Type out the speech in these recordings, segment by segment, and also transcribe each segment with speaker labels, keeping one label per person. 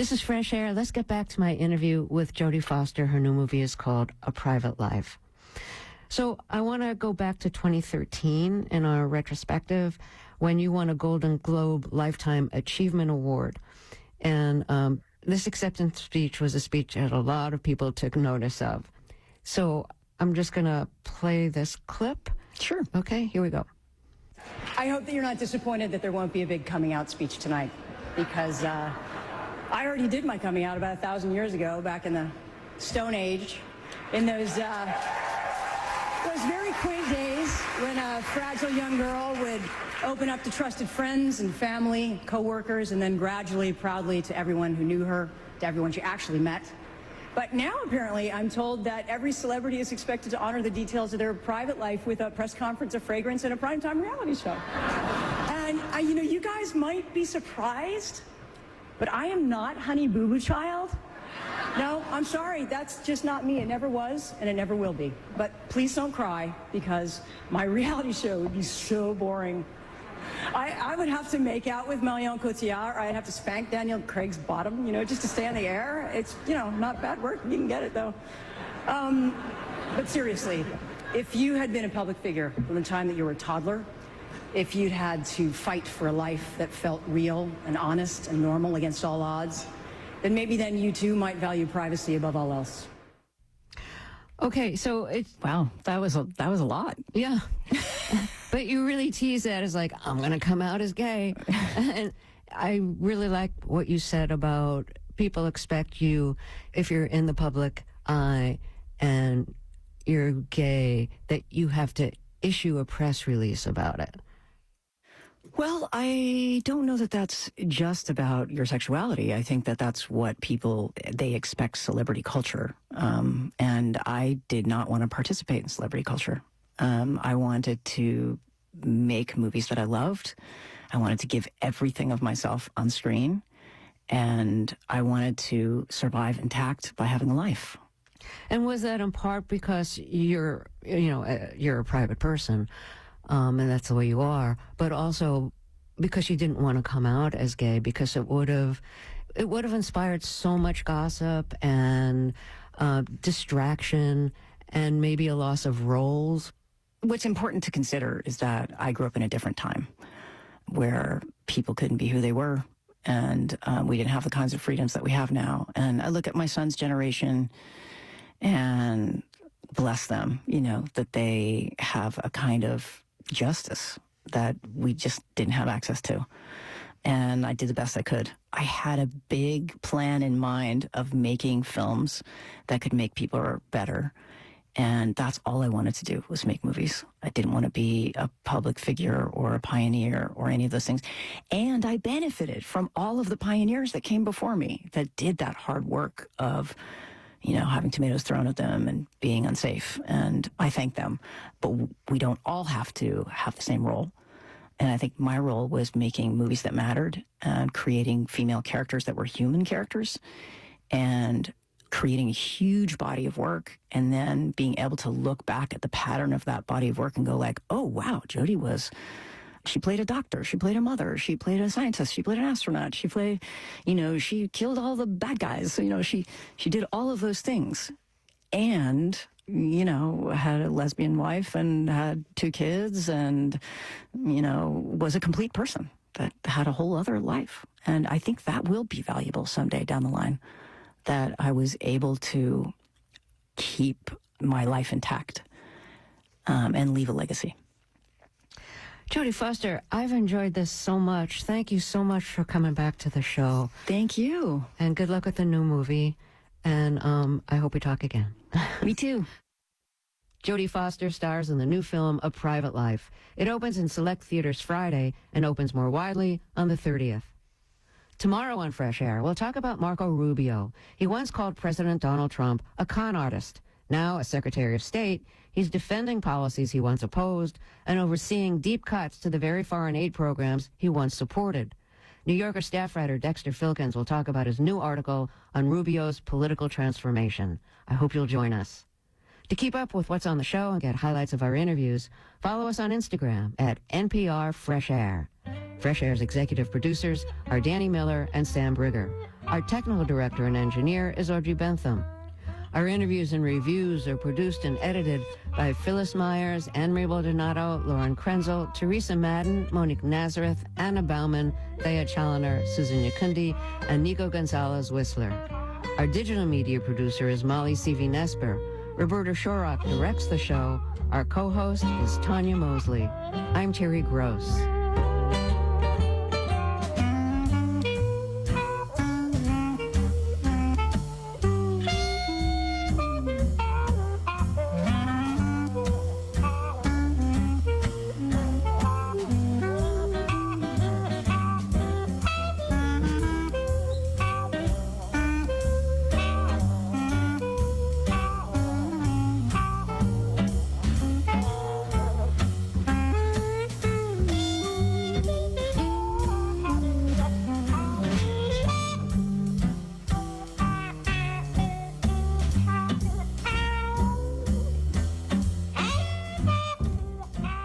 Speaker 1: This is Fresh Air. Let's get back to my interview with Jodie Foster. Her new movie is called A Private Life. So I want to go back to 2013 in our retrospective when you won a Golden Globe Lifetime Achievement Award. And this acceptance speech was a speech that a lot of people took notice of. So I'm just going to play this clip.
Speaker 2: Sure.
Speaker 1: Okay, here we go.
Speaker 3: I hope that you're not disappointed that there won't be a big coming out speech tonight, because I already did my coming out about 1,000 years ago, back in the Stone Age, in those very quaint days when a fragile young girl would open up to trusted friends and family, co-workers, and then gradually, proudly to everyone who knew her, to everyone she actually met. But now, apparently, I'm told that every celebrity is expected to honor the details of their private life with a press conference, a fragrance, and a primetime reality show. And, you know, you guys might be surprised, but I am not Honey Boo Boo Child. No, I'm sorry, that's just not me. It never was, and it never will be. But please don't cry, because my reality show would be so boring. I would have to make out with Marion Cotillard, or I'd have to spank Daniel Craig's bottom, you know, just to stay on the air. It's, you know, not bad work. You can get it, though. But seriously, if you had been a public figure from the time that you were a toddler, if you'd had to fight for a life that felt real and honest and normal against all odds, then maybe then you too might value privacy above all else.
Speaker 1: Okay, so it's...
Speaker 2: Wow, that was a lot.
Speaker 1: Yeah. But you really tease that as like, I'm going to come out as gay. And I really like what you said about people expect you, if you're in the public eye and you're gay, that you have to issue a press release about it.
Speaker 2: Well, I don't know that that's just about your sexuality. I think that that's what people, they expect celebrity culture. And I did not want to participate in celebrity culture. I wanted to make movies that I loved. I wanted to give everything of myself on screen. And I wanted to survive intact by having a life.
Speaker 1: And was that in part because you're a private person, and that's the way you are, but also because you didn't want to come out as gay, because it would have inspired so much gossip and distraction and maybe a loss of roles?
Speaker 2: What's important to consider is that I grew up in a different time where people couldn't be who they were, and we didn't have the kinds of freedoms that we have now. And I look at my son's generation and bless them, you know, that they have a kind of justice that we just didn't have access to. And I did the best I could. I had a big plan in mind of making films that could make people better. And that's all I wanted to do, was make movies. I didn't want to be a public figure or a pioneer or any of those things. And I benefited from all of the pioneers that came before me that did that hard work of, you know, having tomatoes thrown at them and being unsafe. And I thank them. But we don't all have to have the same role. And I think my role was making movies that mattered and creating female characters that were human characters and creating a huge body of work, and then being able to look back at the pattern of that body of work and go like, oh, wow, Jodie she played a doctor, she played a mother, she played a scientist, she played an astronaut, she played, you know, she killed all the bad guys. So, you know, she did all of those things and, you know, had a lesbian wife and had 2 kids and, you know, was a complete person that had a whole other life. And I think that will be valuable someday down the line, that I was able to keep my life intact and leave a legacy.
Speaker 1: Jodie Foster, I've enjoyed this so much. Thank you so much for coming back to the show.
Speaker 2: Thank you.
Speaker 1: And good luck with the new movie. And I hope we talk again.
Speaker 2: Me too.
Speaker 1: Jodie Foster stars in the new film, A Private Life. It opens in select theaters Friday and opens more widely on the 30th. Tomorrow on Fresh Air, we'll talk about Marco Rubio. He once called President Donald Trump a con artist. Now, as Secretary of State, he's defending policies he once opposed and overseeing deep cuts to the very foreign aid programs he once supported. New Yorker staff writer Dexter Filkins will talk about his new article on Rubio's political transformation. I hope you'll join us. To keep up with what's on the show and get highlights of our interviews, follow us on Instagram at NPR Fresh Air. Fresh Air's executive producers are Danny Miller and Sam Brigger. Our technical director and engineer is Audrey Bentham. Our interviews and reviews are produced and edited by Phyllis Myers, Anne-Marie Baldonado, Lauren Krenzel, Teresa Madden, Monique Nazareth, Anna Bauman, Thea Challoner, Susan Yakundi, and Nico Gonzalez-Whistler. Our digital media producer is Molly C.V. Roberta Shorrock directs the show. Our co-host is Tanya Mosley. I'm Terry Gross.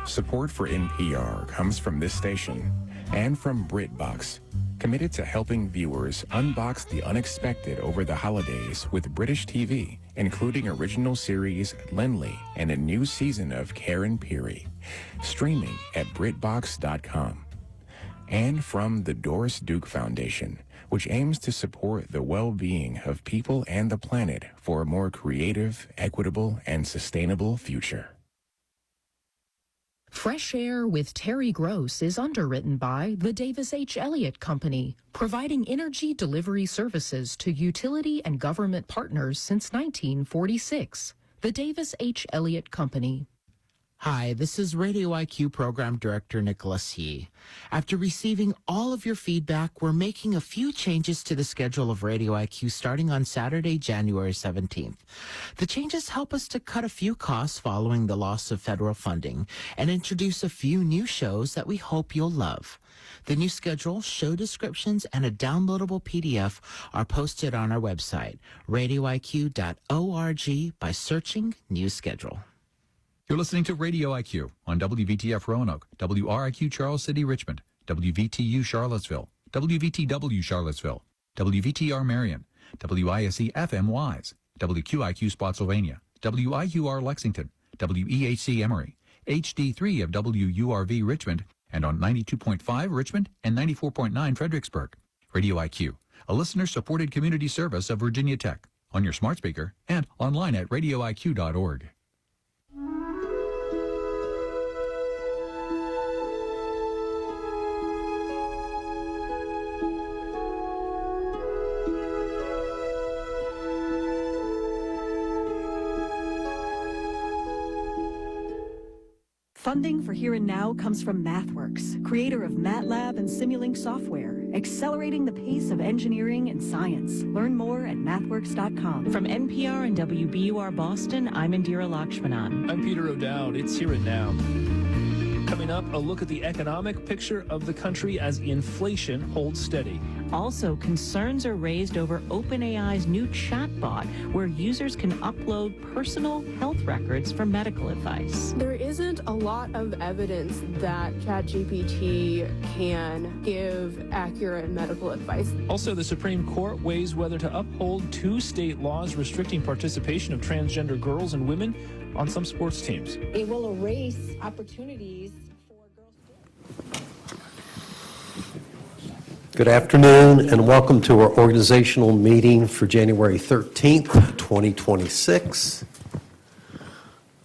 Speaker 4: Support for NPR comes from this station and from BritBox, committed to helping viewers unbox the unexpected over the holidays with British TV, including original series Lindley and a new season of Karen Peary, streaming at BritBox.com. And from the Doris Duke Foundation, which aims to support the well-being of people and the planet for a more creative, equitable, and sustainable future.
Speaker 5: Fresh Air with Terry Gross is underwritten by the Davis H. Elliott Company, providing energy delivery services to utility and government partners since 1946. The Davis H. Elliott Company.
Speaker 6: Hi, this is Radio IQ Program Director Nicholas Yee. After receiving all of your feedback, we're making a few changes to the schedule of Radio IQ starting on Saturday, January 17th. The changes help us to cut a few costs following the loss of federal funding and introduce a few new shows that we hope you'll love. The new schedule, show descriptions, and a downloadable PDF are posted on our website, radioiq.org, by searching New Schedule.
Speaker 7: You're listening to Radio IQ on WVTF Roanoke, WRIQ Charles City Richmond, WVTU Charlottesville, WVTW Charlottesville, WVTR Marion, WISE FM Wise, WQIQ Spotsylvania, WIUR Lexington, WEHC Emory, HD3 of WURV Richmond, and on 92.5 Richmond and 94.9 Fredericksburg. Radio IQ, a listener-supported community service of Virginia Tech, on your smart speaker and online at radioiq.org.
Speaker 8: Funding for Here and Now comes from MathWorks, creator of MATLAB and Simulink software, accelerating the pace of engineering and science. Learn more at mathworks.com.
Speaker 9: From NPR and WBUR Boston, I'm Indira Lakshmanan.
Speaker 10: I'm Peter O'Dowd. It's Here and Now. Coming up, a look at the economic picture of the country as inflation holds steady.
Speaker 9: Also, concerns are raised over OpenAI's new chatbot, where users can upload personal health records for medical advice.
Speaker 11: There isn't a lot of evidence that ChatGPT can give accurate medical advice.
Speaker 10: Also, the Supreme Court weighs whether to uphold 2 state laws restricting participation of transgender girls and women on some sports teams.
Speaker 12: It will erase opportunities for girls.
Speaker 13: Good afternoon and welcome to our organizational meeting for January 13th, 2026.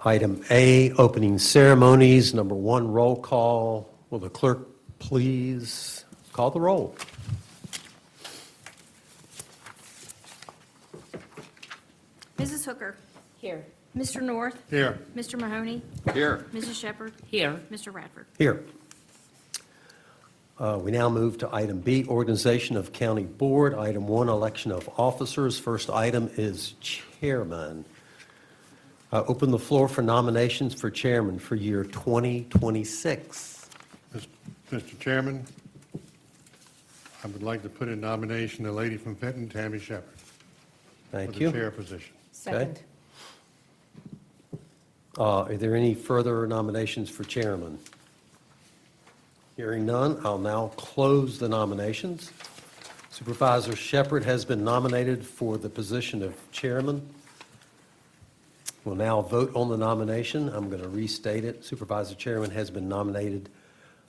Speaker 13: Item A, opening ceremonies. Number 1, roll call. Will the clerk please call the roll?
Speaker 14: Mrs. Hooker.
Speaker 12: Here.
Speaker 14: Mr. North.
Speaker 13: Here.
Speaker 14: Mr. Mahoney.
Speaker 13: Here.
Speaker 14: Mrs. Shepherd.
Speaker 9: Here.
Speaker 14: Mr. Radford.
Speaker 13: Here. We now move to item B, organization of county board. Item 1, election of officers. First item is chairman. Open the floor for nominations for chairman for year 2026.
Speaker 15: Mr. Chairman, I would like to put in nomination a lady from Vinton, Tammy Shepherd.
Speaker 13: Thank you.
Speaker 15: For the chair position.
Speaker 12: Second.
Speaker 13: Are there any further nominations for chairman? Hearing none, I'll now close the nominations. Supervisor Shepherd has been nominated for the position of chairman. We'll now vote on the nomination. I'm going to restate it. Supervisor Chairman has been nominated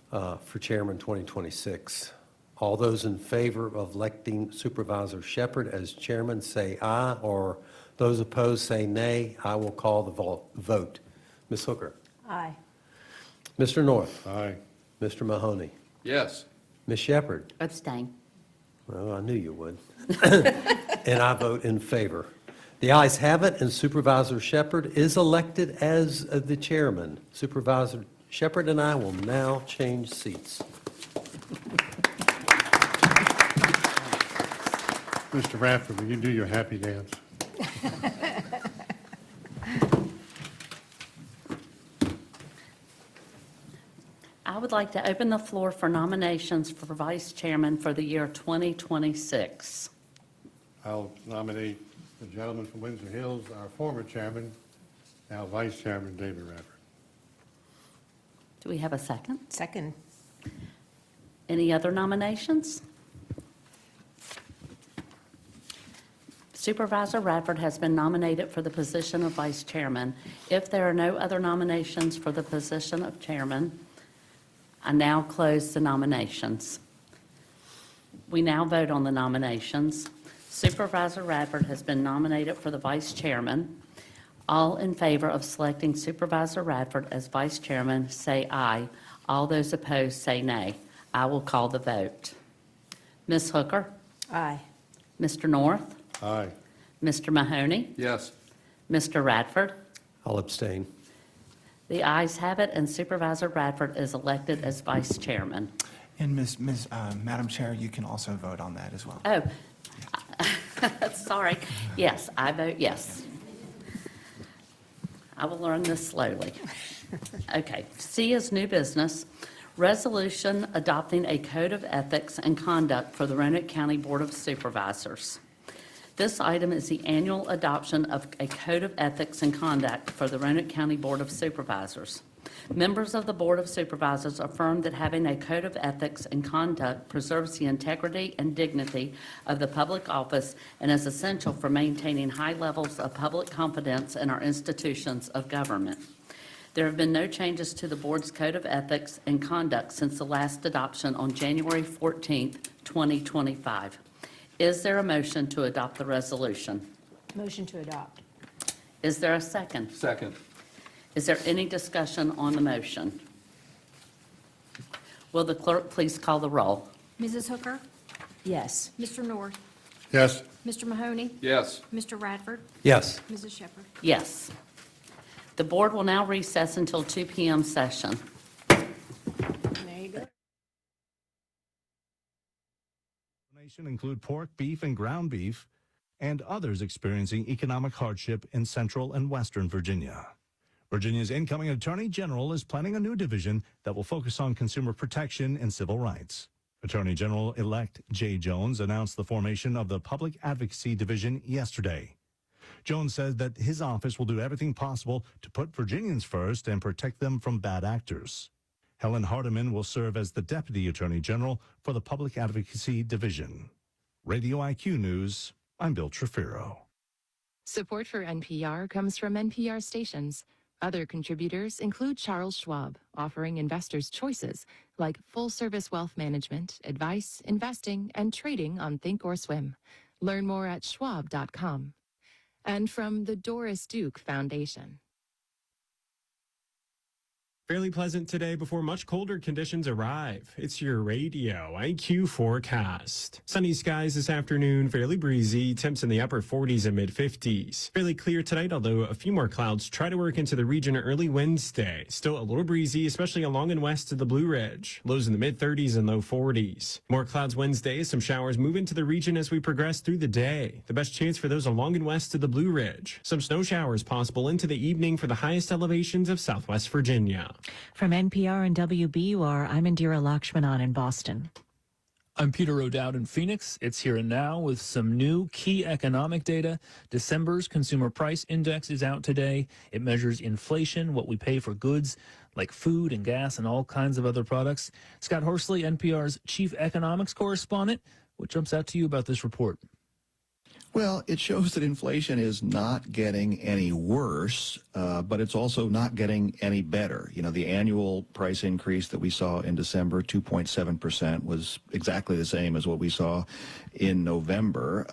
Speaker 13: for chairman 2026. All those in favor of electing Supervisor Shepherd as chairman say aye, or those opposed say nay. I will call the vote. Ms. Hooker?
Speaker 3: Aye.
Speaker 13: Mr. North?
Speaker 15: Aye.
Speaker 13: Mr. Mahoney?
Speaker 16: Yes.
Speaker 13: Ms. Shepherd?
Speaker 2: Abstain.
Speaker 13: Well, I knew you would. And I vote in favor. The ayes have it, and Supervisor Shepherd is elected as the chairman. Supervisor Shepherd and I will now change seats.
Speaker 15: Mr. Radford, will you do your happy dance?
Speaker 17: I would like to open the floor for nominations for vice chairman for the year 2026.
Speaker 15: I'll nominate the gentleman from Windsor Hills, our former chairman, now vice chairman, David Radford.
Speaker 17: Do we have a second?
Speaker 12: Second.
Speaker 17: Any other nominations? Supervisor Radford has been nominated for the position of vice chairman. If there are no other nominations for the position of chairman, I now close the nominations. We now vote on the nominations. Supervisor Radford has been nominated for the vice chairman. All in favor of selecting Supervisor Radford as vice chairman, say aye. All those opposed, say nay. I will call the vote. Ms. Hooker?
Speaker 3: Aye.
Speaker 17: Mr. North?
Speaker 15: Aye.
Speaker 17: Mr. Mahoney?
Speaker 16: Yes.
Speaker 17: Mr. Radford?
Speaker 13: I'll abstain.
Speaker 17: The ayes have it, and Supervisor Radford is elected as vice chairman.
Speaker 18: And Madam Chair, you can also vote on that as well.
Speaker 17: Oh, sorry. Yes, I vote yes. I will learn this slowly. Okay, C is new business. Resolution adopting a code of ethics and conduct for the Roanoke County Board of Supervisors. This item is the annual adoption of a code of ethics and conduct for the Roanoke County Board of Supervisors. Members of the Board of Supervisors affirm that having a code of ethics and conduct preserves the integrity and dignity of the public office and is essential for maintaining high levels of public confidence in our institutions of government. There have been no changes to the Board's code of ethics and conduct since the last adoption on January 14th, 2025. Is there a motion to adopt the resolution?
Speaker 12: Motion to adopt.
Speaker 17: Is there a second?
Speaker 16: Second.
Speaker 17: Is there any discussion on the motion? Will the clerk please call the roll?
Speaker 14: Mrs. Hooker?
Speaker 12: Yes.
Speaker 14: Mr. North?
Speaker 15: Yes.
Speaker 14: Mr. Mahoney?
Speaker 16: Yes.
Speaker 14: Mr. Radford?
Speaker 13: Yes.
Speaker 14: Mrs. Shepherd?
Speaker 17: Yes. The board will now recess until 2 p.m. session.
Speaker 12: There you go.
Speaker 19: Include pork, beef, and ground beef, and others experiencing economic hardship in Central and Western Virginia. Virginia's incoming Attorney General is planning a new division that will focus on consumer protection and civil rights. Attorney General-elect Jay Jones announced the formation of the Public Advocacy Division yesterday. Jones said that his office will do everything possible to put Virginians first and protect them from bad actors. Helen Hardiman will serve as the Deputy Attorney General for the Public Advocacy Division. Radio IQ News, I'm Bill Trefiro.
Speaker 5: Support for NPR comes from NPR stations. Other contributors include Charles Schwab, offering investors choices like full-service wealth management, advice, investing, and trading on Thinkorswim. Learn more at schwab.com. And from the Doris Duke Foundation.
Speaker 20: Fairly pleasant today before much colder conditions arrive. It's your Radio IQ forecast. Sunny skies this afternoon, fairly breezy, temps in the upper 40s and mid-50s. Fairly clear tonight, although a few more clouds try to work into the region early Wednesday. Still a little breezy, especially along and west of the Blue Ridge. Lows in the mid-30s and low 40s. More clouds Wednesday, some showers move into the region as we progress through the day. The best chance for those along and west of the Blue Ridge. Some snow showers possible into the evening for the highest elevations of Southwest Virginia.
Speaker 9: From NPR and WBUR, I'm Indira Lakshmanan in Boston.
Speaker 10: I'm Peter O'Dowd in Phoenix. It's here and now with some new key economic data. December's Consumer Price Index is out today. It measures inflation, what we pay for goods. like food and gas and all kinds of other products. Scott Horsley, NPR's chief economics correspondent. What jumps out to you about this report?
Speaker 16: Well, it shows that inflation is not getting any worse, but it's also not getting any better. You know, the annual price increase that we saw in December, 2.7%, was exactly the same as what we saw in November.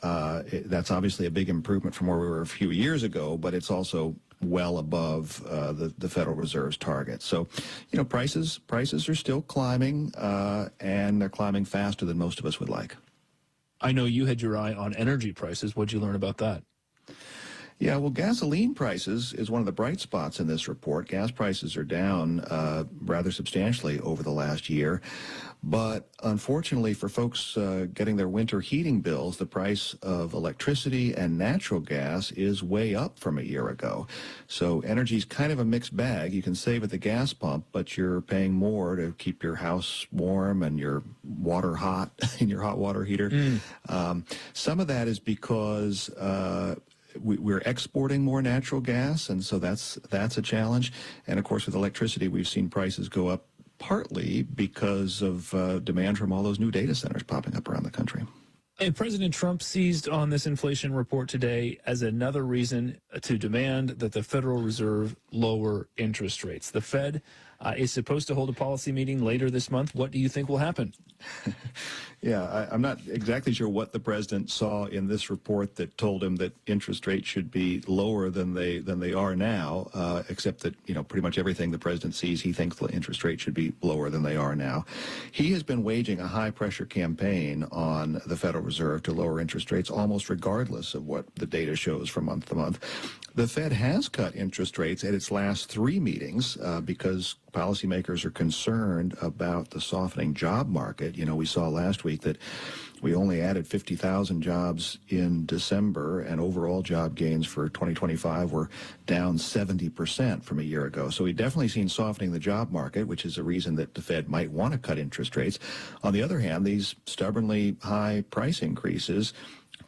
Speaker 16: That's obviously a big improvement from where we were a few years ago, but it's also well above the Federal Reserve's target. So, you know, prices are still climbing, and they're climbing faster than most of us would like.
Speaker 10: I know you had your eye on energy prices. What'd you learn about that?
Speaker 16: Yeah, well, gasoline prices is one of the bright spots in this report. Gas prices are down rather substantially over the last year. But unfortunately for folks getting their winter heating bills, the price of electricity and natural gas is way up from a year ago. So energy's kind of a mixed bag. You can save at the gas pump, but you're paying more to keep your house warm and your water hot in your hot water heater. Some of that is because we're exporting more natural gas, and so that's a challenge. And of course, with electricity, we've seen prices go up partly because of demand from all those new data centers popping up around the country.
Speaker 10: And President Trump seized on this inflation report today as another reason to demand that the Federal Reserve lower interest rates. The Fed is supposed to hold a policy meeting later this month. What do you think will happen?
Speaker 16: Yeah, I'm not exactly sure what the president saw in this report that told him that interest rates should be lower than they are now, except that, you know, pretty much everything the president sees, he thinks the interest rate should be lower than they are now. He has been waging a high-pressure campaign on the Federal Reserve to lower interest rates almost regardless of what the data shows from month to month. The Fed has cut interest rates at its last 3 meetings because policymakers are concerned about the softening job market. You know, we saw last week that we only added 50,000 jobs in December, and overall job gains for 2025 were down 70% from a year ago. So we've definitely seen softening the job market, which is a reason that the Fed might want to cut interest rates. On the other hand, these stubbornly high price increases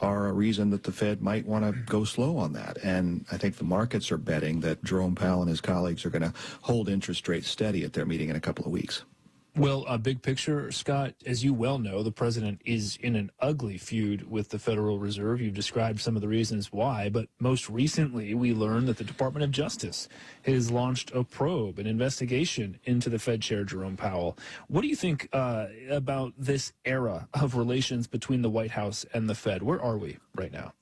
Speaker 16: are a reason that the Fed might want to go slow on that. And I think the markets are betting that Jerome Powell and his colleagues are going to hold interest rates steady at their meeting in a couple of weeks.
Speaker 10: Well, a big picture, Scott, as you well know, the president is in an ugly feud with the Federal Reserve. You've described some of the reasons why, but most recently we learned that the Department of Justice has launched a probe, an investigation into the Fed Chair Jerome Powell. What do you think about this era of relations between the White House and the Fed? Where are we right now?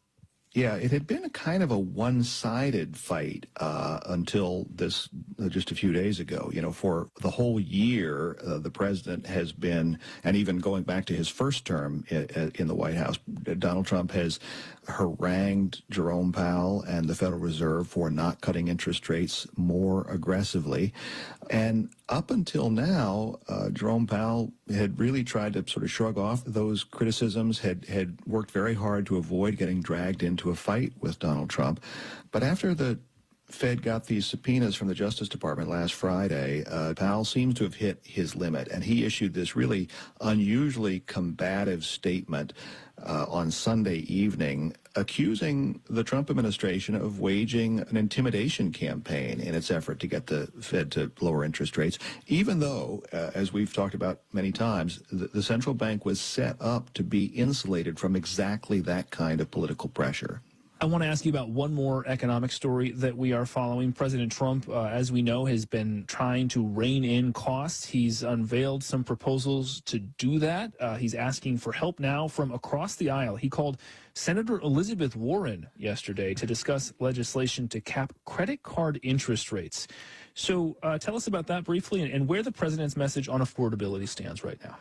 Speaker 16: Yeah, it had been a kind of a one-sided fight until this just a few days ago. You know, for the whole year, the president has been, and even going back to his first term in the White House, Donald Trump has harangued Jerome Powell and the Federal Reserve for not cutting interest rates more aggressively. And up until now, Jerome Powell had really tried to sort of shrug off those criticisms, had worked very hard to avoid getting dragged into a fight with Donald Trump. But after the Fed got these subpoenas from the Justice Department last Friday, Powell seems to have hit his limit, and he issued this really unusually combative statement on Sunday evening, accusing the Trump administration of waging an intimidation campaign in its effort to get the Fed to lower interest rates, even though, as we've talked about many times, the central bank was set up to be insulated from exactly that kind of political pressure.
Speaker 10: I want to ask you about one more economic story that we are following. President Trump, as we know, has been trying to rein in costs. He's unveiled some proposals to do that. He's asking for help now from across the aisle. He called Senator Elizabeth Warren yesterday to discuss legislation to cap credit card interest rates. So tell us about that briefly and where the president's message on affordability stands right now.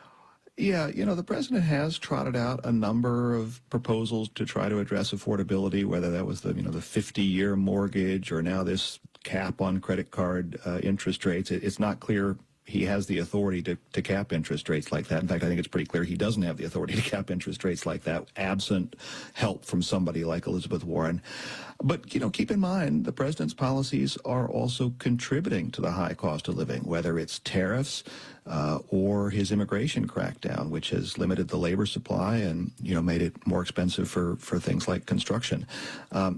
Speaker 16: Yeah, you know, the president has trotted out a number of proposals to try to address affordability, whether that was the 50-year mortgage or now this cap on credit card interest rates. It's not clear he has the authority to cap interest rates like that. In fact, I think it's pretty clear he doesn't have the authority to cap interest rates like that, absent help from somebody like Elizabeth Warren. But, you know, keep in mind, the president's policies are also contributing to the high cost of living, whether it's tariffs or his immigration crackdown, which has limited the labor supply and, you know, made it more expensive for things like construction.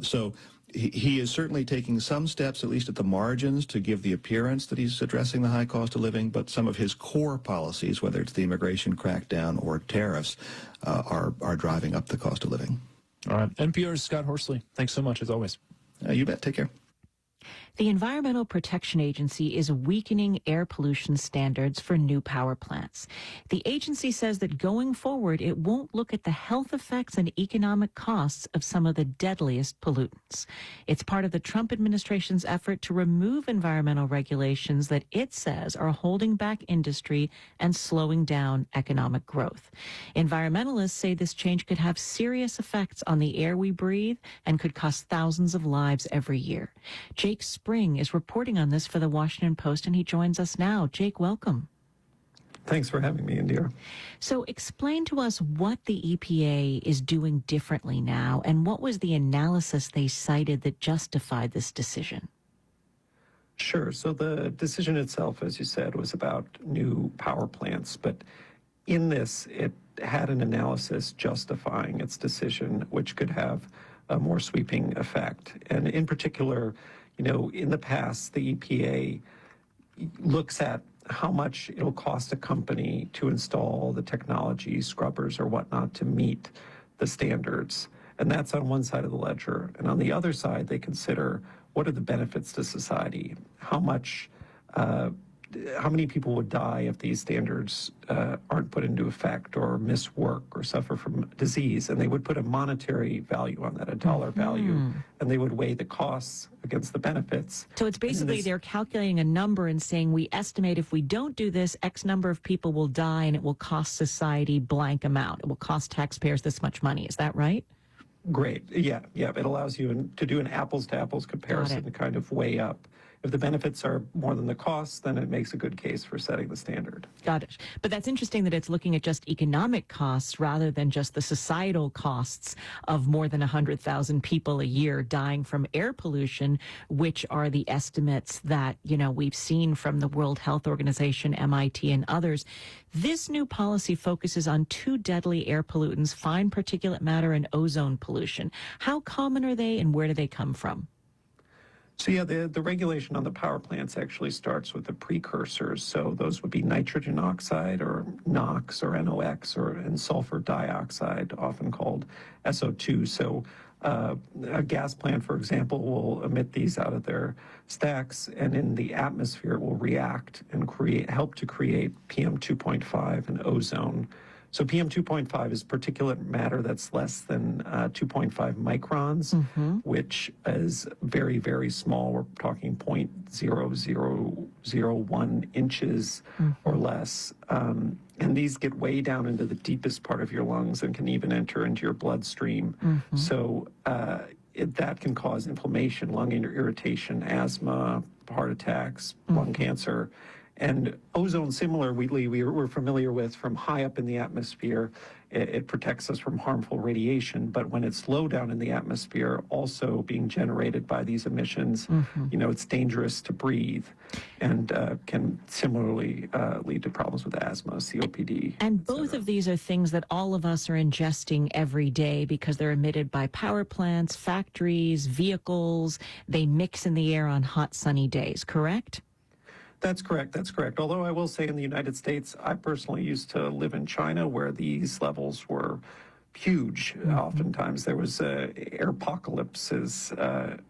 Speaker 16: So he is certainly taking some steps, at least at the margins, to give the appearance that he's addressing the high cost of living, but some of his core policies, whether it's the immigration crackdown or tariffs, are driving up the cost of living.
Speaker 10: All right. NPR's Scott Horsley. Thanks so much, as always.
Speaker 16: You bet. Take care.
Speaker 9: The Environmental Protection Agency is weakening air pollution standards for new power plants. The agency says that going forward, it won't look at the health effects and economic costs of some of the deadliest pollutants. It's part of the Trump administration's effort to remove environmental regulations that it says are holding back industry and slowing down economic growth. Environmentalists say this change could have serious effects on the air we breathe and could cost thousands of lives every year. Jake Spring is reporting on this for the Washington Post, and he joins us now. Jake, welcome.
Speaker 21: Thanks for having me, Indira.
Speaker 9: So explain to us what the EPA is doing differently now, and what was the analysis they cited that justified this decision?
Speaker 21: Sure. So the decision itself, as you said, was about new power plants. But in this, it had an analysis justifying its decision, which could have a more sweeping effect. And in particular, in the past, the EPA looks at how much it'll cost a company to install the technology, scrubbers or whatnot, to meet the standards. And that's on one side of the ledger. And on the other side, they consider what are the benefits to society, how many people would die if these standards aren't put into effect or miss work or suffer from disease. And they would put a monetary value on that, a dollar value, and they would weigh the costs against the benefits.
Speaker 9: So it's basically they're calculating a number and saying, we estimate if we don't do this, X number of people will die and it will cost society blank amount. It will cost taxpayers this much money. Is that right?
Speaker 21: Great. Yeah. It allows you to do an apples-to-apples comparison to kind of weigh up. If the benefits are more than the costs, then it makes a good case for setting the standard.
Speaker 9: Got it. But that's interesting that it's looking at just economic costs rather than just the societal costs of more than 100,000 people a year dying from air pollution, which are the estimates that, we've seen from the World Health Organization, MIT, and others. This new policy focuses on two deadly air pollutants, fine particulate matter and ozone pollution. How common are they and where do they come from?
Speaker 21: So the regulation on the power plants actually starts with the precursors. So those would be nitrogen oxide or NOx or NOx and sulfur dioxide, often called SO2. So a gas plant, for example, will emit these out of their stacks, and in the atmosphere it will react and help to create PM2.5 and ozone. So PM2.5 is particulate matter that's less than 2.5 microns, which is very, very small. We're talking 0.0001 inches or less. And these get way down into the deepest part of your lungs and can even enter into your bloodstream. So that can cause inflammation, lung irritation, asthma, heart attacks, lung cancer. And ozone, similarly, we're familiar with from high up in the atmosphere. It protects us from harmful radiation. But when it's low down in the atmosphere, also being generated by these emissions, it's dangerous to breathe and can similarly lead to problems with asthma, COPD.
Speaker 9: And both of these are things that all of us are ingesting every day because they're emitted by power plants, factories, vehicles. They mix in the air on hot, sunny days, correct?
Speaker 21: That's correct. Although I will say in the United States, I personally used to live in China where these levels were huge. Oftentimes there was air apocalypses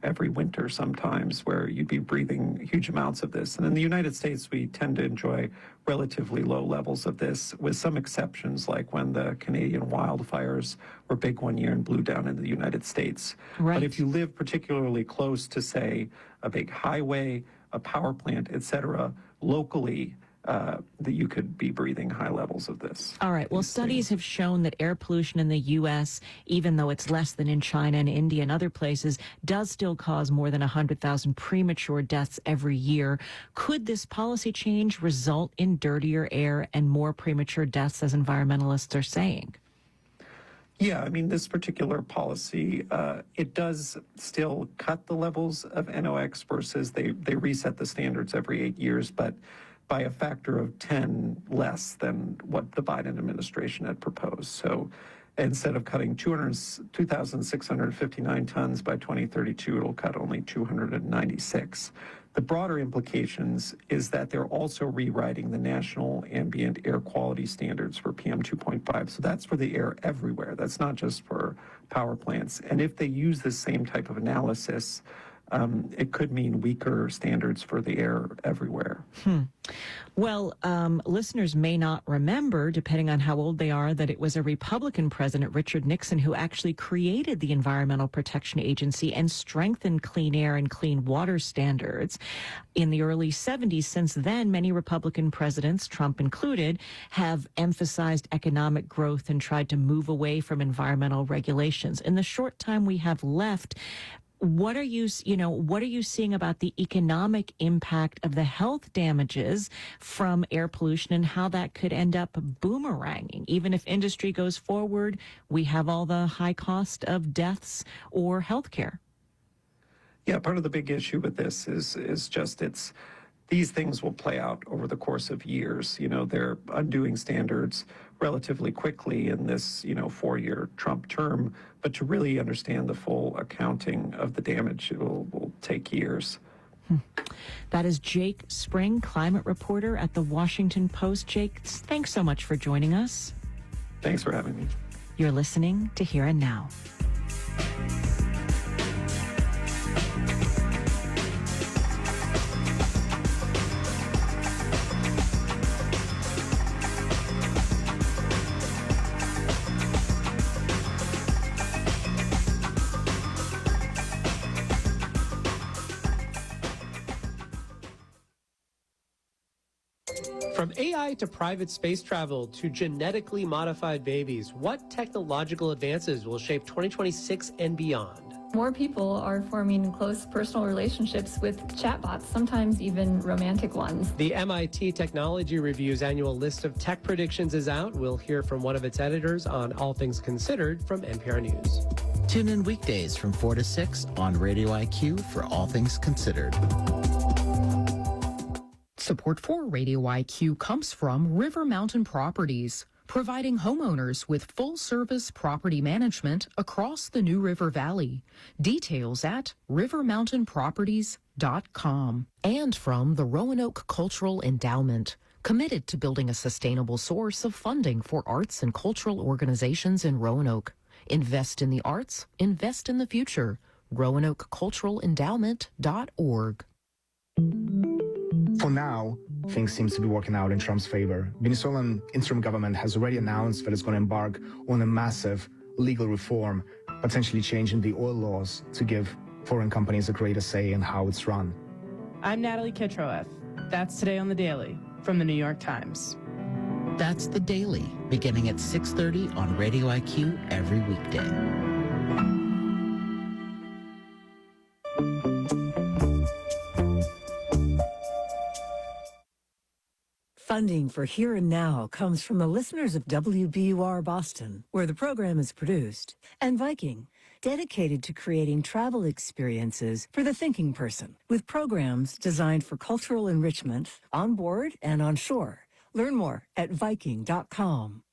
Speaker 21: every winter sometimes where you'd be breathing huge amounts of this. And in the United States, we tend to enjoy relatively low levels of this, with some exceptions, like when the Canadian wildfires were big one year and blew down into the United States.
Speaker 9: Right.
Speaker 21: But if you live particularly close to, say, a big highway, a power plant, et cetera, locally, that you could be breathing high levels of this.
Speaker 9: All right. Well, studies have shown that air pollution in the U.S., even though it's less than in China and India and other places, does still cause more than 100,000 premature deaths every year. Could this policy change result in dirtier air and more premature deaths, as environmentalists are saying?
Speaker 21: Yeah, I mean, this particular policy, it does still cut the levels of NOx versus they reset the standards every 8 years, but by a factor of 10 less than what the Biden administration had proposed. So instead of cutting 2,659 tons by 2032, it'll cut only 296. The broader implications is that they're also rewriting the national ambient air quality standards for PM 2.5. So that's for the air everywhere. That's not just for power plants. And if they use the same type of analysis, it could mean weaker standards for the air everywhere.
Speaker 9: Well, listeners may not remember, depending on how old they are, that it was a Republican president, Richard Nixon, who actually created the Environmental Protection Agency and strengthened clean air and clean water standards in the early 70s. Since then, many Republican presidents, Trump included, have emphasized economic growth and tried to move away from environmental regulations. In the short time we have left, what are you seeing about the economic impact of the health damages from air pollution and how that could end up boomeranging? Even if industry goes forward, we have all the high cost of deaths or health care.
Speaker 21: Yeah, part of the big issue with this is these things will play out over the course of years. They're undoing standards relatively quickly in this, 4-year Trump term. But to really understand the full accounting of the damage, it will take years.
Speaker 9: That is Jake Spring, climate reporter at the Washington Post. Jake, thanks so much for joining us.
Speaker 21: Thanks for having me.
Speaker 9: You're listening to Here and Now.
Speaker 1: From AI to private space travel to genetically modified babies, what technological advances will shape 2026 and beyond?
Speaker 22: More people are forming close personal relationships with chatbots, sometimes even romantic ones.
Speaker 1: The MIT Technology Review's annual list of tech predictions is out. We'll hear from one of its editors on All Things Considered from NPR News.
Speaker 6: Tune in weekdays from 4 to 6 on Radio IQ for All Things Considered.
Speaker 5: Support for Radio IQ comes from River Mountain Properties, providing homeowners with full-service property management across the New River Valley. Details at rivermountainproperties.com. And from the Roanoke Cultural Endowment, committed to building a sustainable source of funding for arts and cultural organizations in Roanoke. Invest in the arts, invest in the future. RoanokeCulturalEndowment.org.
Speaker 23: For now, things seem to be working out in Trump's favor. Venezuelan interim government has already announced that it's going to embark on a massive legal reform, potentially changing the oil laws to give foreign companies a greater say in how it's run.
Speaker 24: I'm Natalie Kitroeff. That's Today on the Daily from the New York Times.
Speaker 6: That's The Daily, beginning at 6:30 on Radio IQ every weekday.
Speaker 25: Funding for Here and Now comes from the listeners of WBUR Boston, where the program is produced, and Viking, dedicated to creating travel experiences for the thinking person, with programs designed for cultural enrichment on board and on shore. Learn more at Viking.com.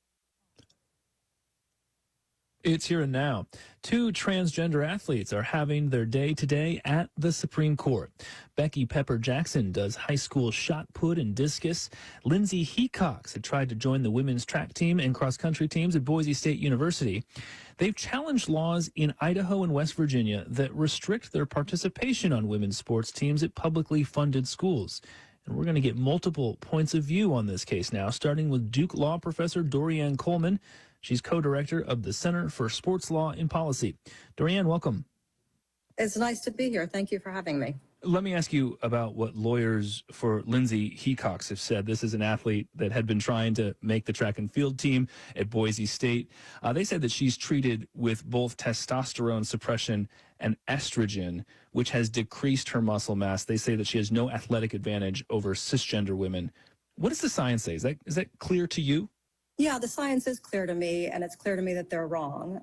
Speaker 10: It's Here and Now. 2 transgender athletes are having their day today at the Supreme Court. Becky Pepper Jackson does high school shot put and discus. Lindsay Hecox had tried to join the women's track team and cross-country teams at Boise State University. They've challenged laws in Idaho and West Virginia that restrict their participation on women's sports teams at publicly funded schools. And we're going to get multiple points of view on this case now, starting with Duke Law professor Dorianne Coleman. She's co-director of the Center for Sports Law and Policy. Dorianne, welcome.
Speaker 26: It's nice to be here. Thank you for having me.
Speaker 10: Let me ask you about what lawyers for Lindsay Hecox have said. This is an athlete that had been trying to make the track and field team at Boise State. They said that she's treated with both testosterone suppression and estrogen, which has decreased her muscle mass. They say that she has no athletic advantage over cisgender women. What does the science say? Is that clear to you?
Speaker 26: Yeah, the science is clear to me, and it's clear to me that they're wrong.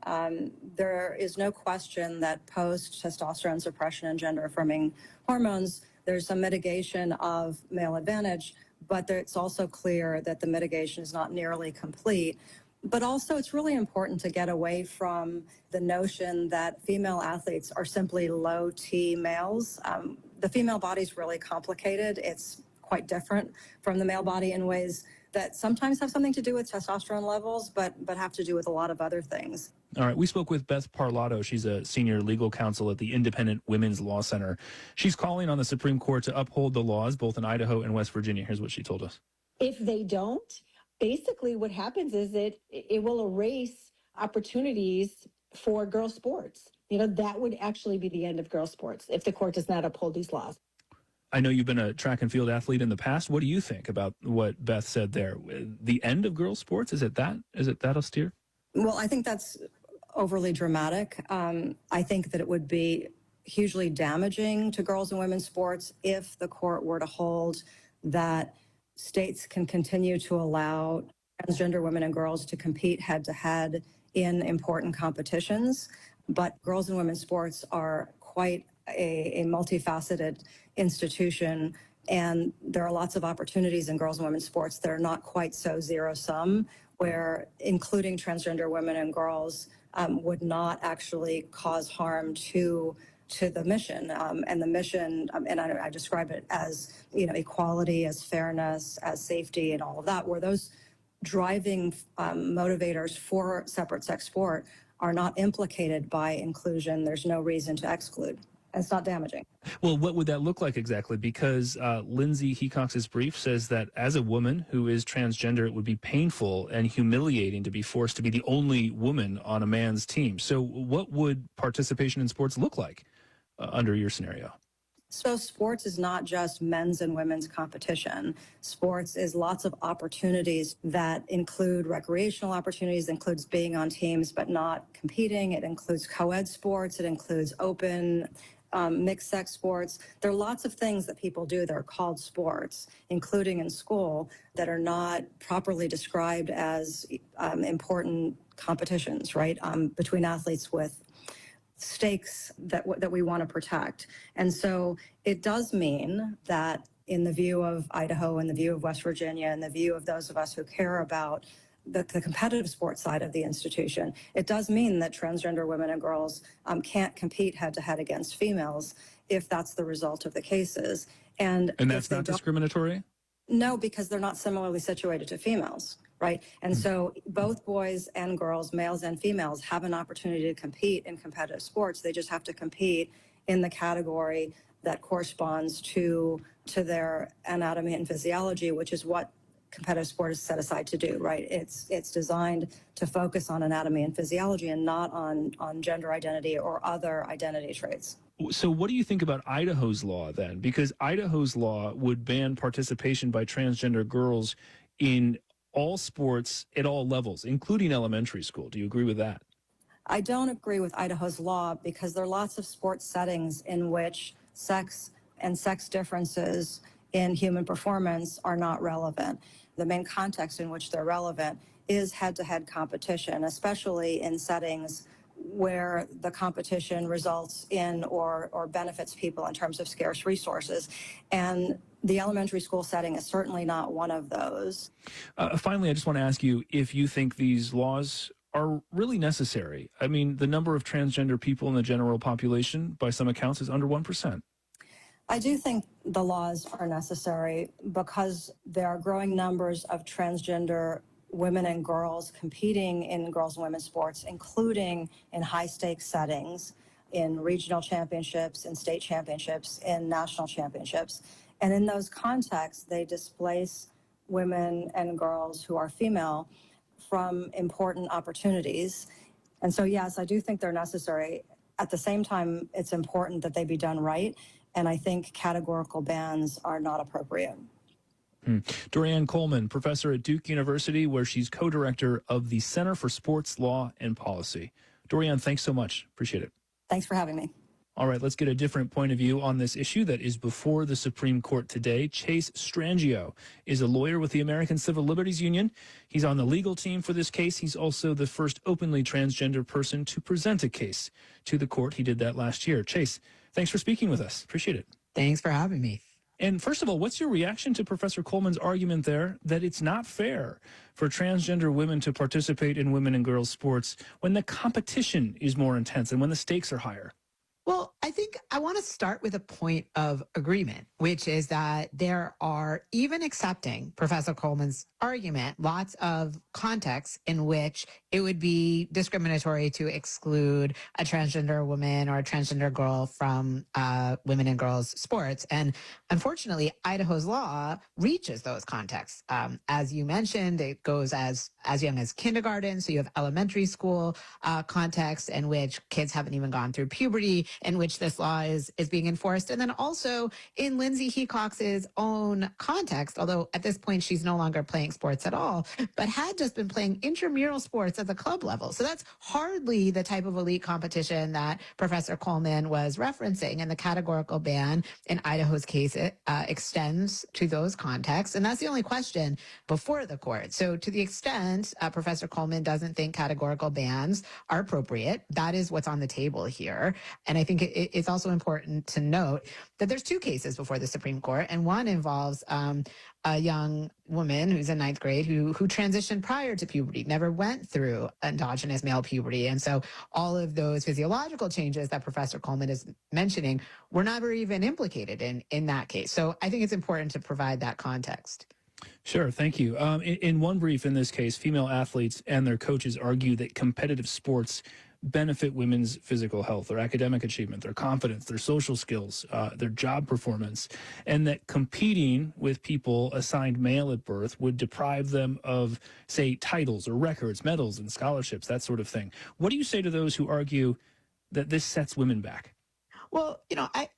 Speaker 26: There is no question that post-testosterone suppression and gender-affirming hormones, there's some mitigation of male advantage, but it's also clear that the mitigation is not nearly complete. But also, it's really important to get away from the notion that female athletes are simply low T males. The female body is really complicated. It's quite different from the male body in ways that sometimes have something to do with testosterone levels, but have to do with a lot of other things.
Speaker 10: All right, we spoke with Beth Parlato. She's a senior legal counsel at the Independent Women's Law Center. She's calling on the Supreme Court to uphold the laws both in Idaho and West Virginia. Here's what she told us.
Speaker 12: If they don't, basically what happens is that it will erase opportunities for girls' sports. That would actually be the end of girls' sports if the court does not uphold these laws.
Speaker 10: I know you've been a track and field athlete in the past. What do you think about what Beth said there? The end of girls' sports? Is it that austere?
Speaker 26: Well, I think that's overly dramatic. I think that it would be hugely damaging to girls and women's sports if the court were to hold that states can continue to allow transgender women and girls to compete head-to-head in important competitions. But girls and women's sports are quite a multifaceted institution, and there are lots of opportunities in girls and women's sports that are not quite so zero-sum, where including transgender women and girls would not actually cause harm to the mission. And the mission, and I describe it as, equality, as fairness, as safety, and all of that, where those driving motivators for separate sex sport are not implicated by inclusion. There's no reason to exclude. And it's not damaging.
Speaker 10: Well, what would that look like exactly? Because Lindsay Hecox's brief says that as a woman who is transgender, it would be painful and humiliating to be forced to be the only woman on a man's team. So what would participation in sports look like under your scenario?
Speaker 26: So sports is not just men's and women's competition. Sports is lots of opportunities that include recreational opportunities, includes being on teams but not competing. It includes co-ed sports. It includes open mixed sex sports. There are lots of things that people do that are called sports, including in school, that are not properly described as important competitions, right, between athletes with stakes that we want to protect. And so it does mean that in the view of Idaho, in the view of West Virginia, in the view of those of us who care about the competitive sports side of the institution, it does mean that transgender women and girls can't compete head-to-head against females if that's the result of the cases. And
Speaker 10: that's not discriminatory?
Speaker 26: No, because they're not similarly situated to females, right? And so both boys and girls, males and females, have an opportunity to compete in competitive sports. They just have to compete in the category that corresponds to their anatomy and physiology, which is what competitive sport is set aside to do, right? It's designed to focus on anatomy and physiology and not on gender identity or other identity traits.
Speaker 10: So what do you think about Idaho's law then? Because Idaho's law would ban participation by transgender girls in all sports at all levels, including elementary school. Do you agree with that?
Speaker 26: I don't agree with Idaho's law because there are lots of sports settings in which sex and sex differences in human performance are not relevant. The main context in which they're relevant is head-to-head competition, especially in settings where the competition results in or benefits people in terms of scarce resources. And the elementary school setting is certainly not one of those.
Speaker 10: Finally, I just want to ask you if you think these laws are really necessary. I mean, the number of transgender people in the general population, by some accounts, is under 1%.
Speaker 26: I do think the laws are necessary because there are growing numbers of transgender women and girls competing in girls and women's sports, including in high-stakes settings, in regional championships, in state championships, in national championships. And in those contexts, they displace women and girls who are female from important opportunities. And so, yes, I do think they're necessary. At the same time, it's important that they be done right. And I think categorical bans are not appropriate.
Speaker 10: Dorianne Coleman, professor at Duke University, where she's co-director of the Center for Sports Law and Policy. Dorianne, thanks so much. Appreciate it.
Speaker 26: Thanks for having me.
Speaker 10: All right, let's get a different point of view on this issue that is before the Supreme Court today. Chase Strangio is a lawyer with the American Civil Liberties Union. He's on the legal team for this case. He's also the first openly transgender person to present a case to the court. He did that last year. Chase, thanks for speaking with us. Appreciate it.
Speaker 2: Thanks for having me.
Speaker 10: And first of all, what's your reaction to Professor Coleman's argument there that it's not fair for transgender women to participate in women and girls sports when the competition is more intense and when the stakes are higher?
Speaker 2: Well, I think I want to start with a point of agreement, which is that there are, even accepting Professor Coleman's argument, lots of contexts in which it would be discriminatory to exclude a transgender woman or a transgender girl from women and girls sports. And unfortunately, Idaho's law reaches those contexts. As you mentioned, it goes as young as kindergarten. So you have elementary school context in which kids haven't even gone through puberty, in which this law is being enforced. And then also in Lindsay Hecox's own context, although at this point she's no longer playing sports at all, but had just been playing intramural sports at the club level. So that's hardly the type of elite competition that Professor Coleman was referencing. And the categorical ban in Idaho's case extends to those contexts. And that's the only question before the court. So to the extent Professor Coleman doesn't think categorical bans are appropriate, that is what's on the table here. And I think it's also important to note that there's two cases before the Supreme Court, and one involves a young woman who's in ninth grade who transitioned prior to puberty, never went through endogenous male puberty. And so all of those physiological changes that Professor Coleman is mentioning were never even implicated in that case. So I think it's important to provide that context.
Speaker 10: Sure, thank you. In one brief in this case, female athletes and their coaches argue that competitive sports benefit women's physical health, their academic achievement, their confidence, their social skills, their job performance, and that competing with people assigned male at birth would deprive them of, say, titles or records, medals, and scholarships, that sort of thing. What do you say to those who argue that this sets women back?
Speaker 2: Well,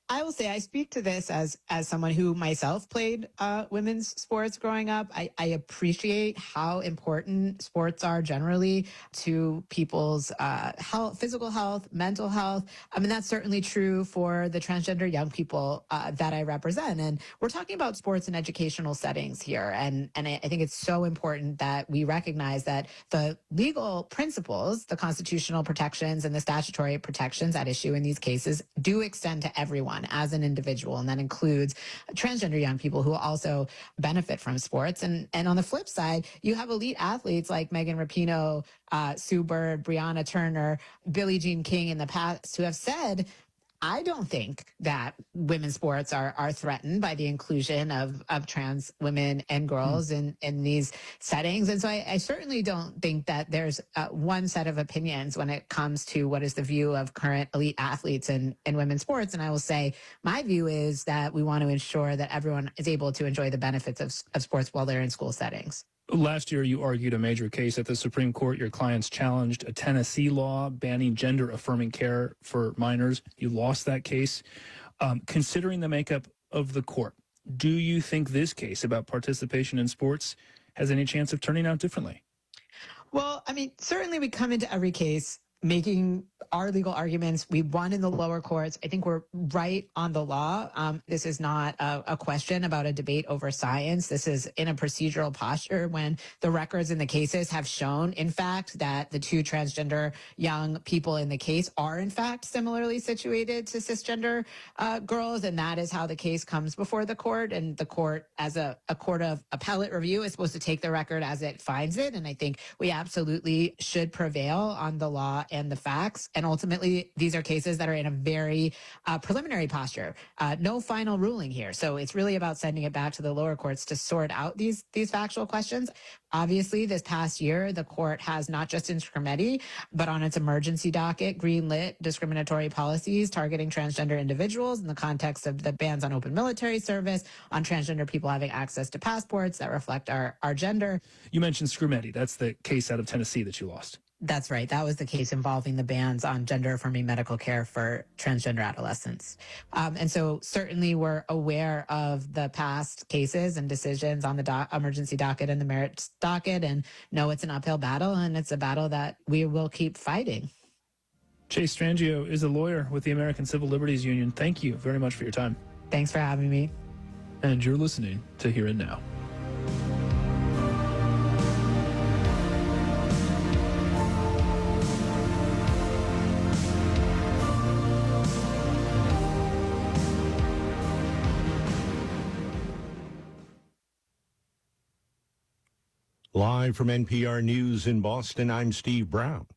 Speaker 2: I will say I speak to this as someone who myself played women's sports growing up. I appreciate how important sports are generally to people's health, physical health, mental health. I mean, that's certainly true for the transgender young people that I represent. And we're talking about sports in educational settings here. And I think it's so important that we recognize that the legal principles, the constitutional protections and the statutory protections at issue in these cases do extend to everyone as an individual, and that includes transgender young people who also benefit from sports. And on the flip side, you have elite athletes like Megan Rapinoe, Sue Bird, Brianna Turner, Billie Jean King in the past who have said, I don't think that women's sports are threatened by the inclusion of trans women and girls in these settings. And so I certainly don't think that there's one set of opinions when it comes to what is the view of current elite athletes in women's sports. And I will say my view is that we want to ensure that everyone is able to enjoy the benefits of sports while they're in school settings.
Speaker 10: Last year, you argued a major case at the Supreme Court. Your clients challenged a Tennessee law banning gender-affirming care for minors. You lost that case. Considering the makeup of the court, do you think this case about participation in sports has any chance of turning out differently?
Speaker 2: Well, I mean, certainly we come into every case making our legal arguments. We won in the lower courts. I think we're right on the law. This is not a question about a debate over science. This is in a procedural posture when the records in the cases have shown, in fact, that the two transgender young people in the case are, in fact, similarly situated to cisgender girls. And that is how the case comes before the court. And the court, as a court of appellate review, is supposed to take the record as it finds it. And I think we absolutely should prevail on the law and the facts. And ultimately, these are cases that are in a very preliminary posture. No final ruling here. So it's really about sending it back to the lower courts to sort out these factual questions. Obviously, this past year, the court has not just in Scrimeti, but on its emergency docket, greenlit discriminatory policies targeting transgender individuals in the context of the bans on open military service, on transgender people having access to passports that reflect our gender.
Speaker 10: You mentioned Scrimeti. That's the case out of Tennessee that you lost.
Speaker 2: That's right. That was the case involving the bans on gender-affirming medical care for transgender adolescents. And so certainly we're aware of the past cases and decisions on the emergency docket and the merits docket, and know it's an uphill battle, and it's a battle that we will keep fighting.
Speaker 10: Chase Strangio is a lawyer with the American Civil Liberties Union. Thank you very much for your time.
Speaker 2: Thanks for having me.
Speaker 10: And you're listening to Here and Now.
Speaker 3: Live from NPR News in Boston, I'm Steve Brown.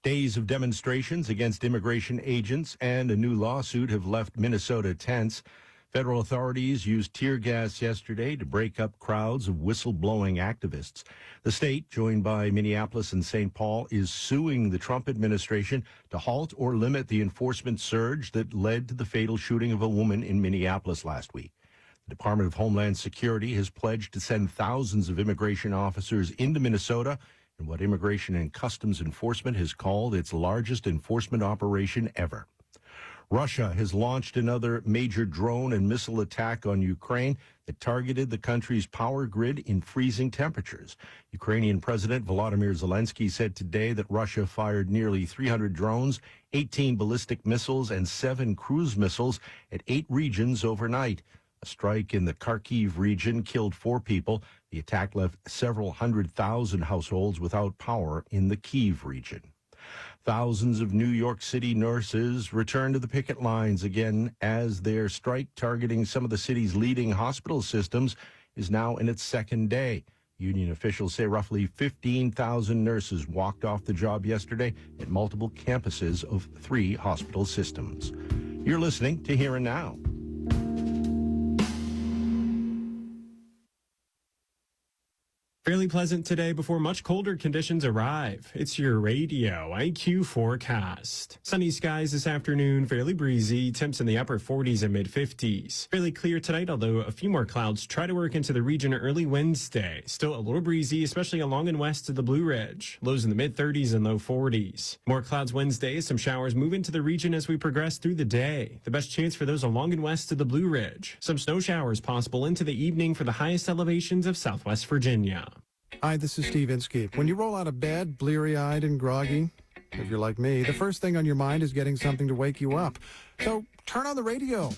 Speaker 3: Days of demonstrations against immigration agents and a new lawsuit have left Minnesota tense. Federal authorities used tear gas yesterday to break up crowds of whistleblowing activists. The state, joined by Minneapolis and St. Paul, is suing the Trump administration to halt or limit the enforcement surge that led to the fatal shooting of a woman in Minneapolis last week. The Department of Homeland Security has pledged to send thousands of immigration officers into Minnesota in what Immigration and Customs Enforcement has called its largest enforcement operation ever. Russia has launched another major drone and missile attack on Ukraine that targeted the country's power grid in freezing temperatures. Ukrainian President Volodymyr Zelensky said today that Russia fired nearly 300 drones, 18 ballistic missiles, and 7 cruise missiles at 8 regions overnight. A strike in the Kharkiv region killed 4 people. The attack left several 100,000 households without power in the Kyiv region. Thousands of New York City nurses return to the picket lines again as their strike targeting some of the city's leading hospital systems is now in its second day. Union officials say roughly 15,000 nurses walked off the job yesterday at multiple campuses of 3 hospital systems. You're listening to Here and Now.
Speaker 20: Fairly pleasant today before much colder conditions arrive. It's your radio IQ forecast. Sunny skies this afternoon, fairly breezy, temps in the upper 40s and mid-50s. Fairly clear tonight, although a few more clouds try to work into the region early Wednesday. Still a little breezy, especially along and west of the Blue Ridge. Lows in the mid-30s and low 40s. More clouds Wednesday, some showers move into the region as we progress through the day. The best chance for those along and west of the Blue Ridge. Some snow showers possible into the evening for the highest elevations of Southwest Virginia.
Speaker 4: Hi, this is Steve Inskeep. When you roll out of bed, bleary-eyed and groggy, if you're like me, the first thing on your mind is getting something to wake you up. So turn on the radio.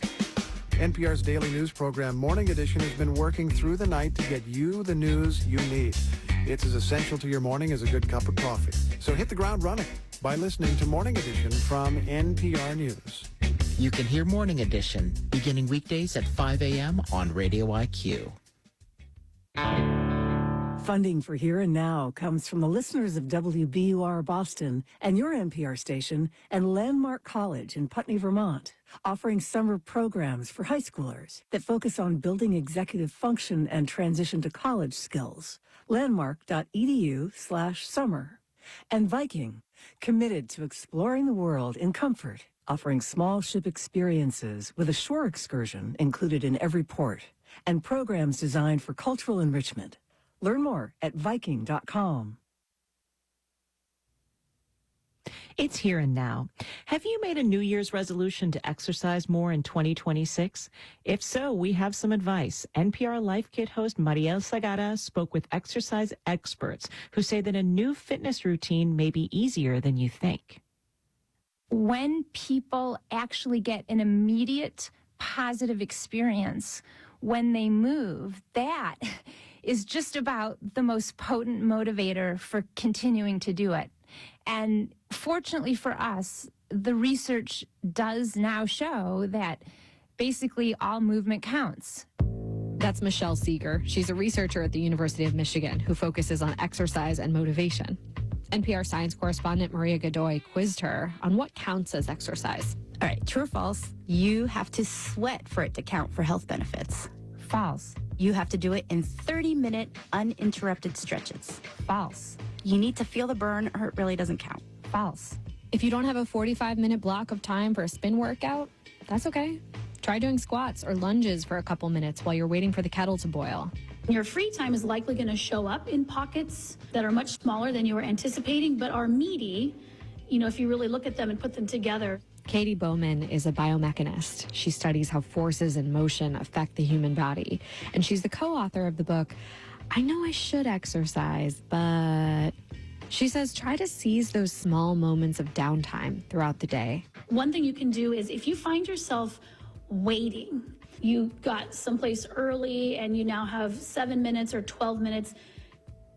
Speaker 4: NPR's daily news program, Morning Edition, has been working through the night to get you the news you need. It's as essential to your morning as a good cup of coffee. So hit the ground running by listening to Morning Edition from NPR News.
Speaker 6: You can hear Morning Edition beginning weekdays at 5 a.m. on Radio IQ.
Speaker 25: Funding for Here and Now comes from the listeners of WBUR Boston and your NPR station and Landmark College in Putney, Vermont, offering summer programs for high schoolers that focus on building executive function and transition to college skills. Landmark.edu/summer. And Viking, committed to exploring the world in comfort, offering small ship experiences with a shore excursion included in every port and programs designed for cultural enrichment. Learn more at Viking.com.
Speaker 9: It's Here and Now. Have you made a New Year's resolution to exercise more in 2026? If so, we have some advice. NPR Life Kit host Mariel Sagara spoke with exercise experts who say that a new fitness routine may be easier than you think.
Speaker 7: When people actually get an immediate positive experience when they move, that is just about the most potent motivator for continuing to do it. And fortunately for us, the research does now show that basically all movement counts.
Speaker 8: That's Michelle Seeger. She's a researcher at the University of Michigan who focuses on exercise and motivation. NPR science correspondent Maria Godoy quizzed her on what counts as exercise.
Speaker 11: All right, true or false? You have to sweat for it to count for health benefits.
Speaker 7: False.
Speaker 11: You have to do it in 30-minute uninterrupted stretches.
Speaker 7: False.
Speaker 11: You need to feel the burn or it really doesn't count.
Speaker 7: False.
Speaker 8: If you don't have a 45-minute block of time for a spin workout, that's okay. Try doing squats or lunges for a couple minutes while you're waiting for the kettle to boil.
Speaker 18: Your free time is likely going to show up in pockets that are much smaller than you were anticipating, but are meaty, if you really look at them and put them together.
Speaker 8: Katie Bowman is a biomechanist. She studies how forces and motion affect the human body. And she's the co-author of the book, I Know I Should Exercise, but she says try to seize those small moments of downtime throughout the day.
Speaker 18: One thing you can do is if you find yourself waiting, you got someplace early and you now have 7 minutes or 12 minutes,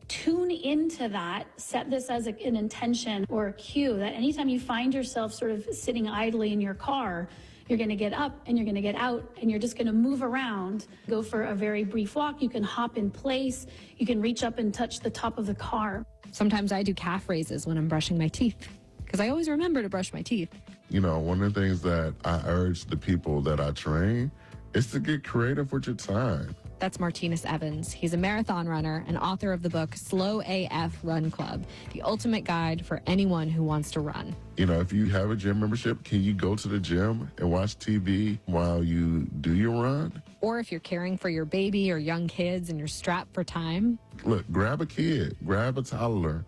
Speaker 18: tune into that, set this as an intention or a cue that anytime you find yourself sort of sitting idly in your car, You're going to get up and you're going to get out and you're just going to move around. Go for a very brief walk. You can hop in place. You can reach up and touch the top of the car.
Speaker 8: Sometimes I do calf raises when I'm brushing my teeth because I always remember to brush my teeth.
Speaker 13: You know, one of the things that I urge the people that I train is to get creative with your time.
Speaker 8: That's Martinez Evans. He's a marathon runner and author of the book Slow AF Run Club, the ultimate guide for anyone who wants to run.
Speaker 13: You know, if you have a gym membership, can you go to the gym and watch TV while you do your run?
Speaker 8: Or if you're caring for your baby or young kids and you're strapped for time.
Speaker 13: Look, grab a kid, grab a toddler,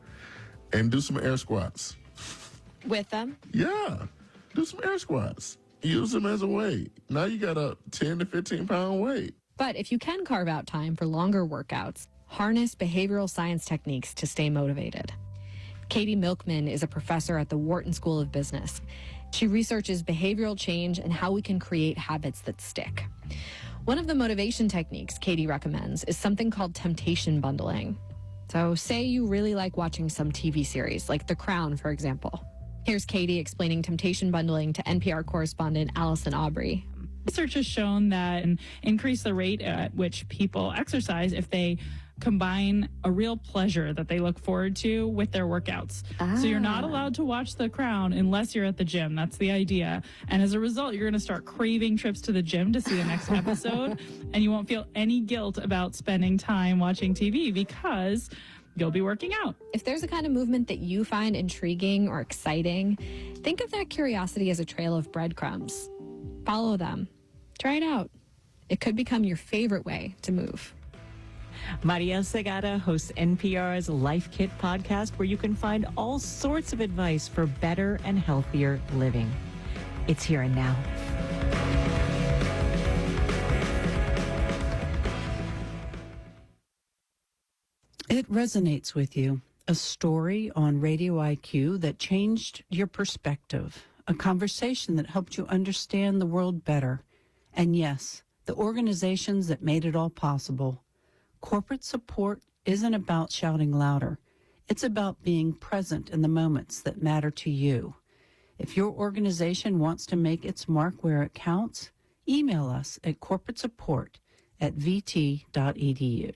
Speaker 13: and do some air squats.
Speaker 8: With them?
Speaker 13: Yeah, do some air squats. Use them as a weight. Now you got a 10 to 15 pound weight.
Speaker 8: But if you can carve out time for longer workouts, harness behavioral science techniques to stay motivated. Katie Milkman is a professor at the Wharton School of Business. She researches behavioral change and how we can create habits that stick. One of the motivation techniques Katie recommends is something called temptation bundling. So say you really like watching some TV series, like The Crown, for example. Here's Katie explaining temptation bundling to NPR correspondent Allison Aubrey.
Speaker 14: Research has shown that increase the rate at which people exercise if they combine a real pleasure that they look forward to with their workouts. So you're not allowed to watch The Crown unless you're at the gym. That's the idea. And as a result, you're going to start craving trips to the gym to see the next episode. And you won't feel any guilt about spending time watching TV because you'll be working out.
Speaker 8: If there's a kind of movement that you find intriguing or exciting, think of that curiosity as a trail of breadcrumbs. Follow them. Try it out. It could become your favorite way to move.
Speaker 9: Maria Segata hosts NPR's Life Kit podcast, where you can find all sorts of advice for better and healthier living. It's here and now.
Speaker 15: It resonates with you. A story on Radio IQ that changed your perspective. A conversation that helped you understand the world better. And yes, the organizations that made it all possible. Corporate support isn't about shouting louder. It's about being present in the moments that matter to you. If your organization wants to make its mark where it counts, email us at corporatesupport@vt.edu.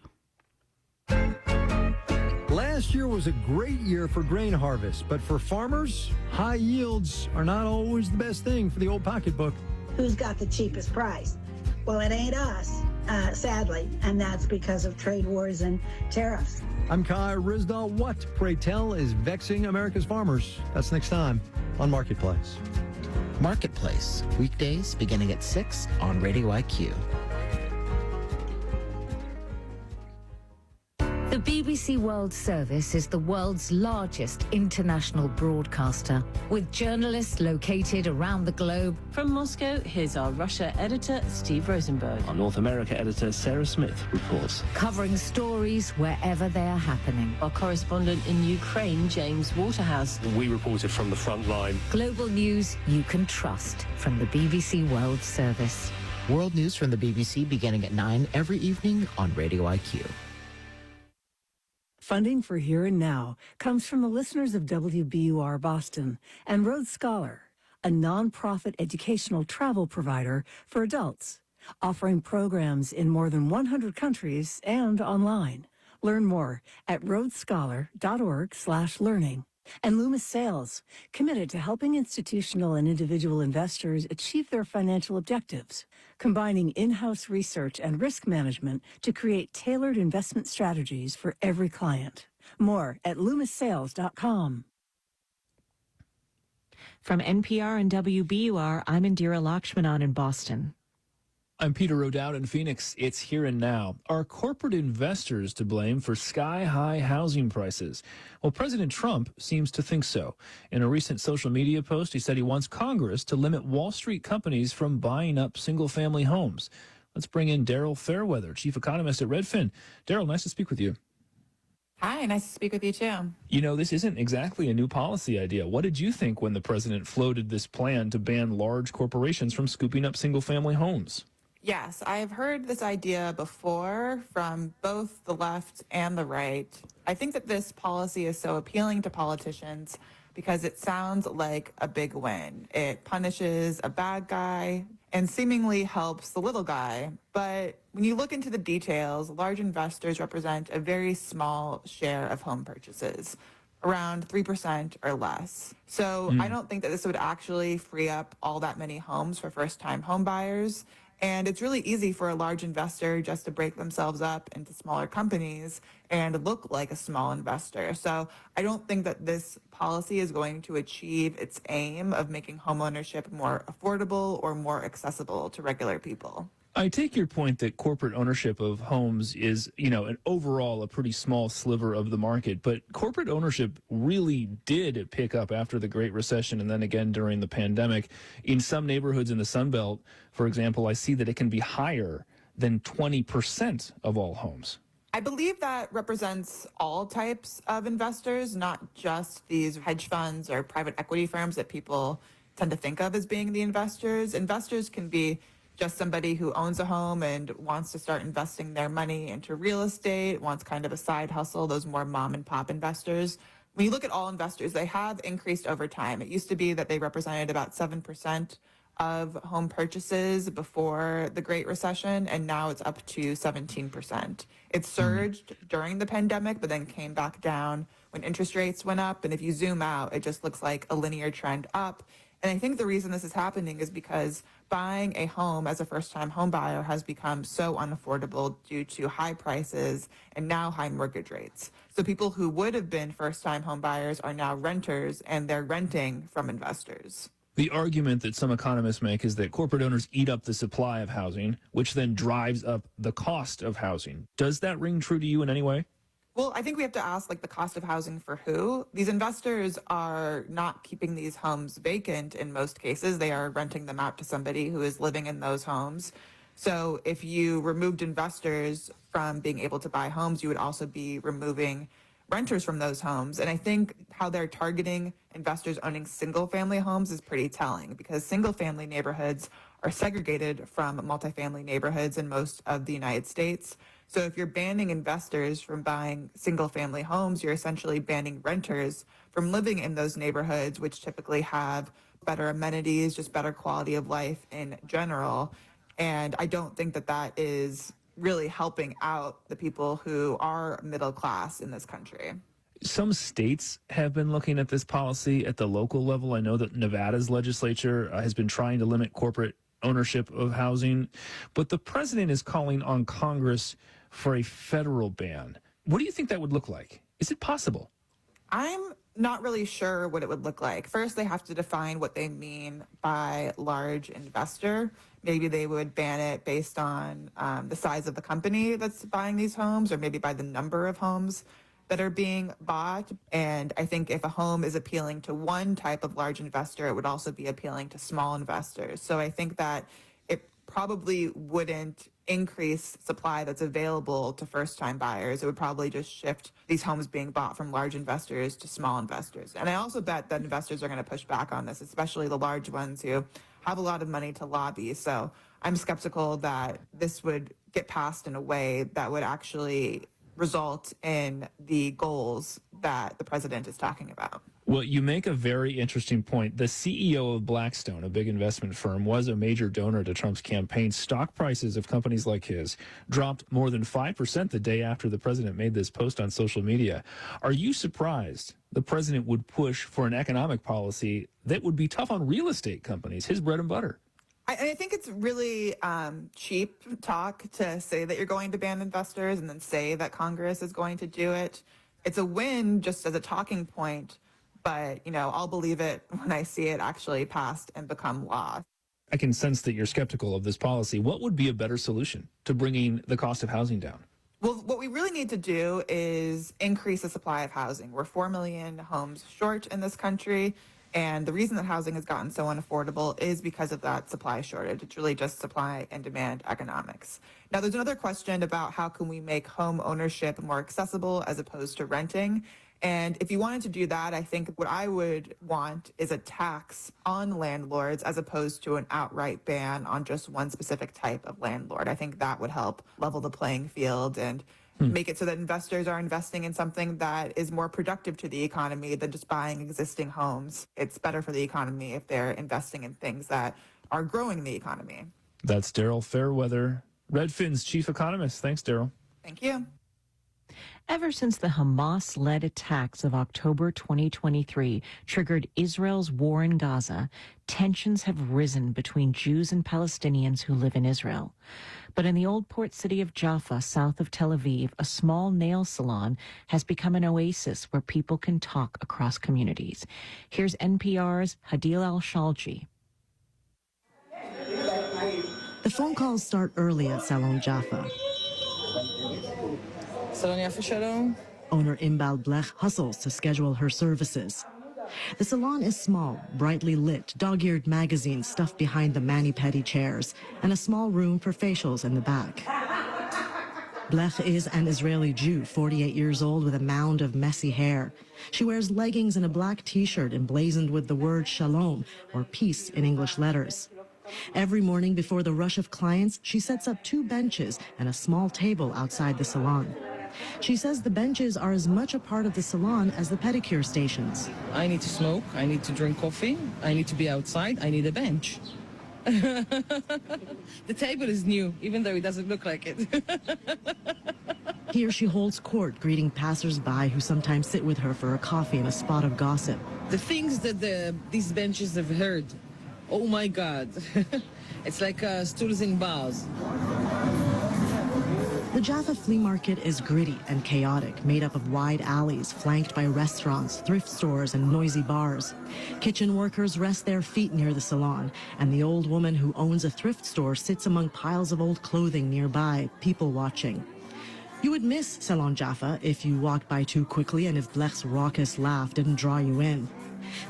Speaker 16: Last year was a great year for grain harvest, but for farmers, high yields are not always the best thing for the old pocketbook.
Speaker 17: Who's got the cheapest price? Well, it ain't us, sadly, and that's because of trade wars and tariffs.
Speaker 16: I'm Kai Rizdal. What, pray tell, is vexing America's farmers? That's next time on Marketplace.
Speaker 6: Marketplace, weekdays beginning at 6 on Radio IQ.
Speaker 19: The BBC World Service is the world's largest international broadcaster, with journalists located around the globe.
Speaker 9: From Moscow, here's our Russia editor, Steve Rosenberg.
Speaker 10: Our North America editor, Sarah Smith, reports.
Speaker 19: Covering stories wherever they are happening.
Speaker 9: Our correspondent in Ukraine, James Waterhouse.
Speaker 27: We reported from the front line.
Speaker 19: Global news you can trust from the BBC World Service.
Speaker 6: World news from the BBC beginning at 9 every evening on Radio IQ.
Speaker 25: Funding for Here and Now comes from the listeners of WBUR Boston and Rhodes Scholar, a nonprofit educational travel provider for adults, offering programs in more than 100 countries and online. Learn more at rhodesscholar.org/learning. And Loomis Sales, committed to helping institutional and individual investors achieve their financial objectives, combining in-house research and risk management to create tailored investment strategies for every client. More at loomissales.com.
Speaker 9: From NPR and WBUR, I'm Indira Lakshmanan in Boston.
Speaker 10: I'm Peter O'Dowd in Phoenix. It's here and now. Are corporate investors to blame for sky-high housing prices? Well, President Trump seems to think so. In a recent social media post, he said he wants Congress to limit Wall Street companies from buying up single-family homes. Let's bring in Daryl Fairweather, chief economist at Redfin. Daryl, nice to speak with you.
Speaker 28: Hi, nice to speak with you too.
Speaker 10: You know, this isn't exactly a new policy idea. What did you think when the president floated this plan to ban large corporations from scooping up single-family homes?
Speaker 28: Yes, I've heard this idea before from both the left and the right. I think that this policy is so appealing to politicians because it sounds like a big win. It punishes a bad guy and seemingly helps the little guy. But when you look into the details, large investors represent a very small share of home purchases, around 3% or less. So I don't think that this would actually free up all that many homes for first-time home buyers. And it's really easy for a large investor just to break themselves up into smaller companies and look like a small investor. So I don't think that this policy is going to achieve its aim of making homeownership more affordable or more accessible to regular people.
Speaker 10: I take your point that corporate ownership of homes is, an overall a pretty small sliver of the market, but corporate ownership really did pick up after the Great Recession and then again during the pandemic. In some neighborhoods in the Sun Belt, for example, I see that it can be higher than 20% of all homes.
Speaker 28: I believe that represents all types of investors, not just these hedge funds or private equity firms that people tend to think of as being the investors. Investors can be just somebody who owns a home and wants to start investing their money into real estate, wants kind of a side hustle, those more mom and pop investors. When you look at all investors, they have increased over time. It used to be that they represented about 7% of home purchases before the Great Recession, and now it's up to 17%. It surged during the pandemic, but then came back down when interest rates went up. And if you zoom out, it just looks like a linear trend up. And I think the reason this is happening is because buying a home as a first-time home buyer has become so unaffordable due to high prices and now high mortgage rates. So people who would have been first-time home buyers are now renters, and they're renting from investors.
Speaker 10: The argument that some economists make is that corporate owners eat up the supply of housing, which then drives up the cost of housing. Does that ring true to you in any way?
Speaker 28: Well, I think we have to ask, the cost of housing for who? These investors are not keeping these homes vacant in most cases. They are renting them out to somebody who is living in those homes. So if you removed investors from being able to buy homes, you would also be removing renters from those homes. And I think how they're targeting investors owning single-family homes is pretty telling, because single-family neighborhoods are segregated from multifamily neighborhoods in most of the United States. So if you're banning investors from buying single-family homes, you're essentially banning renters from living in those neighborhoods, which typically have better amenities, just better quality of life in general. And I don't think that that is really helping out the people who are middle class in this country.
Speaker 10: Some states have been looking at this policy at the local level. I know that Nevada's legislature has been trying to limit corporate ownership of housing, but the president is calling on Congress for a federal ban. What do you think that would look like? Is it possible?
Speaker 28: I'm not really sure what it would look like. First, they have to define what they mean by large investor. Maybe they would ban it based on the size of the company that's buying these homes, or maybe by the number of homes that are being bought. And I think if a home is appealing to one type of large investor, it would also be appealing to small investors. So I think that it probably wouldn't increase supply that's available to first-time buyers. It would probably just shift these homes being bought from large investors to small investors. And I also bet that investors are going to push back on this, especially the large ones who have a lot of money to lobby. So I'm skeptical that this would get passed in a way that would actually result in the goals that the president is talking about.
Speaker 10: Well, you make a very interesting point. The CEO of Blackstone, a big investment firm, was a major donor to Trump's campaign. Stock prices of companies like his dropped more than 5% the day after the president made this post on social media. Are you surprised the president would push for an economic policy that would be tough on real estate companies, his bread and butter?
Speaker 28: I think it's really cheap talk to say that you're going to ban investors and then say that Congress is going to do it. It's a win just as a talking point, but, I'll believe it when I see it actually passed and become law.
Speaker 10: I can sense that you're skeptical of this policy. What would be a better solution to bringing the cost of housing down?
Speaker 28: Well, what we really need to do is increase the supply of housing. We're 4 million homes short in this country. And the reason that housing has gotten so unaffordable is because of that supply shortage. It's really just supply and demand economics. Now, there's another question about how can we make home ownership more accessible as opposed to renting. And if you wanted to do that, I think what I would want is a tax on landlords as opposed to an outright ban on just one specific type of landlord. I think that would help level the playing field and make it so that investors are investing in something that is more productive to the economy than just buying existing homes. It's better for the economy if they're investing in things that are growing the economy.
Speaker 10: That's Daryl Fairweather, Redfin's chief economist. Thanks, Daryl.
Speaker 28: Thank you.
Speaker 9: Ever since the Hamas-led attacks of October 2023 triggered Israel's war in Gaza, tensions have risen between Jews and Palestinians who live in Israel. But in the old port city of Jaffa, south of Tel Aviv, a small nail salon has become an oasis where people can talk across communities. Here's NPR's Hadil Al-Shalji.
Speaker 1: The phone calls start early at Salon Jaffa. Owner Imbal Blech hustles to schedule her services. The salon is small, brightly lit, dog-eared magazines stuffed behind the mani-pedi chairs, and a small room for facials in the back. Blech is an Israeli Jew, 48 years old, with a mound of messy hair. She wears leggings and a black T-shirt emblazoned with the word shalom, or peace in English letters. Every morning before the rush of clients, she sets up 2 benches and a small table outside the salon. She says the benches are as much a part of the salon as the pedicure stations.
Speaker 5: I need to smoke, I need to drink coffee, I need to be outside, I need a bench. The table is new, even though it doesn't look like it.
Speaker 1: Here she holds court, greeting passers-by who sometimes sit with her for a coffee and a spot of gossip.
Speaker 5: The things that these benches have heard, oh my God. It's like stools in bars.
Speaker 1: The Jaffa flea market is gritty and chaotic, made up of wide alleys flanked by restaurants, thrift stores, and noisy bars. Kitchen workers rest their feet near the salon, and the old woman who owns a thrift store sits among piles of old clothing nearby, people watching. You would miss Salon Jaffa if you walked by too quickly and if Blech's raucous laugh didn't draw you in.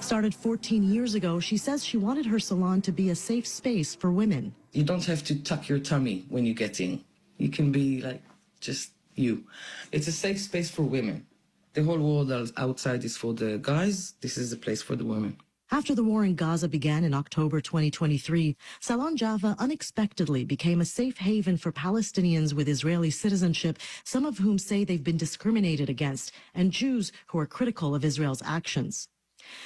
Speaker 1: Started 14 years ago, she says she wanted her salon to be a safe space for women.
Speaker 5: You don't have to tuck your tummy when you get in. You can be like just you. It's a safe space for women. The whole world outside is for the guys. This is a place for the women.
Speaker 1: After the war in Gaza began in October 2023, Salon Jaffa unexpectedly became a safe haven for Palestinians with Israeli citizenship, some of whom say they've been discriminated against, and Jews who are critical of Israel's actions.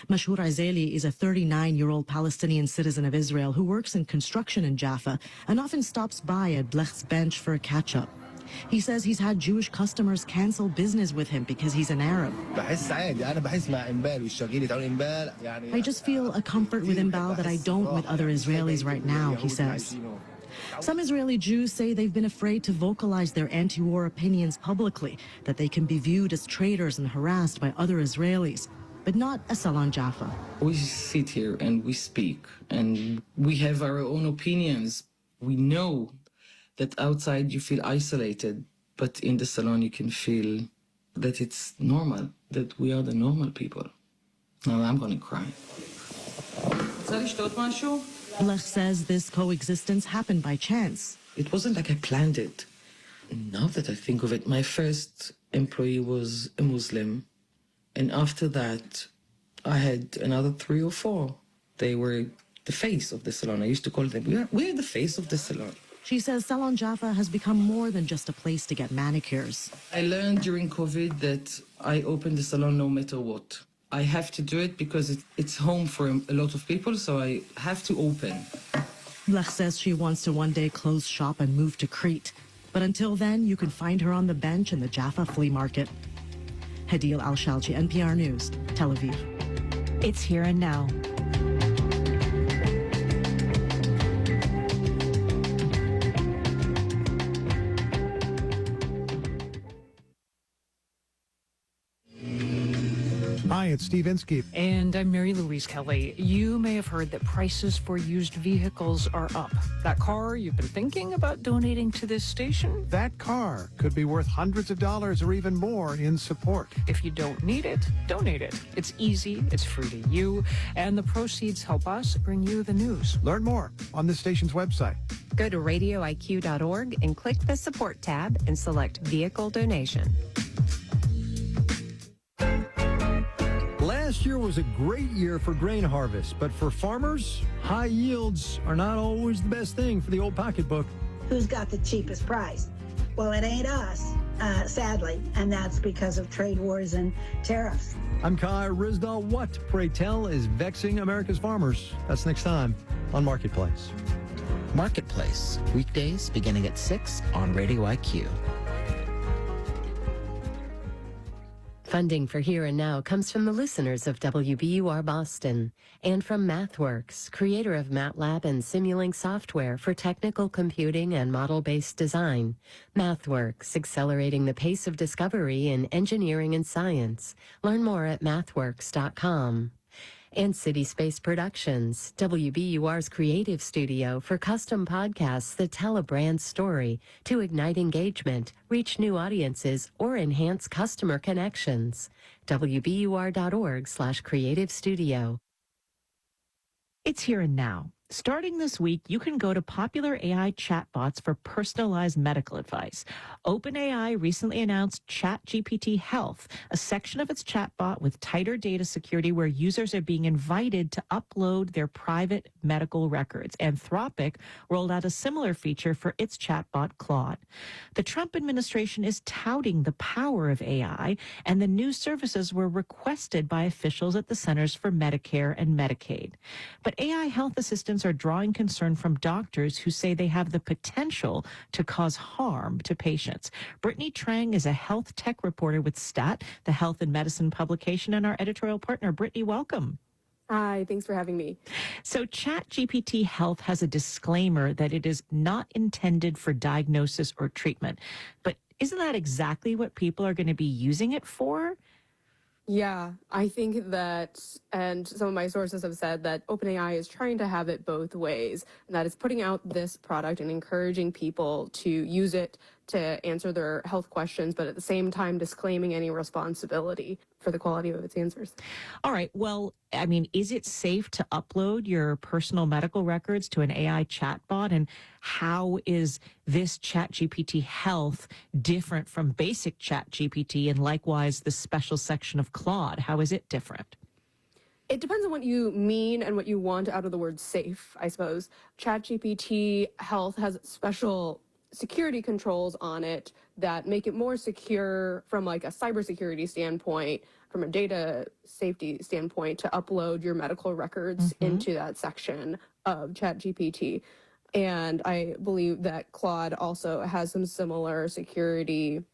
Speaker 1: Mashhour Azeli is a 39-year-old Palestinian citizen of Israel who works in construction in Jaffa and often stops by at Blech's bench for a catch-up. He says he's had Jewish customers cancel business with him because he's an Arab. I just feel a comfort with Imbal that I don't with other Israelis right now, he says. Some Israeli Jews say they've been afraid to vocalize their anti-war opinions publicly, that they can be viewed as traitors and harassed by other Israelis. But not at Salon Jaffa.
Speaker 5: We sit here and we speak and we have our own opinions. We know that outside you feel isolated, but in the salon you can feel that it's normal, that we are the normal people. Now I'm going to cry.
Speaker 1: Blech says this coexistence happened by chance.
Speaker 5: It wasn't like I planned it. Now that I think of it, my first employee was a Muslim. And after that, I had another 3 or 4. They were the face of the salon. I used to call them, we're the face of the salon.
Speaker 1: She says Salon Jaffa has become more than just a place to get manicures.
Speaker 5: I learned during COVID that I open the salon no matter what. I have to do it because it's home for a lot of people, so I have to open.
Speaker 1: Blech says she wants to one day close shop and move to Crete. But until then, you can find her on the bench in the Jaffa flea market. Hadil Al-Shalji, NPR News, Tel Aviv.
Speaker 9: It's here and now.
Speaker 4: Hi, it's Steve Inskeep.
Speaker 12: And I'm Mary Louise Kelly. You may have heard that prices for used vehicles are up. That car you've been thinking about donating to this station?
Speaker 4: That car could be worth hundreds of dollars or even more in support.
Speaker 12: If you don't need it, donate it. It's easy, it's free to you, and the proceeds help us bring you the news.
Speaker 4: Learn more on this station's website.
Speaker 21: Go to radioiq.org and click the support tab and select vehicle donation.
Speaker 16: Last year was a great year for grain harvest, but for farmers, high yields are not always the best thing for the old pocketbook.
Speaker 17: Who's got the cheapest price? Well, it ain't us. sadly, and that's because of trade wars and tariffs.
Speaker 16: I'm Kai Rizdal. What, pray tell, is vexing America's farmers? That's next time on Marketplace.
Speaker 6: Marketplace, weekdays beginning at 6 on Radio IQ.
Speaker 21: Funding for Here and Now comes from the listeners of WBUR Boston and from MathWorks, creator of MATLAB and Simulink software for technical computing and model-based design. MathWorks, accelerating the pace of discovery in engineering and science. Learn more at mathworks.com. And City Space Productions, WBUR's creative studio for custom podcasts that tell a brand's story to ignite engagement, reach new audiences, or enhance customer connections. WBUR.org/creative studio.
Speaker 9: It's Here and Now. Starting this week, you can go to popular AI chatbots for personalized medical advice. OpenAI recently announced ChatGPT Health, a section of its chatbot with tighter data security where users are being invited to upload their private medical records. Anthropic rolled out a similar feature for its chatbot Claude. The Trump administration is touting the power of AI, and the new services were requested by officials at the Centers for Medicare and Medicaid. But AI health assistants are drawing concern from doctors who say they have the potential to cause harm to patients. Brittany Trang is a health tech reporter with STAT, the health and medicine publication, and our editorial partner. Brittany, welcome.
Speaker 2: Hi, thanks for having me.
Speaker 9: So ChatGPT Health has a disclaimer that it is not intended for diagnosis or treatment. But isn't that exactly what people are going to be using it for?
Speaker 2: Yeah, I think that, and some of my sources have said that OpenAI is trying to have it both ways, and that it's putting out this product and encouraging people to use it to answer their health questions, but at the same time disclaiming any responsibility for the quality of its answers.
Speaker 9: All right. Well, I mean, is it safe to upload your personal medical records to an AI chatbot? And how is this ChatGPT Health different from basic ChatGPT and likewise the special section of Claude? How is it different?
Speaker 2: It depends on what you mean and what you want out of the word safe, I suppose. ChatGPT Health has special security controls on it that make it more secure from like a cybersecurity standpoint, from a data safety standpoint, to upload your medical records into that section of ChatGPT. And I believe that Claude also has some similar security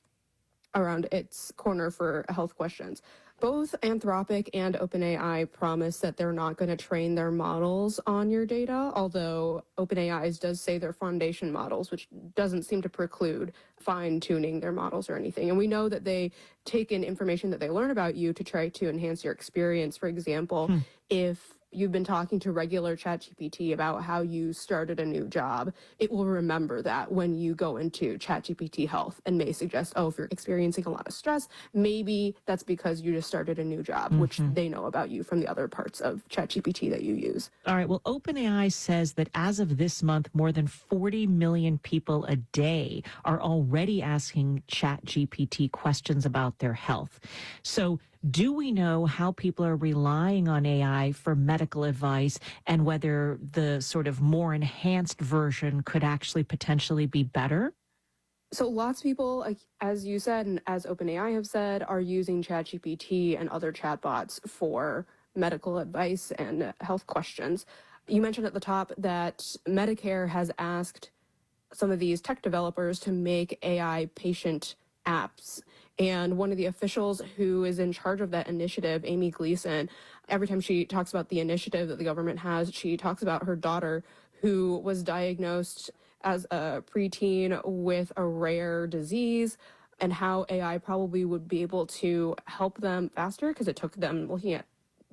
Speaker 2: around its corner for health questions. Both Anthropic and OpenAI promise that they're not going to train their models on your data, although OpenAI's does say they're foundation models, which doesn't seem to preclude fine-tuning their models or anything. And we know that they take in information that they learn about you to try to enhance your experience. For example, if you've been talking to regular ChatGPT about how you started a new job, it will remember that when you go into ChatGPT Health and may suggest, oh, if you're experiencing a lot of stress, maybe that's because you just started a new job, which they know about you from the other parts of ChatGPT that you use.
Speaker 9: All right. Well, OpenAI says that as of this month, more than 40 million people a day are already asking ChatGPT questions about their health. So do we know how people are relying on AI for medical advice and whether the sort of more enhanced version could actually potentially be better?
Speaker 2: So lots of people, like, as you said, and as OpenAI have said, are using ChatGPT and other chatbots for medical advice and health questions. You mentioned at the top that Medicare has asked some of these tech developers to make AI patient apps. And one of the officials who is in charge of that initiative, Amy Gleason, every time she talks about the initiative that the government has, she talks about her daughter who was diagnosed as a preteen with a rare disease and how AI probably would be able to help them faster because it took them looking at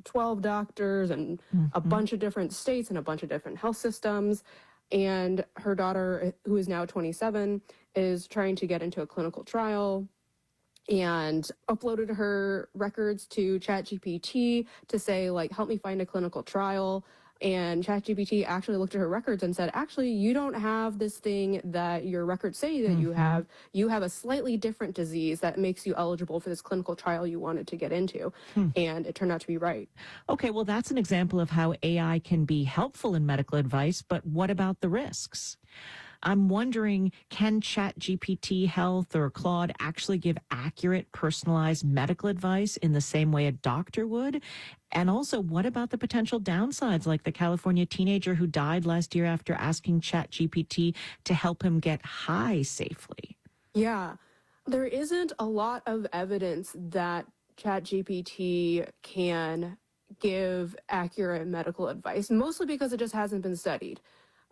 Speaker 2: 12 doctors and a bunch of different states and a bunch of different health systems. And her daughter, who is now 27, is trying to get into a clinical trial and uploaded her records to ChatGPT to say, like, help me find a clinical trial. And ChatGPT actually looked at her records and said, actually, you don't have this thing that your records say that you have. You have a slightly different disease that makes you eligible for this clinical trial you wanted to get into. And it turned out to be right.
Speaker 9: Okay, well, that's an example of how AI can be helpful in medical advice, but what about the risks? I'm wondering, can ChatGPT Health or Claude actually give accurate, personalized medical advice in the same way a doctor would? And also, what about the potential downsides, like the California teenager who died last year after asking ChatGPT to help him get high safely?
Speaker 2: Yeah, there isn't a lot of evidence that ChatGPT can give accurate medical advice, mostly because it just hasn't been studied.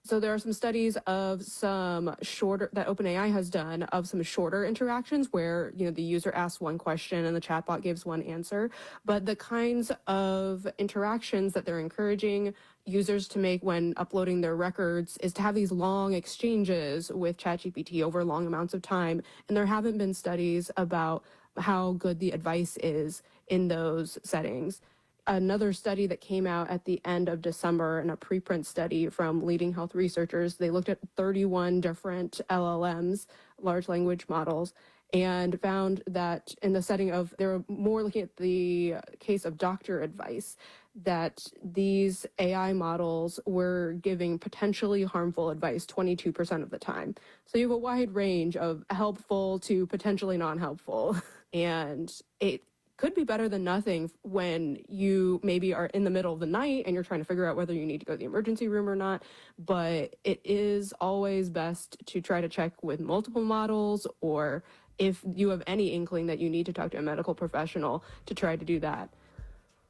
Speaker 2: So there are some studies of some shorter that OpenAI has done of some shorter interactions where, you know, the user asks one question and the chatbot gives one answer. But the kinds of interactions that they're encouraging users to make when uploading their records is to have these long exchanges with ChatGPT over long amounts of time. And there haven't been studies about how good the advice is in those settings. Another study that came out at the end of December in a preprint study from leading health researchers, they looked at 31 different LLMs, large language models, and found that in the setting of, they were more looking at the case of doctor advice, that these AI models were giving potentially harmful advice 22% of the time. So you have a wide range of helpful to potentially non-helpful. And it could be better than nothing when you maybe are in the middle of the night and you're trying to figure out whether you need to go to the emergency room or not. But it is always best to try to check with multiple models, or if you have any inkling that you need to talk to a medical professional, to try to do that.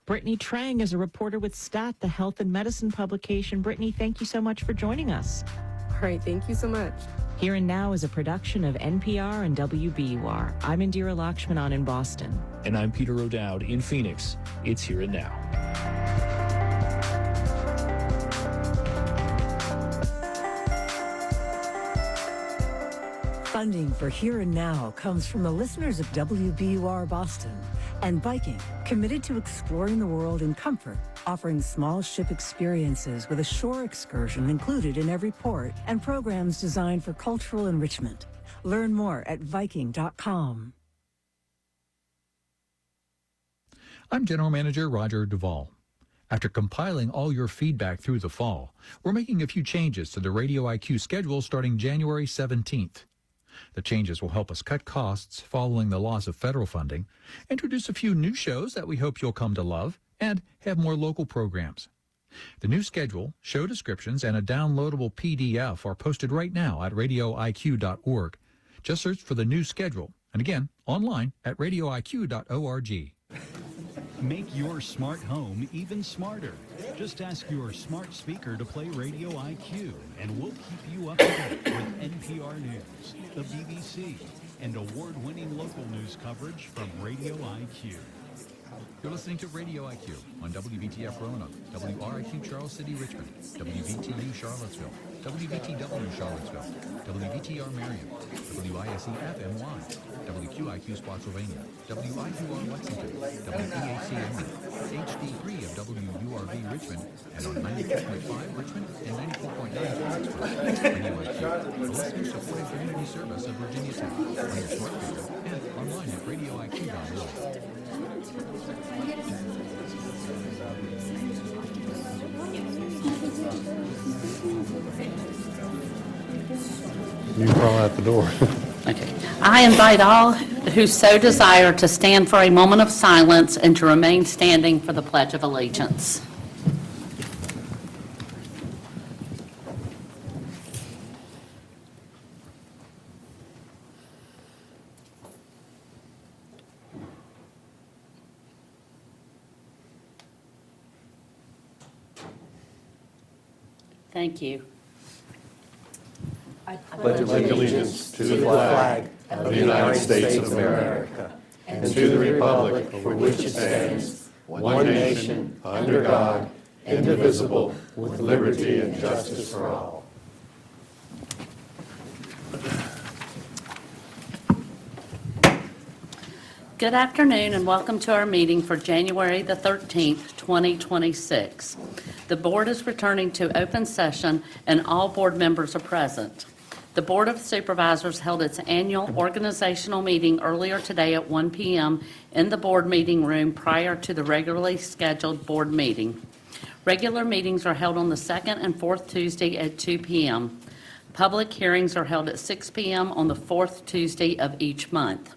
Speaker 9: Brittany Trang is a reporter with STAT, the health and medicine publication. Brittany, thank you so much for joining us.
Speaker 2: All right, thank you so much.
Speaker 9: Here and Now is a production of NPR and WBUR. I'm Indira Lakshmanan in Boston.
Speaker 10: And I'm Peter O'Dowd in Phoenix. It's Here and Now.
Speaker 25: Funding for Here and Now comes from the listeners of WBUR Boston and Viking, committed to exploring the world in comfort, offering small ship experiences with a shore excursion included in every port and programs designed for cultural enrichment. Learn more at Viking.com.
Speaker 3: I'm General Manager Roger Duvall. After compiling all your feedback through the fall, we're making a few changes to the Radio IQ schedule starting January 17th. The changes will help us cut costs following the loss of federal funding, introduce a few new shows that we hope you'll come to love, and have more local programs. The new schedule, show descriptions, and a downloadable PDF are posted right now at radioiq.org. Just search for the new schedule, and again, online at radioiq.org.
Speaker 7: Make your smart home even smarter. Just ask your smart speaker to play Radio IQ, and we'll keep you up to date with NPR News, the BBC, and award-winning local news coverage from Radio IQ.
Speaker 3: You're listening to Radio IQ on WBTF Roanoke, WRIQ Charles City, Richmond, WBTU Charlottesville, WBTW Charlottesville, WBTR Marion, WISE FMY, WQIQ Spotsylvania, WIQR Lexington, WPHC HD3 of WURV Richmond, and on 92.5 Richmond and 94.9 Pittsburgh. Radio IQ, the listener-supported community service of Virginia Tech, on your smart speaker and online at radioiq.org.
Speaker 11: You crawl out the door.
Speaker 20: Okay. I invite all who so desire to stand for a moment of silence and to remain standing for the Pledge of Allegiance. Thank you.
Speaker 11: I pledge allegiance to the flag of the United States of America and to the republic for which it stands, one nation, under God, indivisible, with liberty and justice for all.
Speaker 20: Good afternoon and welcome to our meeting for January the 13th, 2026. The board is returning to open session and all board members are present. The Board of Supervisors held its annual organizational meeting earlier today at 1 p.m. in the board meeting room prior to the regularly scheduled board meeting. Regular meetings are held on the second and fourth Tuesday at 2 p.m. Public hearings are held at 6 p.m. on the fourth Tuesday of each month.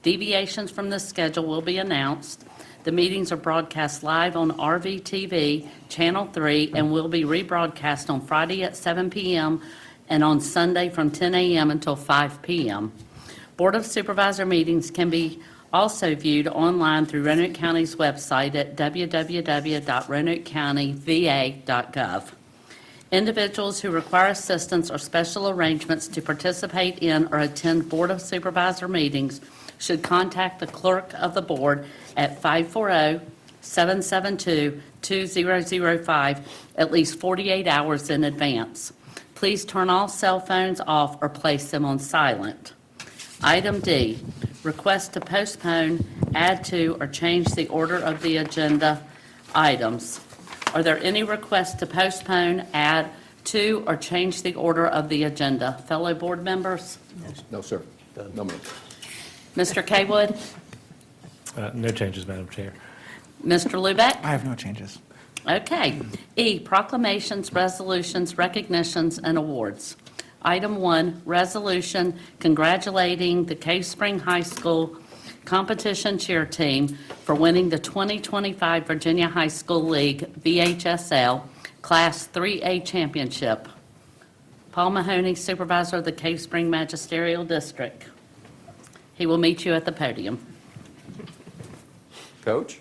Speaker 20: Deviations from this schedule will be announced. The meetings are broadcast live on RVTV, Channel 3, and will be rebroadcast on Friday at 7 p.m. and on Sunday from 10 a.m. until 5 p.m. Board of Supervisor meetings can be also viewed online through Roanoke County's website at www.roanokecountyva.gov. Individuals who require assistance or special arrangements to participate in or attend Board of Supervisor meetings should contact the clerk of the board at 540-772-2005 at least 48 hours in advance. Please turn all cell phones off or place them on silent. Item D, request to postpone, add to, or change the order of the agenda items. Are there any requests to postpone, add to, or change the order of the agenda? Fellow board members?
Speaker 11: No, sir. No, ma'am.
Speaker 20: Mr. Kaywood?
Speaker 8: No changes, Madam Chair.
Speaker 20: Mr. Lubeck?
Speaker 13: I have no changes.
Speaker 20: Okay. E, proclamations, resolutions, recognitions, and awards. Item 1, resolution congratulating the Cave Spring High School competition cheer team for winning the 2025 Virginia High School League VHSL Class 3A Championship. Paul Mahoney, Supervisor of the Cave Spring Magisterial District. He will meet you at the podium.
Speaker 11: Coach?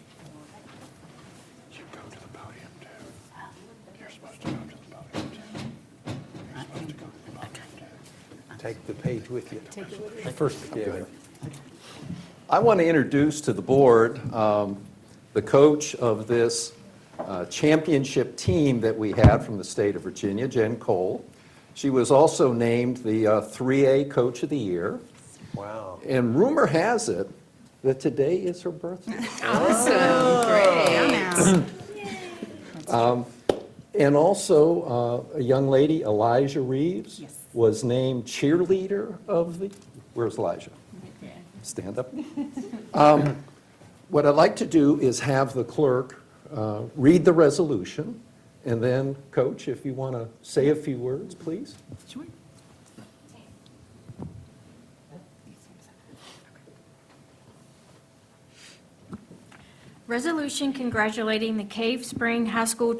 Speaker 13: You go to the podium, too. You're supposed to go to the podium, too. You're supposed to go to the podium, too.
Speaker 11: Take the page with you.
Speaker 13: Take it with you.
Speaker 11: The first, yeah. I want to introduce to the board the coach of this championship team that we had from the state of Virginia, Jen Cole. She was also named the 3A Coach of the Year.
Speaker 13: Wow.
Speaker 11: And rumor has it that today is her birthday.
Speaker 14: Awesome. Great.
Speaker 11: And also a young lady, Elijah Reeves, was named cheerleader of the, where's Elijah? Stand up. What I'd like to do is have the clerk read the resolution, and then, Coach, if you want to say a few words, please.
Speaker 14: Sure.
Speaker 18: Resolution congratulating the Cave Spring High School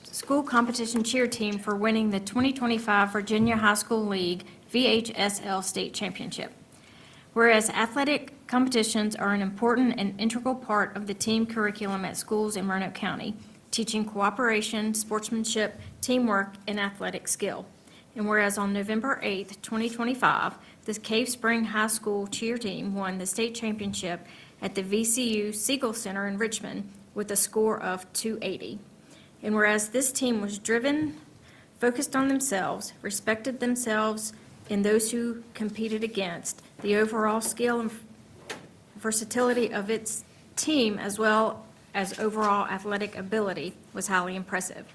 Speaker 18: School Competition Cheer Team for winning the 2025 Virginia High School League VHSL State Championship. Whereas athletic competitions are an important and integral part of the team curriculum at schools in Roanoke County, teaching cooperation, sportsmanship, teamwork, and athletic skill. And whereas on November 8th, 2025, the Cave Spring High School cheer team won the state championship at the VCU Siegel Center in Richmond with a score of 280. And whereas this team was driven, focused on themselves, respected themselves and those who competed against, the overall skill and versatility of its team as well as overall athletic ability was highly impressive.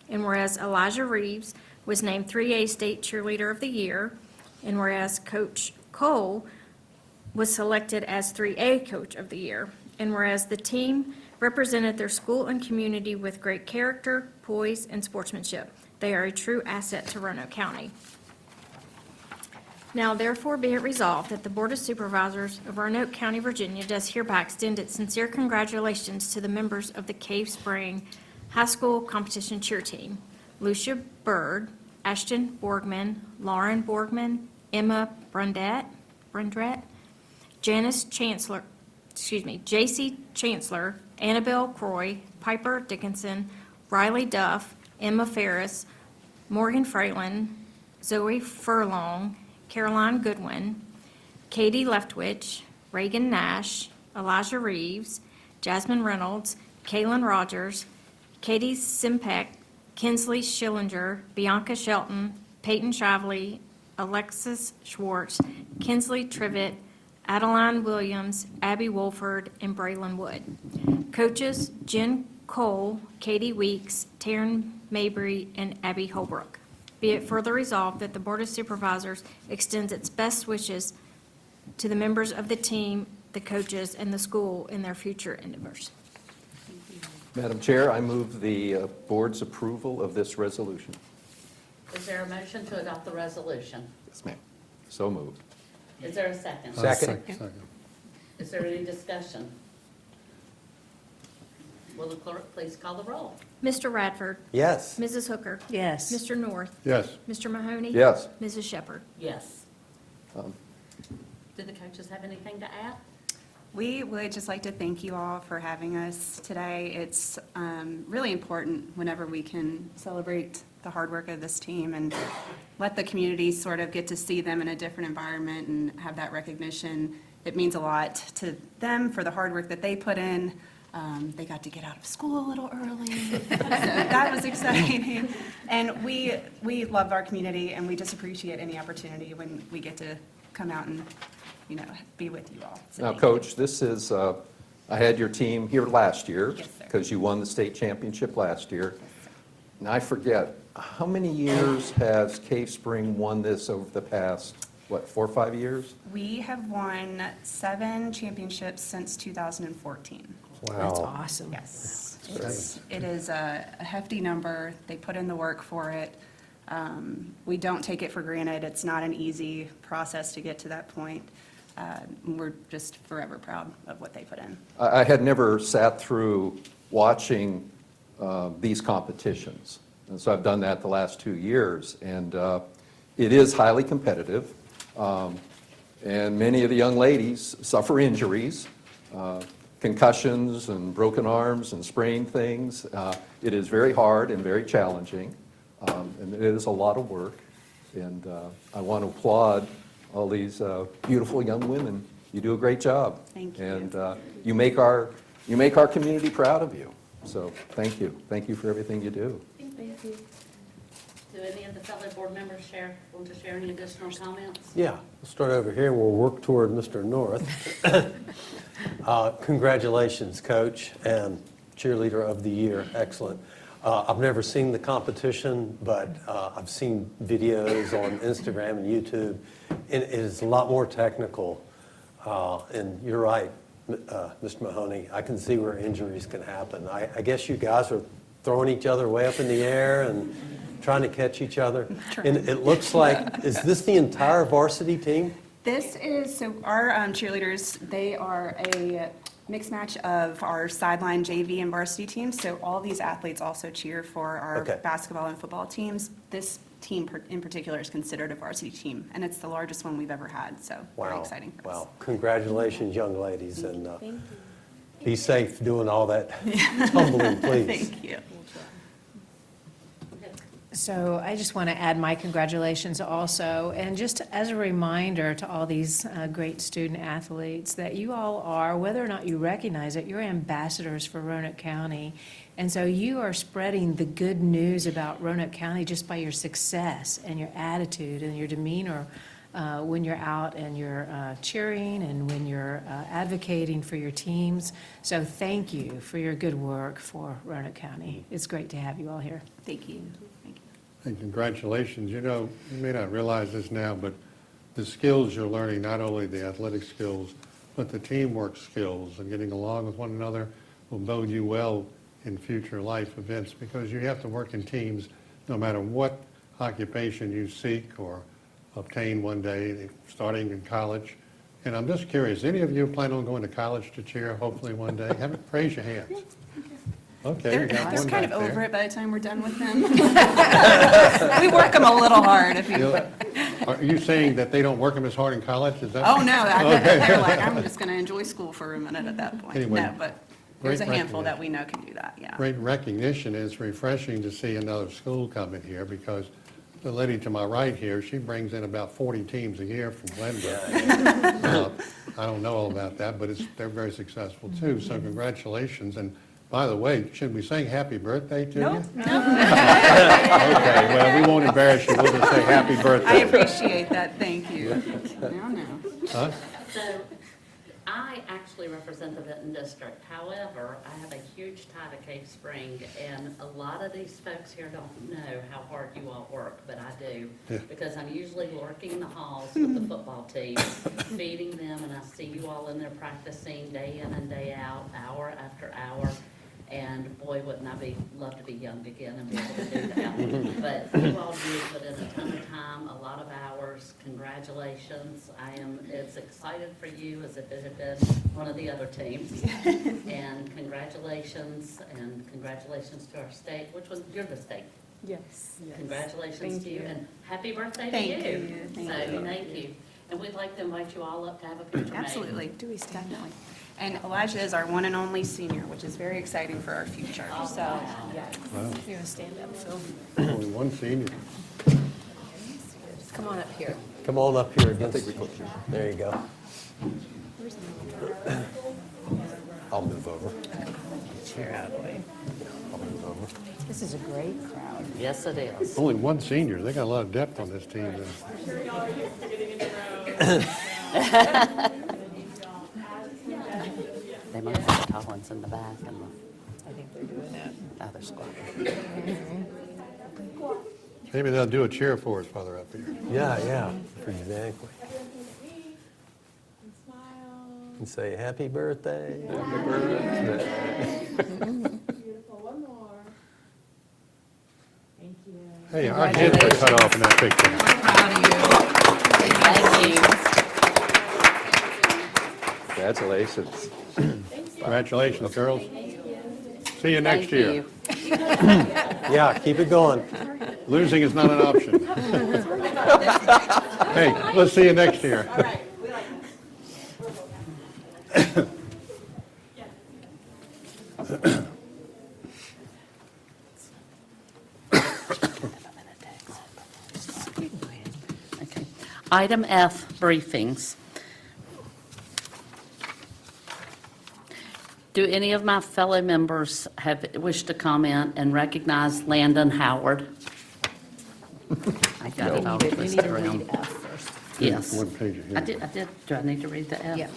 Speaker 18: And whereas Elijah Reeves was named 3A State Cheerleader of the Year, and whereas Coach Cole was selected as 3A Coach of the Year, and whereas the team represented their school and community with great character, poise, and sportsmanship. They are a true asset to Roanoke County. Now therefore be it resolved that the Board of Supervisors of Roanoke County, Virginia does hereby extend its sincere congratulations to the members of the Cave Spring High School Competition Cheer Team, Lucia Bird, Ashton Borgman, Lauren Borgman, Emma Brundett, Janice Chancellor, J.C. Chancellor, Annabelle Croy, Piper Dickinson, Riley Duff, Emma Ferris, Morgan Fralin, Zoe Furlong, Caroline Goodwin, Katie Leftwich, Reagan Nash, Elijah Reeves, Jasmine Reynolds, Kaylin Rogers, Katie Simpek, Kinsley Schillinger, Bianca Shelton, Peyton Shively, Alexis Schwartz, Kinsley Trivet, Adeline Williams, Abby Wolford, and Braylon Wood. Coaches, Jen Cole, Katie Weeks, Taryn Mabry, and Abby Holbrook. Be it further resolved that the Board of Supervisors extends its best wishes to the members of the team, the coaches, and the school in their future endeavors.
Speaker 11: Madam Chair, I move the board's approval of this resolution.
Speaker 20: Is there a motion to adopt the resolution?
Speaker 11: Yes, ma'am. So moved.
Speaker 20: Is there a second?
Speaker 11: Second.
Speaker 20: Is there any discussion? Will the clerk please call the roll?
Speaker 18: Mr. Radford.
Speaker 11: Yes.
Speaker 18: Mrs. Hooker.
Speaker 12: Yes.
Speaker 18: Mr. North.
Speaker 13: Yes.
Speaker 18: Mr. Mahoney.
Speaker 11: Yes.
Speaker 18: Mrs. Shepherd.
Speaker 20: Yes.
Speaker 11: Um,
Speaker 20: Do the coaches have anything to add?
Speaker 14: We would just like to thank you all for having us today. It's really important whenever we can celebrate the hard work of this team and let the community sort of get to see them in a different environment and have that recognition. It means a lot to them for the hard work that they put in. They got to get out of school a little early. So that was exciting. And we love our community, and we just appreciate any opportunity when we get to come out and, you know, be with you all. So
Speaker 11: Now,
Speaker 14: thank you.
Speaker 11: Coach, this is, I had your team here last year.
Speaker 14: Yes, sir.
Speaker 11: Because you won the state championship last year. And I forget, how many years has Cave Spring won this over the past, 4 or 5 years?
Speaker 14: We have won 7 championships since 2014.
Speaker 11: Wow.
Speaker 12: That's awesome.
Speaker 14: Yes. It is a hefty number. They put in the work for it. We don't take it for granted. It's not an easy process to get to that point. We're just forever proud of what they put in.
Speaker 11: I had never sat through watching these competitions. And so I've done that the last 2 years. And it is highly competitive. And many of the young ladies suffer injuries, concussions and broken arms and sprained things. It is very hard and very challenging. And it is a lot of work. And I want to applaud all these beautiful young women. You do a great job.
Speaker 14: Thank you.
Speaker 11: And you make our community proud of you. So thank you. Thank you for everything you do.
Speaker 20: Thank you. Do any of the fellow board members want to share any additional comments?
Speaker 15: Yeah, we'll start over here and we'll work toward Mr. North. Congratulations, Coach and Cheerleader of the Year. Excellent. I've never seen the competition, but I've seen videos on Instagram and YouTube. And it is a lot more technical. And you're right, Mr. Mahoney. I can see where injuries can happen. I guess you guys are throwing each other way up in the air and trying to catch each other. And it looks like, is this the entire varsity team?
Speaker 14: This is, so our cheerleaders, they are a mixed match of our sideline JV and varsity teams. So all these athletes also cheer for our basketball and football teams. This team in particular is considered a varsity team, and it's the largest one we've ever had. So very exciting for us.
Speaker 15: Wow. Congratulations, young ladies. And
Speaker 14: Thank you.
Speaker 15: be safe doing all that tumbling, please.
Speaker 14: Thank you.
Speaker 12: So I just want to add my congratulations also, and just as a reminder to all these great student athletes that you all are, whether or not you recognize it, you're ambassadors for Roanoke County. And so you are spreading the good news about Roanoke County just by your success and your attitude and your demeanor when you're out and you're cheering and when you're advocating for your teams. So thank you for your good work for Roanoke County. It's great to have you all here.
Speaker 14: Thank you.
Speaker 13: And congratulations. You know, you may not realize this now, but the skills you're learning, not only the athletic skills, but the teamwork skills and getting along with one another will bode you well in future life events, because you have to work in teams no matter what occupation you seek or obtain one day, starting in college. And I'm just curious, any of you plan on going to college to cheer, hopefully one day? Raise your hands. Okay, we got
Speaker 14: They're
Speaker 13: one
Speaker 14: kind of
Speaker 13: back there.
Speaker 14: over it by the time we're done with them. We work them a little hard.
Speaker 13: Are you saying that they don't work them as hard in college? Is that?
Speaker 14: Oh, no,
Speaker 13: Okay.
Speaker 14: they're like, I'm just going to enjoy school for a minute at that point.
Speaker 13: Anyway,
Speaker 14: No, but there's a
Speaker 13: great
Speaker 14: handful that we know can do that, yeah.
Speaker 13: Great recognition. It's refreshing to see another school coming here, because the lady to my right here, she brings in about 40 teams a year from Glenbrook. I don't know all about that, but they're very successful too, so congratulations. And by the way, should we sing happy birthday to you?
Speaker 14: No.
Speaker 13: Okay, well, we won't embarrass you, we'll just say happy birthday.
Speaker 14: I appreciate that, thank you. No.
Speaker 13: Huh?
Speaker 20: So I actually represent the Vinton district. However, I have a huge tie to Cave Spring, and a lot of these folks here don't know how hard you all work, but I do.
Speaker 13: Yeah.
Speaker 20: Because I'm usually working in the halls with the football team, feeding them, and I see you all in there practicing day in and day out, hour after hour. And boy, wouldn't I love to be young again and be able to do that. But you all do put in a ton of time, a lot of hours. Congratulations. I am as excited for you as if it had been one of the other teams. And congratulations to our state. Which one? You're the state.
Speaker 2: Yes.
Speaker 20: Congratulations to you, and happy birthday
Speaker 14: Thank
Speaker 20: to you.
Speaker 14: you.
Speaker 20: Thank you. And we'd like to invite you all up to have a picture made.
Speaker 14: Absolutely. Definitely. And Elijah is our one and only senior, which is very exciting for our future. So, yeah.
Speaker 13: Wow.
Speaker 12: You're going to stand up, Phil.
Speaker 13: Only one senior.
Speaker 12: Just come on up here.
Speaker 15: Come on up here against. There you go. I'll move over.
Speaker 12: Chair out of the way.
Speaker 13: I'll move over.
Speaker 12: This is a great crowd.
Speaker 20: Yes, it is.
Speaker 13: Only one senior. They got a lot of depth on this team.
Speaker 20: They might have the tall ones in the back and
Speaker 12: I think they're doing that.
Speaker 20: other squad.
Speaker 13: Maybe they'll do a cheer for us while they're up here.
Speaker 15: Yeah, exactly. And say happy birthday. Happy birthday.
Speaker 13: Hey, our heads were cut off in that picture.
Speaker 11: Congratulations.
Speaker 13: Congratulations, girls. See you next
Speaker 20: Thank
Speaker 13: year.
Speaker 20: you.
Speaker 15: Yeah, keep it going.
Speaker 13: Losing is not an option. Hey, let's see you next year.
Speaker 14: All right.
Speaker 20: Okay. Item F, briefings. Do any of my fellow members wish to comment and recognize Landon Howard? I got it all twisted around. Yes.
Speaker 13: One page ahead.
Speaker 20: I did. Do I need to read the F?
Speaker 12: Yeah.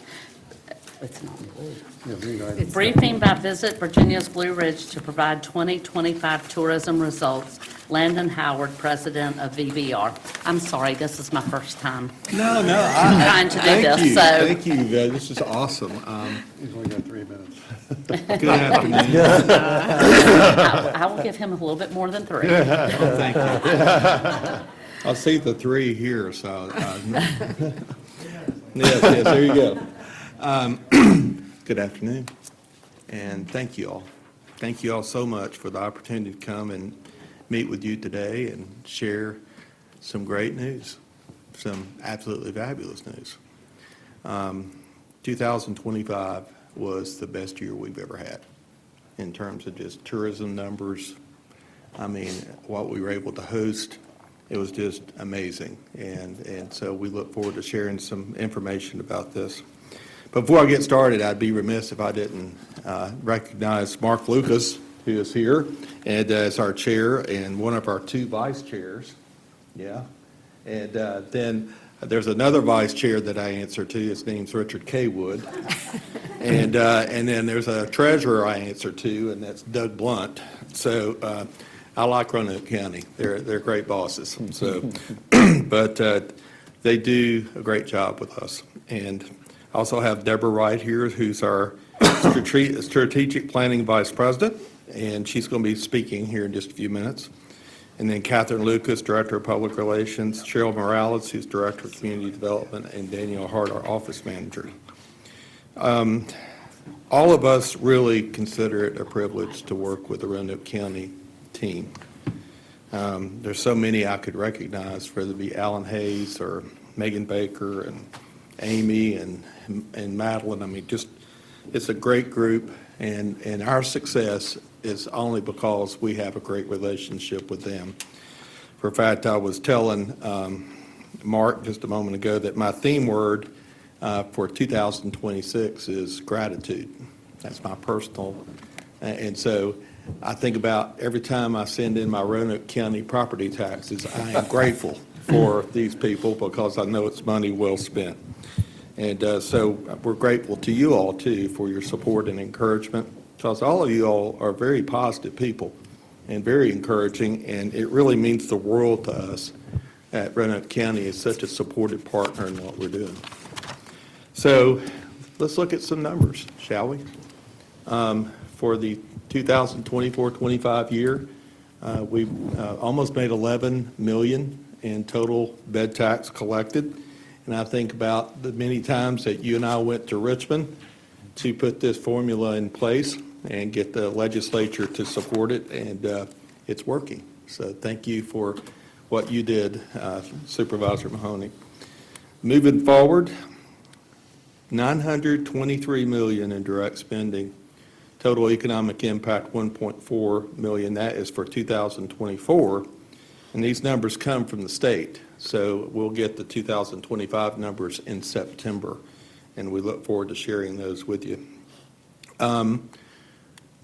Speaker 20: It's not in blue.
Speaker 13: Yeah, read item.
Speaker 20: Briefing by Visit Virginia's Blue Ridge to provide 2025 tourism results. Landon Howard, President of VVR. I'm sorry, this is my first time.
Speaker 5: No,
Speaker 20: trying to do this, so.
Speaker 5: Thank you. This is awesome.
Speaker 13: He's only got 3 minutes.
Speaker 5: Good afternoon.
Speaker 20: I will give him a little bit more than 3.
Speaker 5: Oh, thank you. I'll see the 3 here, so. Yes, there you go. Good afternoon, and thank you all. Thank you all so much for the opportunity to come and meet with you today and share some great news, some absolutely fabulous news. 2025 was the best year we've ever had in terms of just tourism numbers. I mean, what we were able to host, it was just amazing. And so we look forward to sharing some information about this. But before I get started, I'd be remiss if I didn't recognize Mark Lucas, who is here, and as our chair and one of our 2 vice chairs. Yeah. And then there's another vice chair that I answer to. His name's Richard K. Wood. And then there's a treasurer I answer to, and that's Doug Blunt. So I like Roanoke County. They're great bosses. So, but they do a great job with us. And I also have Deborah Wright here, who's our strategic planning vice president, and she's going to be speaking here in just a few minutes. And then Catherine Lucas, Director of Public Relations, Cheryl Morales, who's Director of Community Development, and Danielle Hart, our Office Manager. All of us really consider it a privilege to work with the Roanoke County team. There's so many I could recognize, whether it be Alan Hayes or Megan Baker and Amy and Madeline. I mean, just it's a great group, and our success is only because we have a great relationship with them. For a fact, I was telling Mark just a moment ago that my theme word for 2026 is gratitude. That's my personal, and so I think about every time I send in my Roanoke County property taxes, I am grateful for these people because I know it's money well spent. And so we're grateful to you all, too, for your support and encouragement, because all of you all are very positive people and very encouraging, and it really means the world to us that Roanoke County is such a supportive partner in what we're doing. So let's look at some numbers, shall we? For the 2024-25 year, we almost made 11 million in total bed tax collected. And I think about the many times that you and I went to Richmond to put this formula in place and get the legislature to support it, and it's working. So thank you for what you did, Supervisor Mahoney. Moving forward, $923 million in direct spending. Total economic impact, 1.4 million. That is for 2024. And these numbers come from the state. So we'll get the 2025 numbers in September. And we look forward to sharing those with you.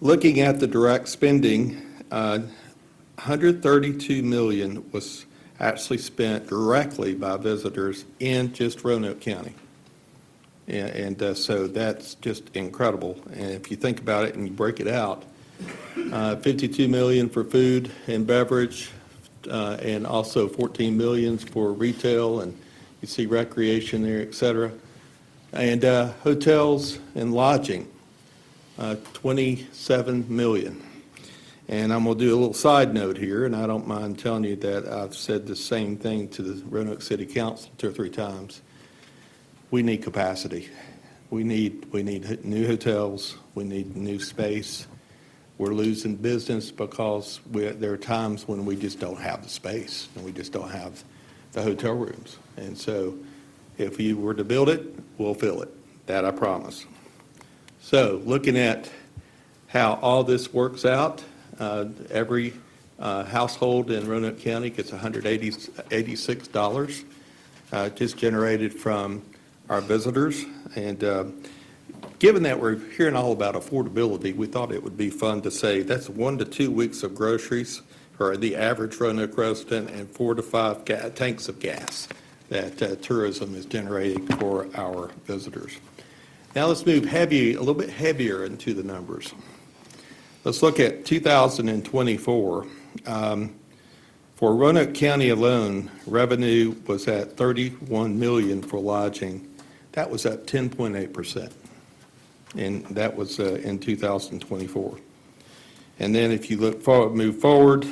Speaker 5: Looking at the direct spending, 132 million was actually spent directly by visitors in just Roanoke County. And so that's just incredible. And if you think about it and you break it out, 52 million for food and beverage, and also 14 million for retail, and you see recreation there, et cetera. And hotels and lodging, 27 million. And I'm going to do a little side note here, and I don't mind telling you that I've said the same thing to the Roanoke City Council 2 or 3 times. We need capacity. We need new hotels. We need new space. We're losing business because there are times when we just don't have the space and we just don't have the hotel rooms. And so if you were to build it, we'll fill it. That I promise. So looking at how all this works out, every household in Roanoke County gets $186 just generated from our visitors. And given that we're hearing all about affordability, we thought it would be fun to say that's 1 to 2 weeks of groceries for the average Roanoke resident and 4 to 5 tanks of gas that tourism is generating for our visitors. Now let's move a little bit heavier into the numbers. Let's look at 2024. For Roanoke County alone, revenue was at $31 million for lodging. That was up 10.8%, and that was in 2024. And then if you move forward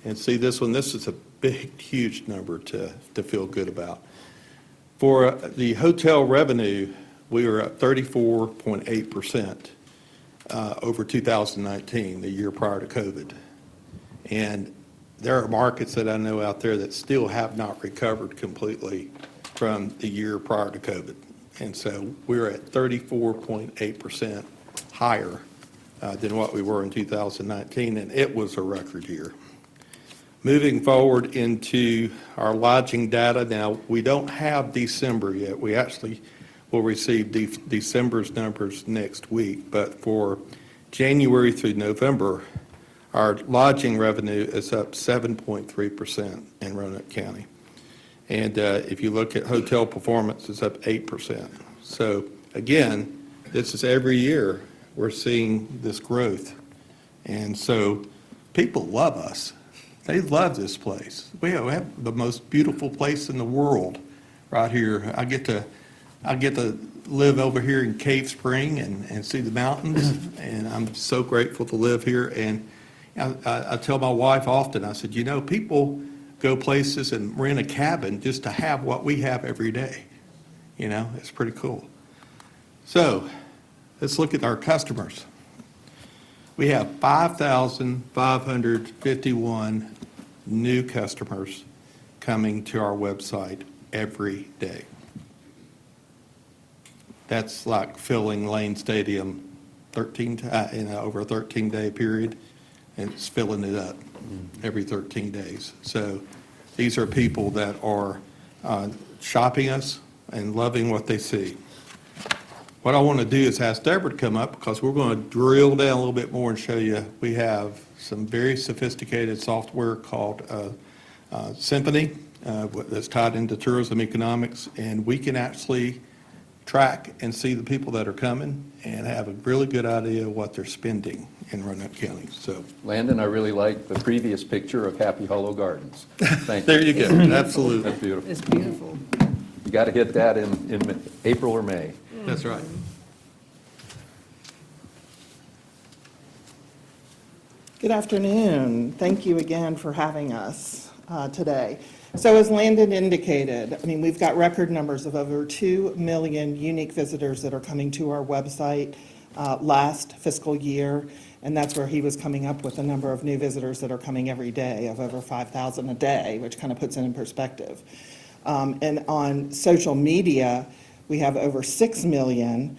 Speaker 5: and see this one, this is a big, huge number to feel good about. For the hotel revenue, we were at 34.8% over 2019, the year prior to COVID. And there are markets that I know out there that still have not recovered completely from the year prior to COVID. And so we're at 34.8% higher than what we were in 2019, and it was a record year. Moving forward into our lodging data, now we don't have December yet. We actually will receive December's numbers next week, but for January through November, our lodging revenue is up 7.3% in Roanoke County. And if you look at hotel performance, it's up 8%. So again, this is every year we're seeing this growth. And so people love us. They love this place. We have the most beautiful place in the world right here. I get to live over here in Cave Spring and see the mountains, and I'm so grateful to live here. And I tell my wife often, I said, people go places and rent a cabin just to have what we have every day. It's pretty cool. So let's look at our customers. We have 5,551 new customers coming to our website every day. That's like filling Lane Stadium over a 13-day period, and it's filling it up every 13 days. So these are people that are shopping us and loving what they see. What I want to do is ask Deborah to come up, because we're going to drill down a little bit more and show you we have some very sophisticated software called Symphony that's tied into tourism economics, and we can actually track and see the people that are coming and have a really good idea of what they're spending in Roanoke County. So,
Speaker 11: Landon, I really like the previous picture of Happy Hollow Gardens. Thank
Speaker 5: there you go. Absolutely.
Speaker 11: That's beautiful.
Speaker 12: It's beautiful.
Speaker 11: You got to hit that in April or May.
Speaker 5: That's right.
Speaker 1: Good afternoon. Thank you again for having us today. So as Landon indicated, I mean, we've got record numbers of over 2 million unique visitors that are coming to our website last fiscal year, and that's where he was coming up with the number of new visitors that are coming every day of over 5,000 a day, which kind of puts it in perspective. And on social media, we have over 6 million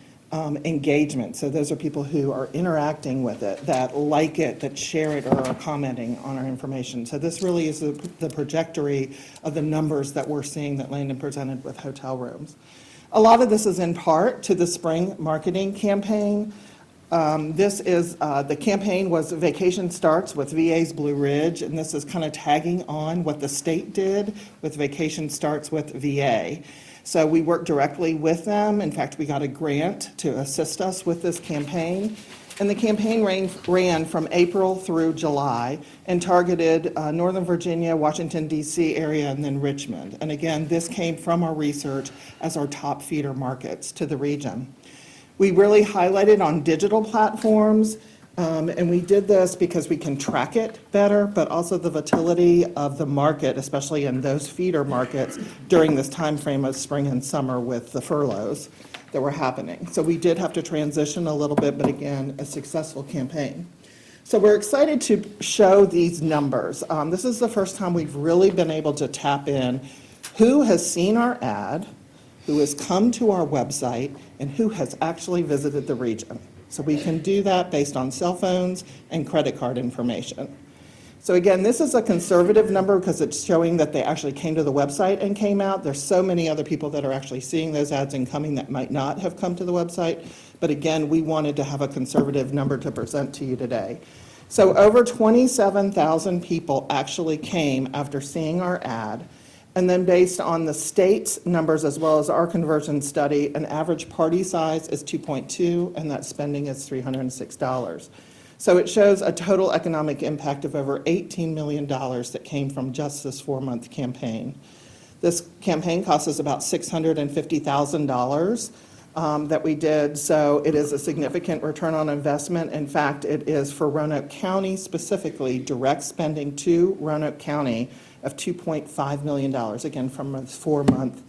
Speaker 1: engagement. So those are people who are interacting with it, that like it, that share it, or are commenting on our information. So this really is the trajectory of the numbers that we're seeing that Landon presented with hotel rooms. A lot of this is in part to the spring marketing campaign. The campaign was Vacation Starts with VA's Blue Ridge, and this is kind of tagging on what the state did with Vacation Starts with VA. So we worked directly with them. In fact, we got a grant to assist us with this campaign. And the campaign ran from April through July and targeted Northern Virginia, Washington, D.C. area, and then Richmond. And again, this came from our research as our top feeder markets to the region. We really highlighted on digital platforms, and we did this because we can track it better, but also the volatility of the market, especially in those feeder markets during this time frame of spring and summer with the furloughs that were happening. So we did have to transition a little bit, but again, a successful campaign. So we're excited to show these numbers. This is the first time we've really been able to tap in who has seen our ad, who has come to our website, and who has actually visited the region. So we can do that based on cell phones and credit card information. So again, this is a conservative number because it's showing that they actually came to the website and came out. There's so many other people that are actually seeing those ads and coming that might not have come to the website. But again, we wanted to have a conservative number to present to you today. So over 27,000 people actually came after seeing our ad. And then based on the state's numbers as well as our conversion study, an average party size is 2.2, and that spending is $306. So it shows a total economic impact of over $18 million that came from just this 4-month campaign. This campaign cost us about $650,000 that we did, so it is a significant return on investment. In fact, it is for Roanoke County specifically, direct spending to Roanoke County of $2.5 million, again, from a 4-month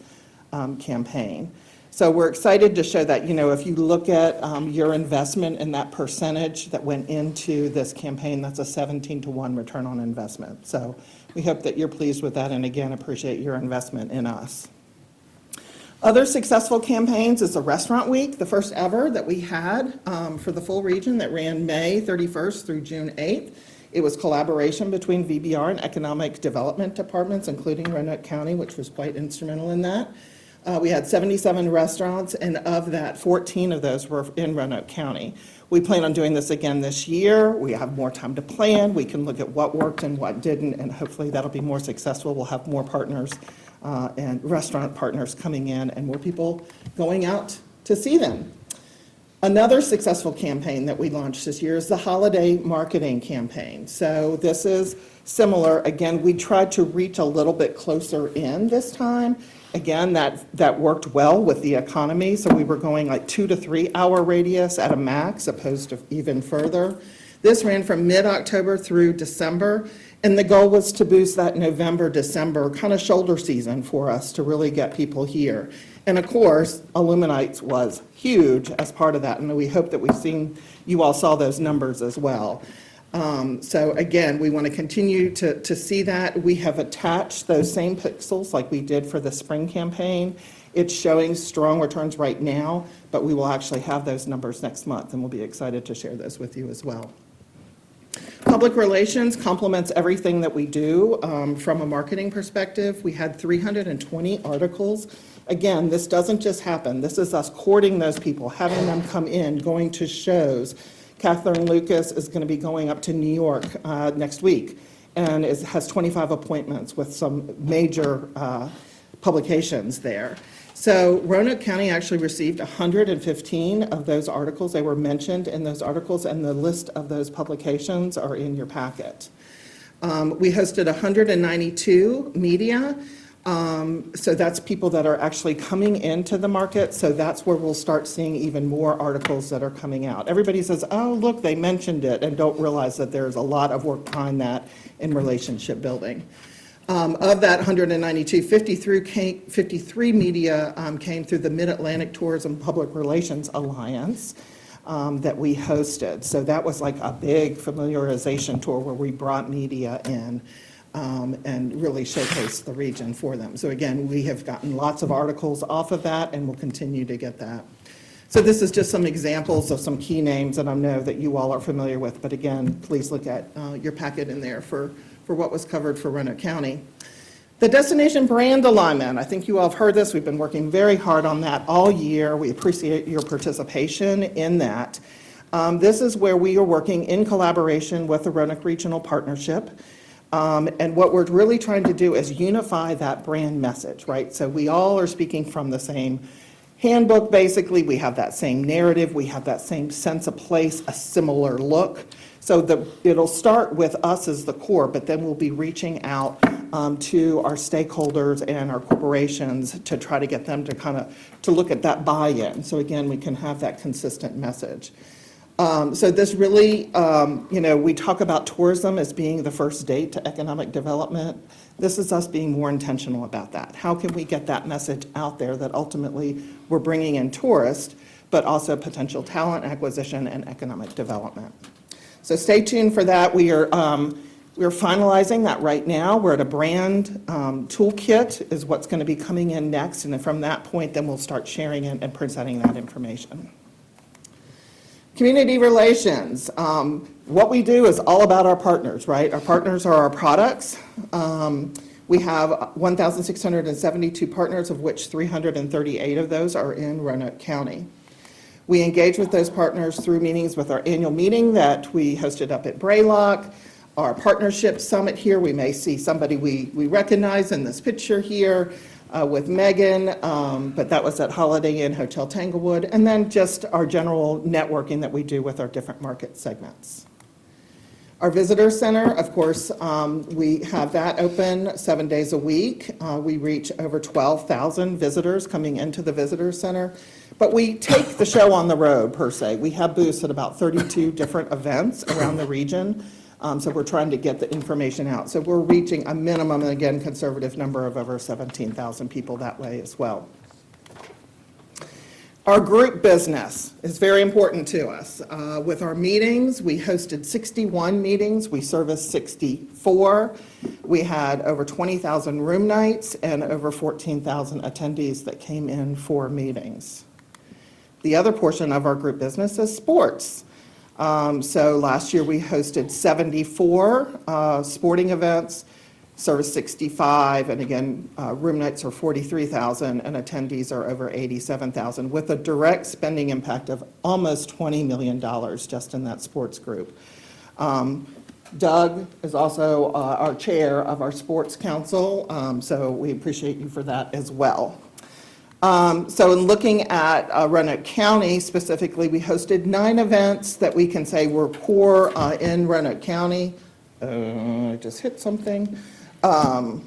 Speaker 1: campaign. So we're excited to show that, if you look at your investment and that percentage that went into this campaign, that's a 17-to-1 return on investment. So we hope that you're pleased with that, and again, appreciate your investment in us. Other successful campaigns is the Restaurant Week, the first ever that we had for the full region that ran May 31st through June 8th. It was collaboration between VBR and economic development departments, including Roanoke County, which was quite instrumental in that. We had 77 restaurants, and of that, 14 of those were in Roanoke County. We plan on doing this again this year. We have more time to plan. We can look at what worked and what didn't, and hopefully that'll be more successful. We'll have more partners and restaurant partners coming in and more people going out to see them. Another successful campaign that we launched this year is the holiday marketing campaign. So this is similar. Again, we tried to reach a little bit closer in this time. Again, that worked well with the economy. So we were going like 2 to 3 hour radius at a max, opposed to even further. This ran from mid-October through December. And the goal was to boost that November, December kind of shoulder season for us to really get people here. And of course, Illuminates was huge as part of that, and we hope that you all saw those numbers as well. So again, we want to continue to see that. We have attached those same pixels like we did for the spring campaign. It's showing strong returns right now, but we will actually have those numbers next month, and we'll be excited to share those with you as well. Public relations complements everything that we do from a marketing perspective. We had 320 articles. Again, this doesn't just happen. This is us courting those people, having them come in, going to shows. Catherine Lucas is going to be going up to New York next week and has 25 appointments with some major publications there. So Roanoke County actually received 115 of those articles. They were mentioned in those articles, and the list of those publications are in your packet. We hosted 192 media. So that's people that are actually coming into the market. So that's where we'll start seeing even more articles that are coming out. Everybody says, oh, look, they mentioned it, and don't realize that there's a lot of work behind that in relationship building. Of that 192, 53 media came through the Mid-Atlantic Tourism Public Relations Alliance that we hosted. So that was like a big familiarization tour where we brought media in and really showcased the region for them. So again, we have gotten lots of articles off of that, and we'll continue to get that. So this is just some examples of some key names that I know that you all are familiar with. But again, please look at your packet in there for what was covered for Roanoke County. The destination brand alignment, I think you all have heard this. We've been working very hard on that all year. We appreciate your participation in that. This is where we are working in collaboration with the Roanoke Regional Partnership. And what we're really trying to do is unify that brand message, right? So we all are speaking from the same handbook, basically. We have that same narrative. We have that same sense of place, a similar look. So it'll start with us as the core, but then we'll be reaching out to our stakeholders and our corporations to try to get them to look at that buy-in. So again, we can have that consistent message. So this really, we talk about tourism as being the first date to economic development. This is us being more intentional about that. How can we get that message out there that ultimately we're bringing in tourists, but also potential talent acquisition and economic development? So stay tuned for that. We're finalizing that right now. We're at a brand toolkit is what's going to be coming in next. And then from that point, then we'll start sharing it and presenting that information. Community relations. What we do is all about our partners, right? Our partners are our products. We have 1,672 partners, of which 338 of those are in Roanoke County. We engage with those partners through meetings with our annual meeting that we hosted up at Braylock, our partnership summit here. We may see somebody we recognize in this picture here with Megan, but that was at Holiday Inn Hotel Tanglewood, and then just our general networking that we do with our different market segments. Our visitor center, of course, we have that open 7 days a week. We reach over 12,000 visitors coming into the visitor center. But we take the show on the road, per se. We have booths at about 32 different events around the region. So we're trying to get the information out. So we're reaching a minimum, and again, conservative number of over 17,000 people that way as well. Our group business is very important to us. With our meetings, we hosted 61 meetings. We serviced 64. We had over 20,000 room nights and over 14,000 attendees that came in for meetings. The other portion of our group business is sports. So last year we hosted 74 sporting events, serviced 65, and again, room nights are 43,000 and attendees are over 87,000 with a direct spending impact of almost $20 million just in that sports group. Doug is also our chair of our sports council, so we appreciate you for that as well. So in looking at Roanoke County specifically, we hosted 9 events that we can say were core in Roanoke County. I just hit something. And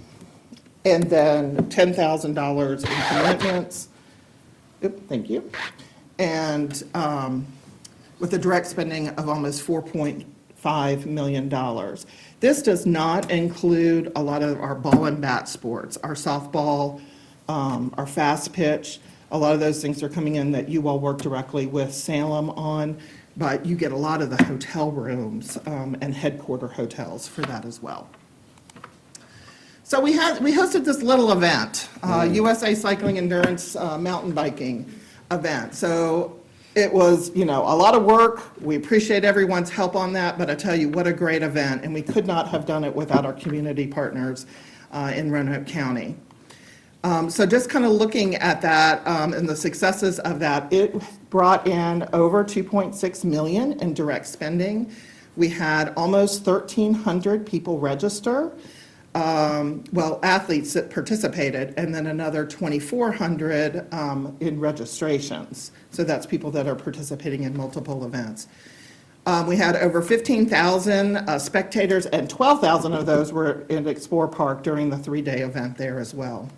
Speaker 1: then $10,000 in commitments. Oop, thank you. And with a direct spending of almost $4.5 million. This does not include a lot of our ball and bat sports, our softball, our fast pitch. A lot of those things are coming in that you all work directly with Salem on, but you get a lot of the hotel rooms and headquarter hotels for that as well. So we hosted this little event, USA Cycling Endurance Mountain Biking event. So it was, a lot of work. We appreciate everyone's help on that, but I tell you, what a great event, and we could not have done it without our community partners in Roanoke County. So just kind of looking at that and the successes of that, it brought in over $2.6 million in direct spending. We had almost 1,300 people register, athletes that participated, and then another 2,400 in registrations. So that's people that are participating in multiple events. We had over 15,000 spectators, and 12,000 of those were in Explore Park during the 3-day event there as well.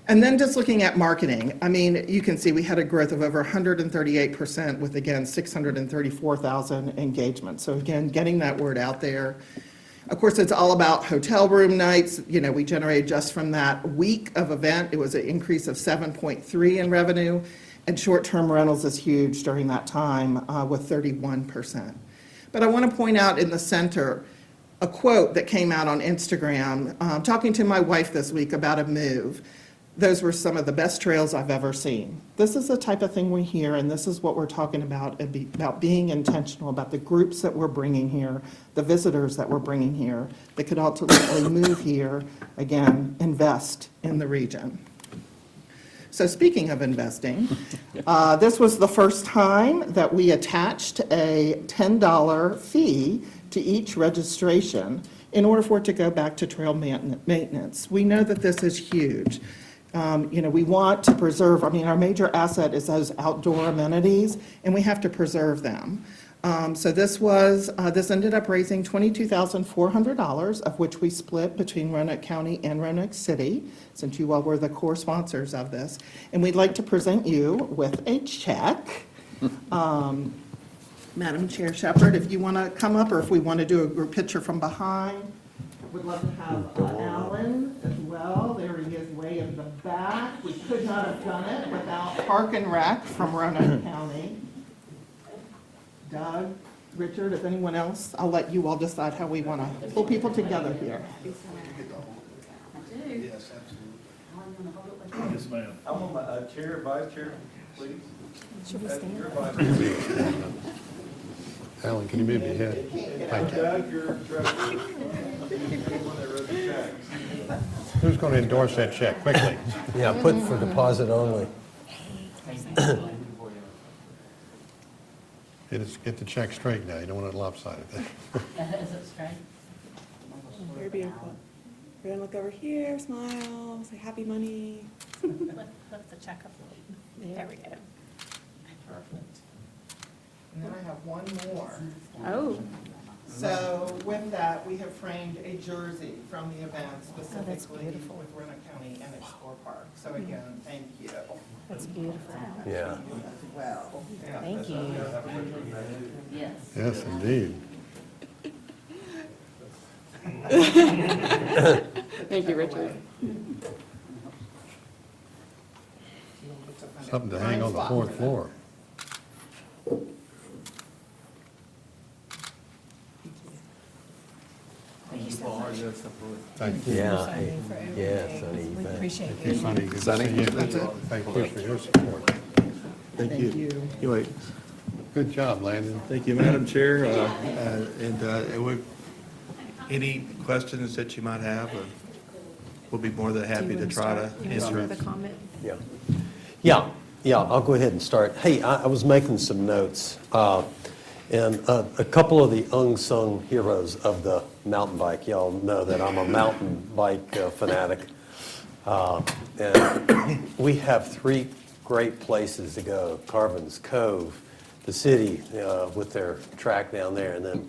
Speaker 1: And then just looking at marketing, I mean, you can see we had a growth of over 138% with, again, 634,000 engagements. So again, getting that word out there. Of course, it's all about hotel room nights. You know, we generated just from that week of event, it was an increase of 7.3 in revenue. And short-term rentals is huge during that time with 31%. But I want to point out in the center a quote that came out on Instagram. Talking to my wife this week about a move. Those were some of the best trails I've ever seen. This is the type of thing we hear, and this is what we're talking about being intentional, about the groups that we're bringing here, the visitors that we're bringing here, that could ultimately move here, again, invest in the region. So speaking of investing, this was the first time that we attached a $10 fee to each registration in order for it to go back to trail maintenance. We know that this is huge. You know, we want to preserve, I mean, our major asset is those outdoor amenities, and we have to preserve them. So this ended up raising $22,400, of which we split between Roanoke County and Roanoke City, since you all were the core sponsors of this. And we'd like to present you with a check. Madam Chair Shepherd, if you want to come up, or if we want to do a group picture from behind. Would love to have Alan as well. There he is way in the back. We could not have done it without Park and Rec from Roanoke County. Doug, Richard, if anyone else, I'll let you all decide how we want to pull people together here.
Speaker 11: Yes, absolutely. Yes, ma'am. I want my chair, vice chair, please.
Speaker 12: Should we stand?
Speaker 11: Your vice chair.
Speaker 13: Alan, can you move your head? Thank you.
Speaker 11: Doug, your treasurer. Anyone that wrote the checks.
Speaker 13: Who's going to endorse that check quickly?
Speaker 15: Yeah, put for deposit only.
Speaker 13: Get the check straight now. You don't want it lopsided.
Speaker 20: Is it straight?
Speaker 4: Very beautiful. We're gonna look over here, smile, say happy money.
Speaker 20: Lift the check up. There we go. Perfect.
Speaker 1: And then I have one more.
Speaker 12: Oh.
Speaker 1: So with that, we have framed a jersey from the event specifically
Speaker 12: beautiful.
Speaker 1: with Roanoke County and Explore Park. So again, thank you.
Speaker 12: That's beautiful.
Speaker 15: Yeah.
Speaker 1: As well. Yeah.
Speaker 12: Thank you.
Speaker 20: Yes.
Speaker 13: Yes, indeed.
Speaker 4: Thank you, Richard.
Speaker 13: Something to hang on the fourth floor. Thank you.
Speaker 15: Yeah, yes, Sonny.
Speaker 12: We appreciate
Speaker 13: Thank you,
Speaker 12: it.
Speaker 13: Sonny. Good to
Speaker 5: Sonny.
Speaker 13: see you.
Speaker 1: That's it.
Speaker 13: Thank you for your support.
Speaker 5: Thank you. You wait.
Speaker 13: Good job, Landon.
Speaker 5: Thank you, Madam Chair. Any questions that you might have, we'll be more than happy to try to answer.
Speaker 12: The comment?
Speaker 15: Yeah, I'll go ahead and start. Hey, I was making some notes, and a couple of the unsung heroes of the mountain bike. Y'all know that I'm a mountain bike fanatic. And we have 3 great places to go: Carvin's Cove, the city with their track down there, and then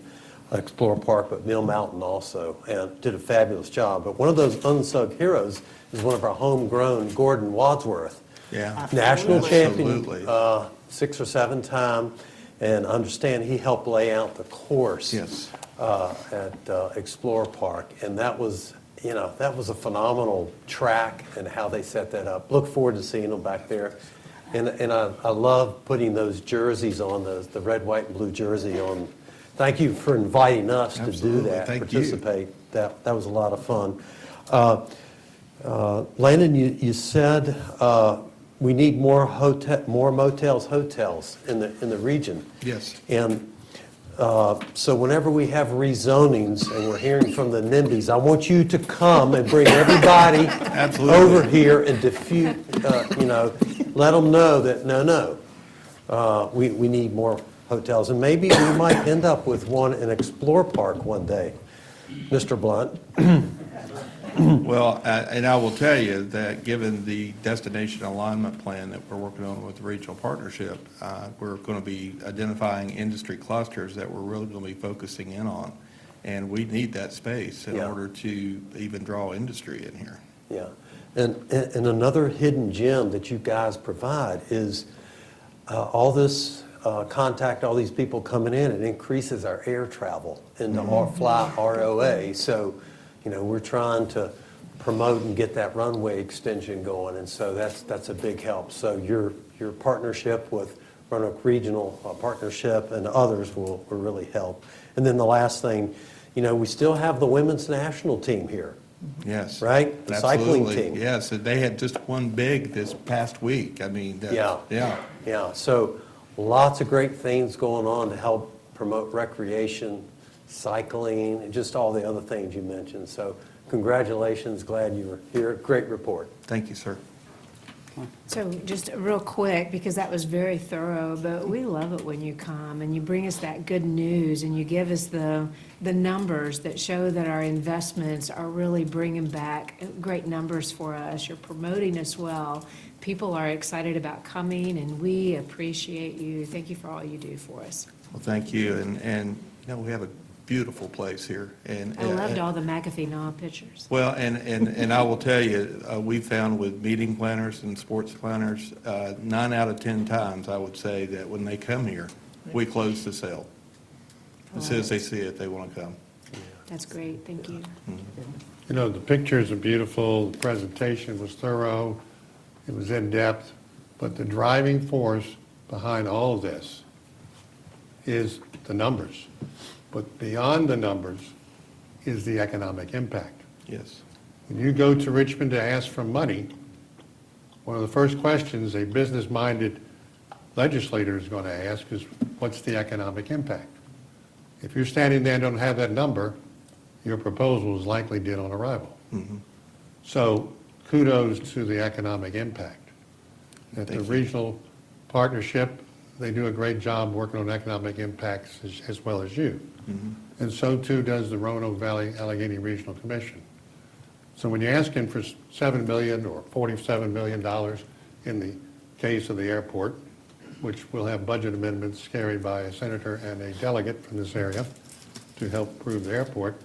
Speaker 15: Explore Park, but Mill Mountain also, and did a fabulous job. But one of those unsung heroes is one of our homegrown, Gordon Wadsworth.
Speaker 5: Yeah.
Speaker 15: National champion,
Speaker 5: Absolutely.
Speaker 15: 6 or 7 time, and understand he helped lay out the course
Speaker 5: Yes.
Speaker 15: at Explore Park, and that was a phenomenal track and how they set that up. Look forward to seeing them back there, and I love putting those jerseys on, the red, white, and blue jersey on. Thank you for inviting us to do
Speaker 5: Absolutely.
Speaker 15: that,
Speaker 5: Thank you.
Speaker 15: participate. That was a lot of fun. Landon, you said we need more motels, hotels in the region.
Speaker 5: Yes.
Speaker 15: And so whenever we have rezonings and we're hearing from the NIMBYs, I want you to come and bring everybody over here and let them know that we need more hotels. And maybe we might end up with one in Explore Park one day. Mr. Blunt.
Speaker 5: Well, and I will tell you that given the destination alignment plan that we're working on with the regional partnership, we're going to be identifying industry clusters that we're really going to be focusing in on. And we need that space in order to even draw industry in here.
Speaker 15: Yeah. And another hidden gem that you guys provide is all this contact, all these people coming in, it increases our air travel into our fly ROA. So, we're trying to promote and get that runway extension going, and so that's a big help. So your partnership with Roanoke Regional Partnership and others will really help. And then the last thing, we still have the women's national team here.
Speaker 5: Yes.
Speaker 15: Right? The cycling
Speaker 5: Absolutely.
Speaker 15: team.
Speaker 5: Yes, they had just won big this past week. I mean,
Speaker 15: Yeah. So lots of great things going on to help promote recreation, cycling, and just all the other things you mentioned. So congratulations. Glad you were here. Great report.
Speaker 5: Thank you, sir.
Speaker 12: So just real quick, because that was very thorough, but we love it when you come and you bring us that good news and you give us the numbers that show that our investments are really bringing back great numbers for us. You're promoting us well. People are excited about coming, and we appreciate you. Thank you for all you do for us.
Speaker 5: Well, thank you. And we have a beautiful place here. And
Speaker 12: I loved all the McAfee Knob pictures.
Speaker 5: Well, and I will tell you, we found with meeting planners and sports planners, 9 out of 10 times, I would say that when they come here, we close the sale. As soon as they see it, they want to come.
Speaker 12: That's great. Thank you.
Speaker 13: The pictures are beautiful, the presentation was thorough, it was in-depth, but the driving force behind all of this is the numbers. But beyond the numbers is the economic impact.
Speaker 5: Yes.
Speaker 13: When you go to Richmond to ask for money, one of the first questions a business-minded legislator is going to ask is, what's the economic impact? If you're standing there and don't have that number, your proposal is likely dead on arrival.
Speaker 5: Mm-hmm.
Speaker 13: So kudos to the economic impact. At the regional partnership, they do a great job working on economic impacts as well as you.
Speaker 5: Mm-hmm.
Speaker 13: And so too does the Roanoke Valley Allegheny Regional Commission. So when you're asking for $7 million or $47 million in the case of the airport, which will have budget amendments carried by a senator and a delegate from this area to help approve the airport,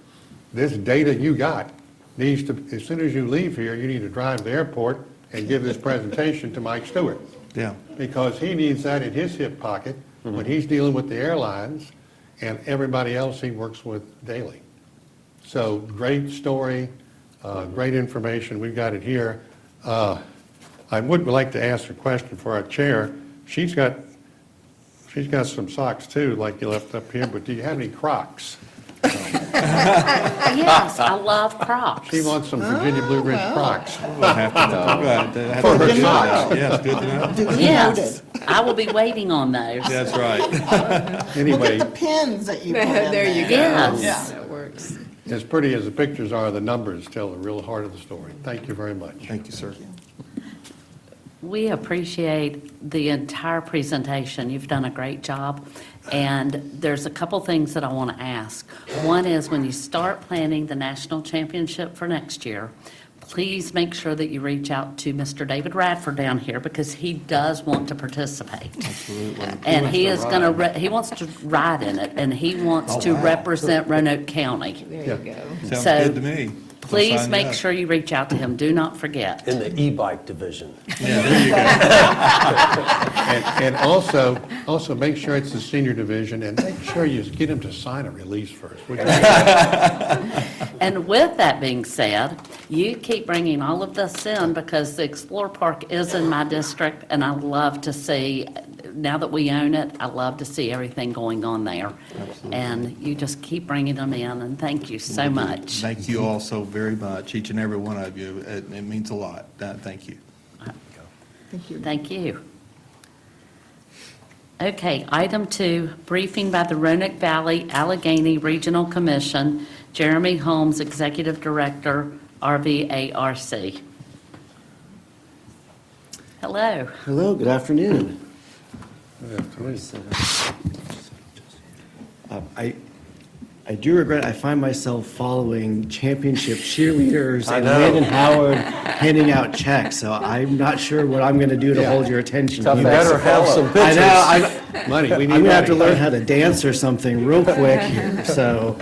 Speaker 13: this data you got needs to, as soon as you leave here, you need to drive to the airport and give this presentation to Mike Stewart.
Speaker 5: Yeah.
Speaker 13: Because he needs that in his hip pocket when he's dealing with the airlines and everybody else he works with daily. So great story, great information. We've got it here. I would like to ask a question for our chair. She's got some socks too, like you left up here, but do you have any Crocs?
Speaker 20: Yes, I love Crocs.
Speaker 13: She wants some Virginia Blue Ridge Crocs.
Speaker 5: We'll have to know.
Speaker 13: For her
Speaker 5: socks. Yes, good to know.
Speaker 20: Yes, I will be waiting on those.
Speaker 5: That's right.
Speaker 13: Anyway,
Speaker 1: Look at the pins that you put in
Speaker 12: There you go.
Speaker 20: Yes.
Speaker 12: Yeah. That works.
Speaker 13: as pretty as the pictures are, the numbers tell the real heart of the story. Thank you very much.
Speaker 5: Thank you, sir.
Speaker 20: We appreciate the entire presentation. You've done a great job. And there's a couple things that I want to ask. One is when you start planning the national championship for next year, please make sure that you reach out to Mr. David Radford down here because he does want to participate.
Speaker 5: Absolutely.
Speaker 20: And he is going to, he wants to ride in it and he wants to represent Roanoke County.
Speaker 12: There you go.
Speaker 5: Sounds
Speaker 20: So,
Speaker 5: good to me. I'll
Speaker 20: Please
Speaker 5: sign
Speaker 20: make
Speaker 5: up.
Speaker 20: sure you reach out to him. Do not forget.
Speaker 15: In the e-bike division.
Speaker 5: Yeah, there you go.
Speaker 13: And also make sure it's the senior division and make sure you get him to sign a release first. would you?
Speaker 20: And with that being said, you keep bringing all of this in because the Explore Park is in my district and I love to see, now that we own it, I love to see everything going on there.
Speaker 5: Absolutely.
Speaker 20: And you just keep bringing them in and thank you so much.
Speaker 5: Thank you all so very much, each and every one of you. It means a lot. Thank you.
Speaker 1: Thank you.
Speaker 20: Thank you. Okay, item 2, briefing by the Roanoke Valley Allegheny Regional Commission, Jeremy Holmes, Executive Director, RVARC. Hello.
Speaker 17: Hello, good afternoon. I do regret I find myself following championship cheerleaders
Speaker 15: I
Speaker 17: and
Speaker 15: know.
Speaker 17: Lynn and Howard handing out checks, so I'm not sure what I'm going to do to hold your attention.
Speaker 15: You better have some pictures.
Speaker 17: I know,
Speaker 13: Money, we need
Speaker 17: I'm going to have to
Speaker 13: money.
Speaker 17: learn how to dance or something real quick here, so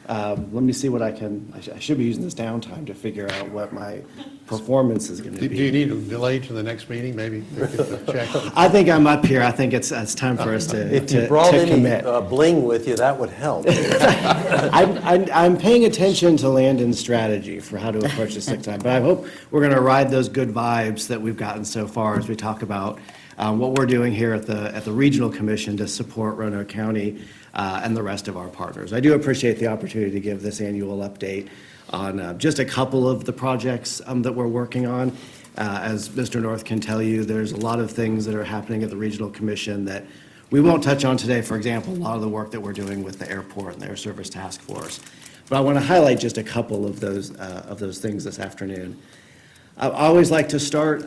Speaker 17: let me see what I can, I should be using this downtime to figure out what my performance is going to
Speaker 13: Do you
Speaker 17: be.
Speaker 13: need a delay to the next meeting, maybe? to get the check?
Speaker 17: I think I'm up here, I think it's time for us to
Speaker 15: If you
Speaker 17: to
Speaker 15: brought any
Speaker 17: commit.
Speaker 15: bling with you, that would help.
Speaker 17: I'm paying attention to Landon's strategy for how to approach this next time, but I hope we're going to ride those good vibes that we've gotten so far as we talk about what we're doing here at the Regional Commission to support Roanoke County and the rest of our partners. I do appreciate the opportunity to give this annual update on just a couple of the projects that we're working on. As Mr. North can tell you, there's a lot of things that are happening at the Regional Commission that we won't touch on today. For example, a lot of the work that we're doing with the airport and the Air Service Task Force. But I want to highlight just a couple of those things this afternoon. I always like to start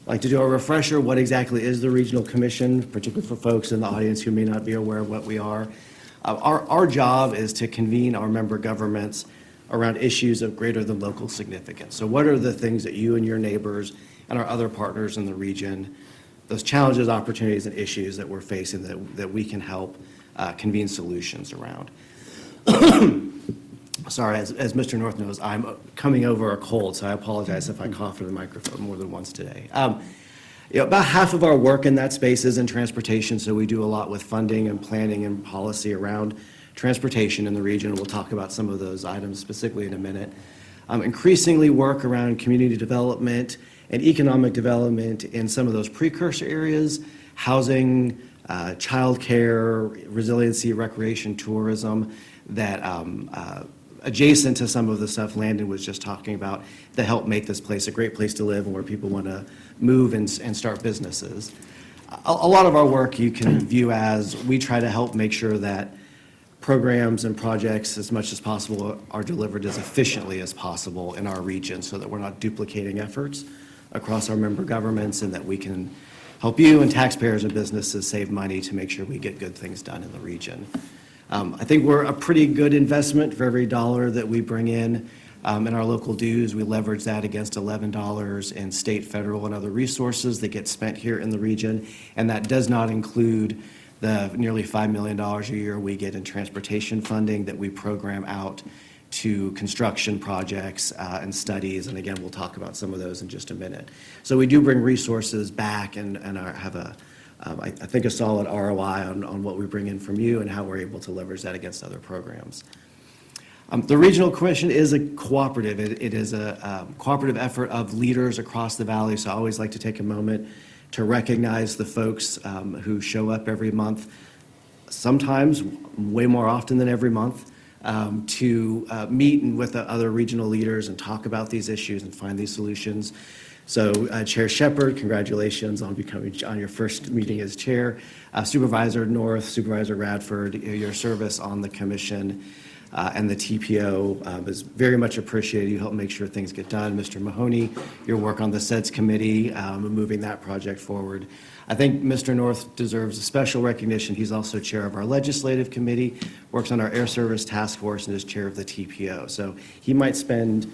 Speaker 17: like to do a refresher. What exactly is the Regional Commission, particularly for folks in the audience who may not be aware of what we are. Our job is to convene our member governments around issues of greater than local significance. So what are the things that you and your neighbors and our other partners in the region, those challenges, opportunities, and issues that we're facing that we can help convene solutions around? Sorry, as Mr. North knows, I'm coming over a cold, so I apologize if I cough into the microphone more than once today. About half of our work in that space is in transportation, so we do a lot with funding and planning and policy around transportation in the region. We'll talk about some of those items specifically in a minute. Increasingly work around community development and economic development in some of those precursor areas, housing, childcare, resiliency, recreation, tourism, that adjacent to some of the stuff Landon was just talking about that help make this place a great place to live and where people want to move and start businesses. A lot of our work you can view as we try to help make sure that programs and projects as much as possible are delivered as efficiently as possible in our region so that we're not duplicating efforts across our member governments and that we can help you and taxpayers and businesses save money to make sure we get good things done in the region. I think we're a pretty good investment for every dollar that we bring in our local dues. We leverage that against $11 in state, federal, and other resources that get spent here in the region. And that does not include the nearly $5 million a year we get in transportation funding that we program out to construction projects and studies. And again, we'll talk about some of those in just a minute. So we do bring resources back and have I think a solid ROI on what we bring in from you and how we're able to leverage that against other programs. The Regional Commission is a cooperative. It is a cooperative effort of leaders across the valley. So I always like to take a moment to recognize the folks who show up every month, sometimes way more often than every month, to meet with the other regional leaders and talk about these issues and find these solutions. So Chair Shepard, congratulations on your first meeting as chair. Supervisor North, Supervisor Radford, your service on the commission and the TPO is very much appreciated. You help make sure things get done. Mr. Mahoney, your work on the SEDS committee, moving that project forward. I think Mr. North deserves a special recognition. He's also chair of our legislative committee, works on our Air Service Task Force, and is chair of the TPO. So he might spend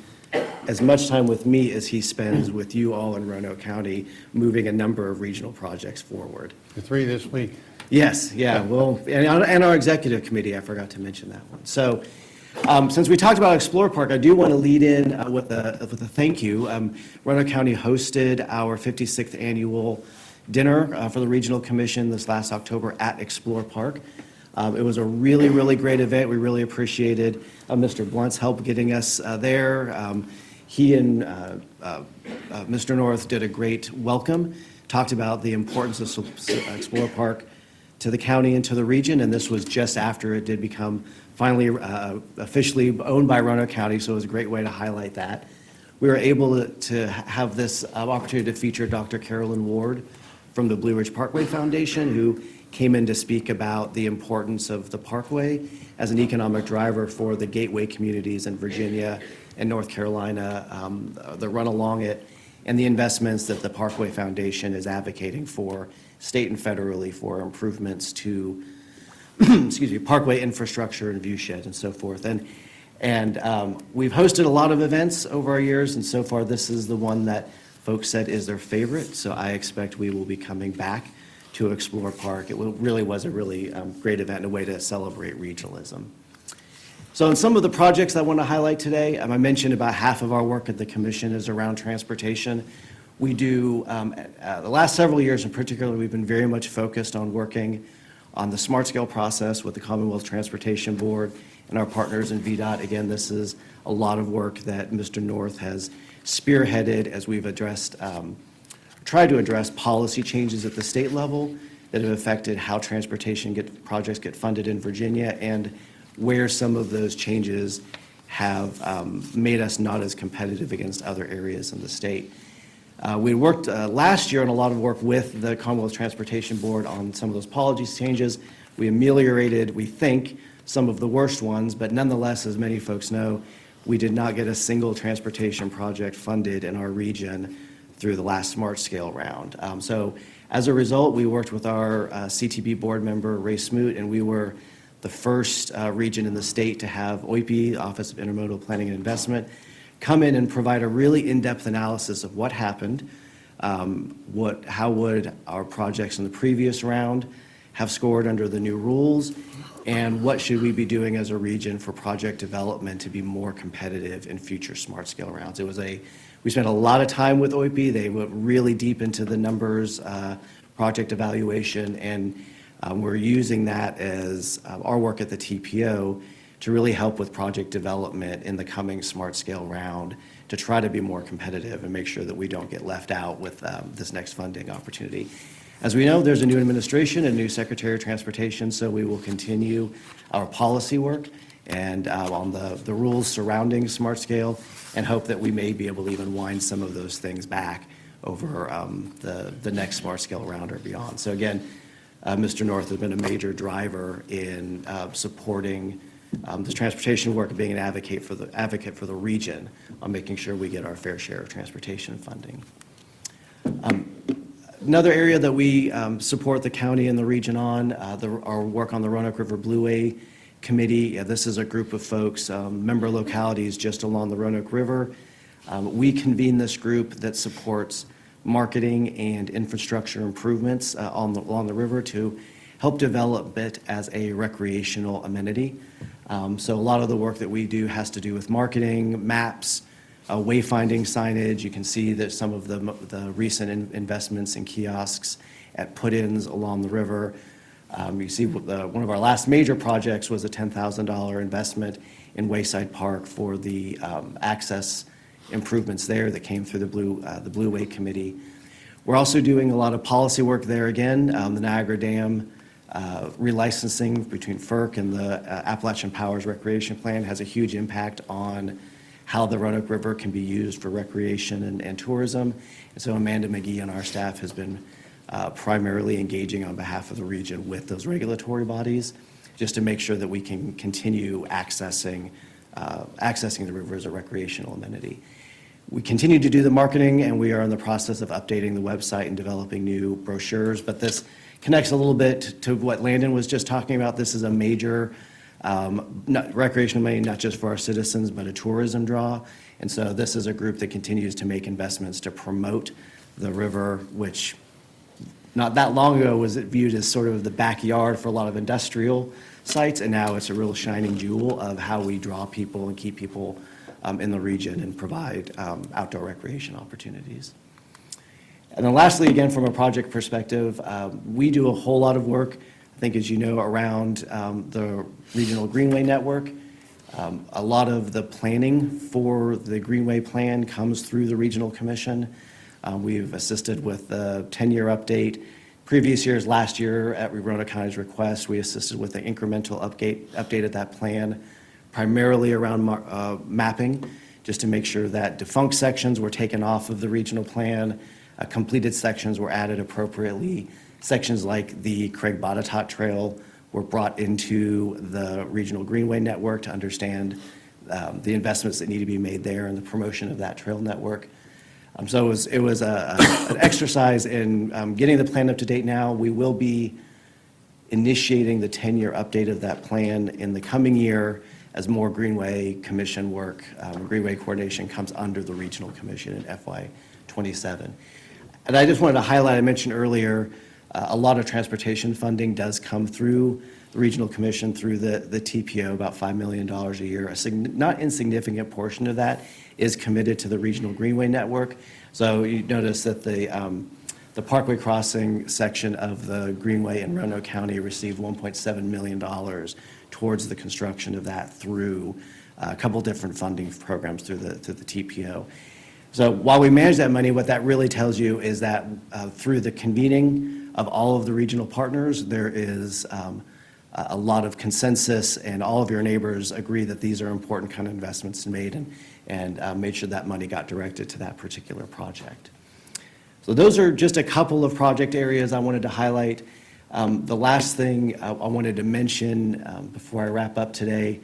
Speaker 17: as much time with me as he spends with you all in Roanoke County, moving a number of regional projects forward.
Speaker 13: The 3 this week.
Speaker 17: Yes, yeah, well, and our executive committee, I forgot to mention that one. So since we talked about Explore Park, I do want to lead in with a thank you. Roanoke County hosted our 56th annual dinner for the Regional Commission this last October at Explore Park. It was a really, really great event. We really appreciated Mr. Blunt's help getting us there. He and Mr. North did a great welcome, talked about the importance of Explore Park to the county and to the region, and this was just after it did become finally officially owned by Roanoke County, so it was a great way to highlight that. We were able to have this opportunity to feature Dr. Carolyn Ward from the Blue Ridge Parkway Foundation, who came in to speak about the importance of the Parkway as an economic driver for the gateway communities in Virginia and North Carolina that run along it, and the investments that the Parkway Foundation is advocating for state and federally for improvements to excuse me, parkway infrastructure and viewshed and so forth. And we've hosted a lot of events over our years, and so far this is the one that folks said is their favorite. So I expect we will be coming back to Explore Park. It really was a really great event and a way to celebrate regionalism. So in some of the projects I want to highlight today, I mentioned about half of our work at the commission is around transportation. We do, the last several years in particular, we've been very much focused on working on the smart scale process with the Commonwealth Transportation Board and our partners in VDOT. Again, this is a lot of work that Mr. North has spearheaded as we've addressed, tried to address policy changes at the state level that have affected how transportation projects get funded in Virginia, and where some of those changes have made us not as competitive against other areas in the state. We worked last year on a lot of work with the Commonwealth Transportation Board on some of those policy changes. We ameliorated, we think, some of the worst ones, but nonetheless, as many folks know, we did not get a single transportation project funded in our region through the last Smart Scale round. So as a result, we worked with our CTB board member, Ray Smoot, and we were the first region in the state to have OIP, Office of Intermodal Planning and Investment, come in and provide a really in-depth analysis of what happened, how would our projects in the previous round have scored under the new rules, and what should we be doing as a region for project development to be more competitive in future smart scale rounds. We spent a lot of time with OIP. They went really deep into the numbers, project evaluation, and we're using that as our work at the TPO to really help with project development in the coming smart scale round to try to be more competitive and make sure that we don't get left out with this next funding opportunity. As we know, there's a new administration, a new Secretary of Transportation, so we will continue our policy work and on the rules surrounding smart scale, and hope that we may be able to even wind some of those things back over the next smart scale round or beyond. So again, Mr. North has been a major driver in supporting this transportation work and being an advocate for the region on making sure we get our fair share of transportation funding. Another area that we support the county and the region on, our work on the Roanoke River Blueway Committee. This is a group of folks, member localities just along the Roanoke River. We convene this group that supports marketing and infrastructure improvements along the river to help develop it as a recreational amenity. So a lot of the work that we do has to do with marketing, maps, wayfinding signage. You can see that some of the recent investments in kiosks at put-ins along the river. You see one of our last major projects was a $10,000 investment in Wayside Park for the access improvements there that came through the Blueway Committee. We're also doing a lot of policy work there again. The Niagara Dam relicensing between FERC and the Appalachian Powers Recreation Plan has a huge impact on how the Roanoke River can be used for recreation and tourism. And so Amanda McGee and our staff has been primarily engaging on behalf of the region with those regulatory bodies, just to make sure that we can continue accessing the river as a recreational amenity. We continue to do the marketing, and we are in the process of updating the website and developing new brochures, but this connects a little bit to what Landon was just talking about. This is a major recreational amenity, not just for our citizens, but a tourism draw. And so this is a group that continues to make investments to promote the river, which not that long ago was viewed as sort of the backyard for a lot of industrial sites, and now it's a real shining jewel of how we draw people and keep people in the region and provide outdoor recreation opportunities. And then lastly, again, from a project perspective, we do a whole lot of work, I think, as you know, around the regional Greenway network. A lot of the planning for the Greenway plan comes through the Regional Commission. We've assisted with the 10-year update. Previous years, last year, at Roanoke County's request, we assisted with the incremental update of that plan, primarily around mapping, just to make sure that defunct sections were taken off of the regional plan, completed sections were added appropriately. Sections like the Craig Botetourt Trail were brought into the regional Greenway network to understand the investments that need to be made there and the promotion of that trail network. So it was an exercise in getting the plan up to date now. We will be initiating the 10-year update of that plan in the coming year as more Greenway Commission work, Greenway coordination comes under the Regional Commission in FY27. And I just wanted to highlight, I mentioned earlier, a lot of transportation funding does come through the Regional Commission through the TPO, about $5 million a year. A not insignificant portion of that is committed to the Regional Greenway Network. So you notice that the Parkway Crossing section of the Greenway in Roanoke County received $1.7 million towards the construction of that through a couple different funding programs through the TPO. So while we manage that money, what that really tells you is that through the convening of all of the regional partners, there is a lot of consensus, and all of your neighbors agree that these are important kind of investments made, and made sure that money got directed to that particular project. So those are just a couple of project areas I wanted to highlight. The last thing I wanted to mention before I wrap up today,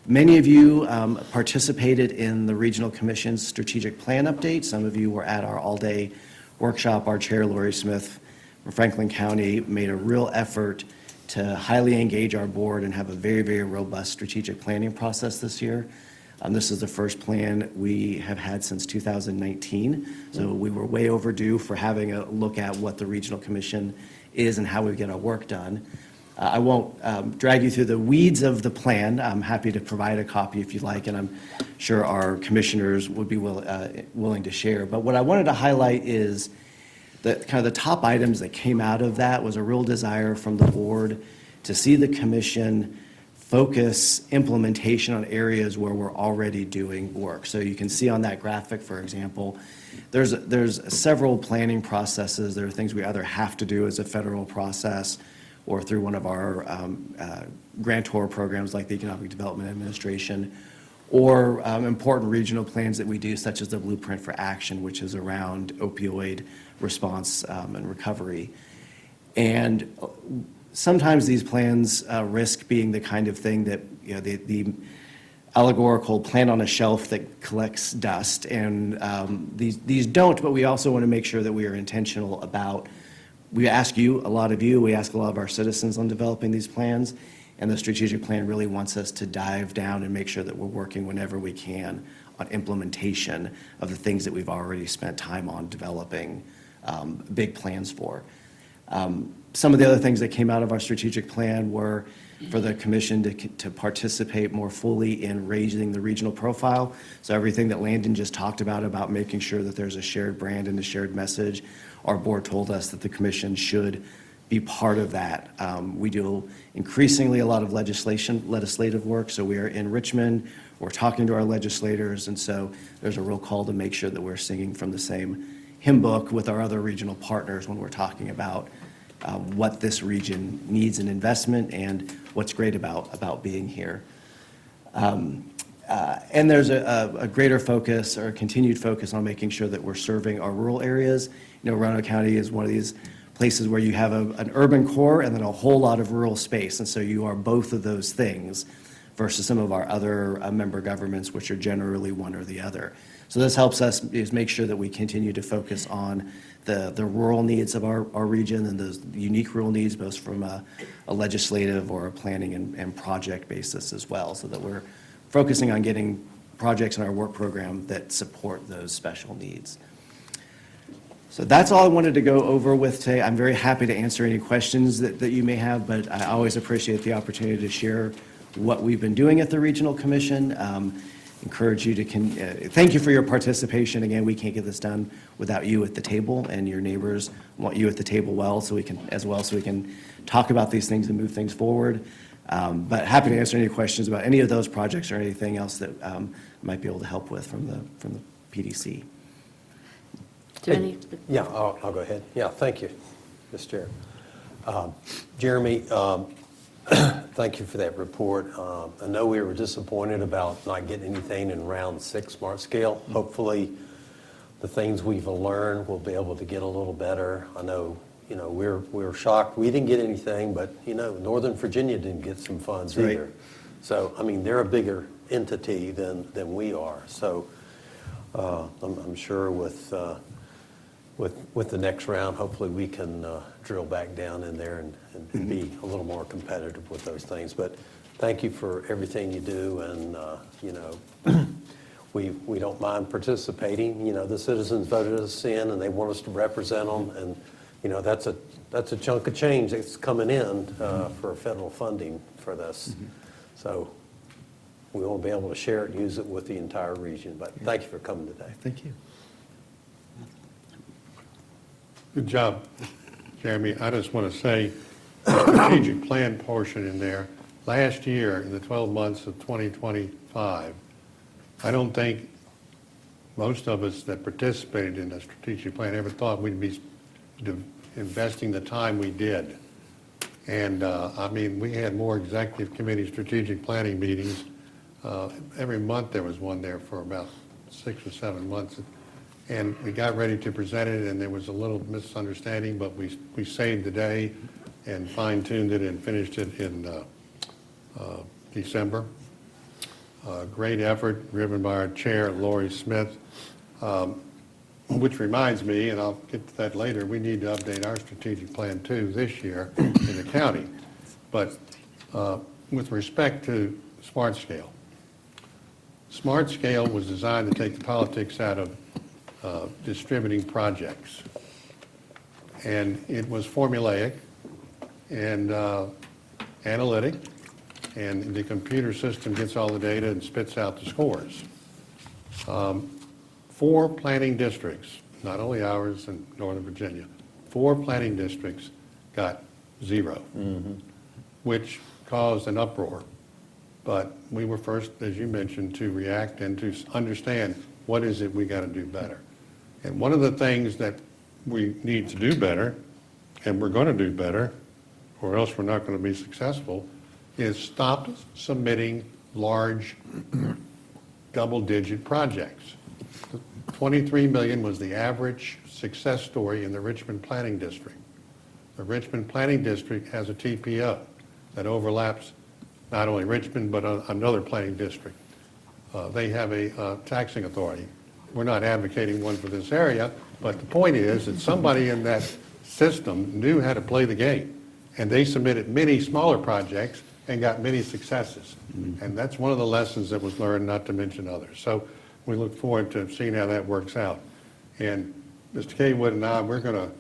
Speaker 17: many of you participated in the Regional Commission's strategic plan update. Some of you were at our all-day workshop. Our chair, Lori Smith from Franklin County, made a real effort to highly engage our board and have a very, very robust strategic planning process this year. This is the first plan we have had since 2019, so we were way overdue for having a look at what the Regional Commission is and how we get our work done. I won't drag you through the weeds of the plan. I'm happy to provide a copy if you'd like, and I'm sure our commissioners would be willing to share. But what I wanted to highlight is that kind of the top items that came out of that was a real desire from the board to see the commission focus implementation on areas where we're already doing work. So you can see on that graphic, for example, there's several planning processes. There are things we either have to do as a federal process or through one of our grantor programs like the Economic Development Administration, or important regional plans that we do, such as the Blueprint for Action, which is around opioid response and recovery. And sometimes these plans risk being the kind of thing that, you know, the allegorical plant on a shelf that collects dust. And these don't, but we also want to make sure that we are intentional about, we ask you, a lot of you, we ask a lot of our citizens on developing these plans, and the strategic plan really wants us to dive down and make sure that we're working whenever we can on implementation of the things that we've already spent time on developing big plans for. Some of the other things that came out of our strategic plan were for the commission to participate more fully in raising the regional profile. So everything that Landon just talked about making sure that there's a shared brand and a shared message, our board told us that the commission be part of that. We do increasingly a lot of legislative work, so we are in Richmond, we're talking to our legislators, and so there's a real call to make sure that we're singing from the same hymn book with our other regional partners when we're talking about what this region needs in investment and what's great about being here. And there's a greater focus or a continued focus on making sure that we're serving our rural areas. You know, Roanoke County is one of these places where you have an urban core and then a whole lot of rural space, and so you are both of those things versus some of our other member governments, which are generally one or the other. So this helps us is make sure that we continue to focus on the rural needs of our region and those unique rural needs, both from a legislative or a planning and project basis as well, so that we're focusing on getting projects in our work program that support those special needs. So that's all I wanted to go over with today. I'm very happy to answer any questions that you may have, but I always appreciate the opportunity to share what we've been doing at the Regional Commission. Encourage you to, thank you for your participation. Again, we can't get this done without you at the table, and your neighbors want you at the table so we can talk about these things and move things forward. But happy to answer any questions about any of those projects or anything else that I might be able to help with from the PDC.
Speaker 15: Yeah, I'll go ahead. Yeah, thank you, Mr. Chair. Jeremy, thank you for that report. I know we were disappointed about not getting anything in round 6 smart scale. Hopefully the things we've learned we'll be able to get a little better. I know, you know, we're shocked we didn't get anything, but you know, Northern Virginia didn't get some funds either. So I mean, they're a bigger entity than we are. So I'm sure with with the next round, hopefully we can drill back down in there and be a little more competitive with those things. But thank you for everything you do, and you know, we don't mind participating. You know, the citizens voted us in, and they want us to represent them, and you know, that's a chunk of change that's coming in for federal funding for this. So we want to be able to share it and use it with the entire region. But thank you for coming today.
Speaker 17: Thank you.
Speaker 13: Good job, Jeremy. I just want to say, the strategic plan portion in there, last year, in the 12 months of 2025, I don't think most of us that participated in the strategic plan ever thought we'd be investing the time we did. And I mean, we had more executive committee strategic planning meetings. Every month there was one there for about 6 or 7 months. And we got ready to present it, and there was a little misunderstanding, but we saved the day and fine-tuned it and finished it in December. Great effort driven by our chair, Lori Smith, which reminds me, and I'll get to that later, we need to update our strategic plan too this year in the county. But with respect to Smart Scale, Smart Scale was designed to take the politics out of distributing projects. And it was formulaic and analytic, and the computer system gets all the data and spits out the scores. 4 planning districts, not only ours in Northern Virginia, 4 planning districts got 0, which caused an uproar. But we were first, as you mentioned, to react and to understand what is it we got to do better. And one of the things that we need to do better, and we're going to do better, or else we're not going to be successful, is stop submitting large double-digit projects. 23 million was the average success story in the Richmond Planning District. The Richmond Planning District has a TPO that overlaps not only Richmond, but another planning district. They have a taxing authority. We're not advocating one for this area, but the point is that somebody in that system knew how to play the game, and they submitted many smaller projects and got many successes. And that's one of the lessons that was learned, not to mention others. So we look forward to seeing how that works out. And Mr. Kaywood and I, we're going to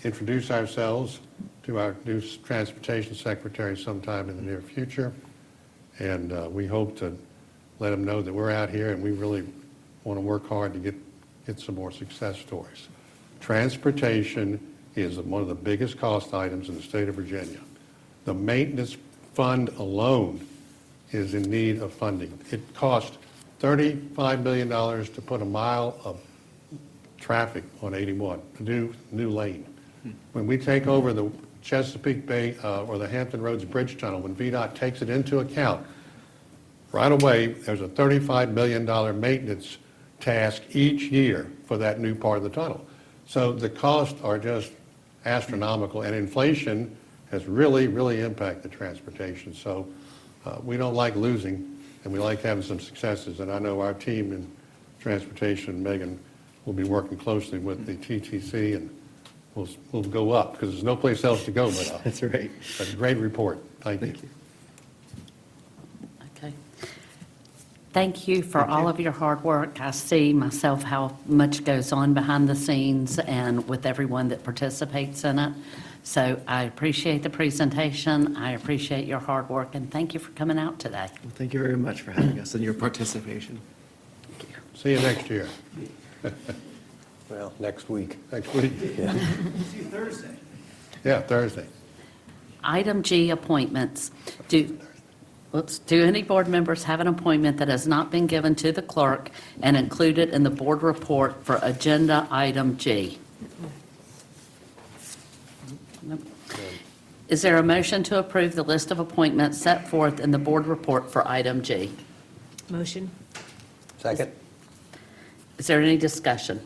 Speaker 13: introduce ourselves to our new Transportation Secretary sometime in the near future. And we hope to let him know that we're out here and we really want to work hard to get some more success stories. Transportation is one of the biggest cost items in the state of Virginia. The maintenance fund alone is in need of funding. It cost $35 billion to put a mile of traffic on 81, a new lane. When we take over the Chesapeake Bay or the Hampton Roads Bridge Tunnel, when VDOT takes it into account, right away there's a $35 million maintenance task each year for that new part of the tunnel. So the costs are just astronomical, and inflation has really, really impacted transportation. So we don't like losing, and we like having some successes. And I know our team in transportation, Megan, will be working closely with the TTC, and we'll go up, because there's no place else to go but up.
Speaker 17: That's right.
Speaker 13: But a great report. Thank you.
Speaker 20: Okay. Thank you for all of your hard work. I see myself how much goes on behind the scenes and with everyone that participates in it. So I appreciate the presentation. I appreciate your hard work, and thank you for coming out today.
Speaker 17: Well, thank you very much for having us and your participation.
Speaker 13: Thank you. See you next year.
Speaker 15: Well, next week.
Speaker 13: Next week.
Speaker 15: Yeah.
Speaker 17: See you Thursday.
Speaker 13: Yeah, Thursday.
Speaker 20: Item G, appointments. Do any board members have an appointment that has not been given to the clerk and included in the board report for agenda item G? Nope. Is there a motion to approve the list of appointments set forth in the board report for item G?
Speaker 12: Motion.
Speaker 15: Second.
Speaker 20: Is there any discussion?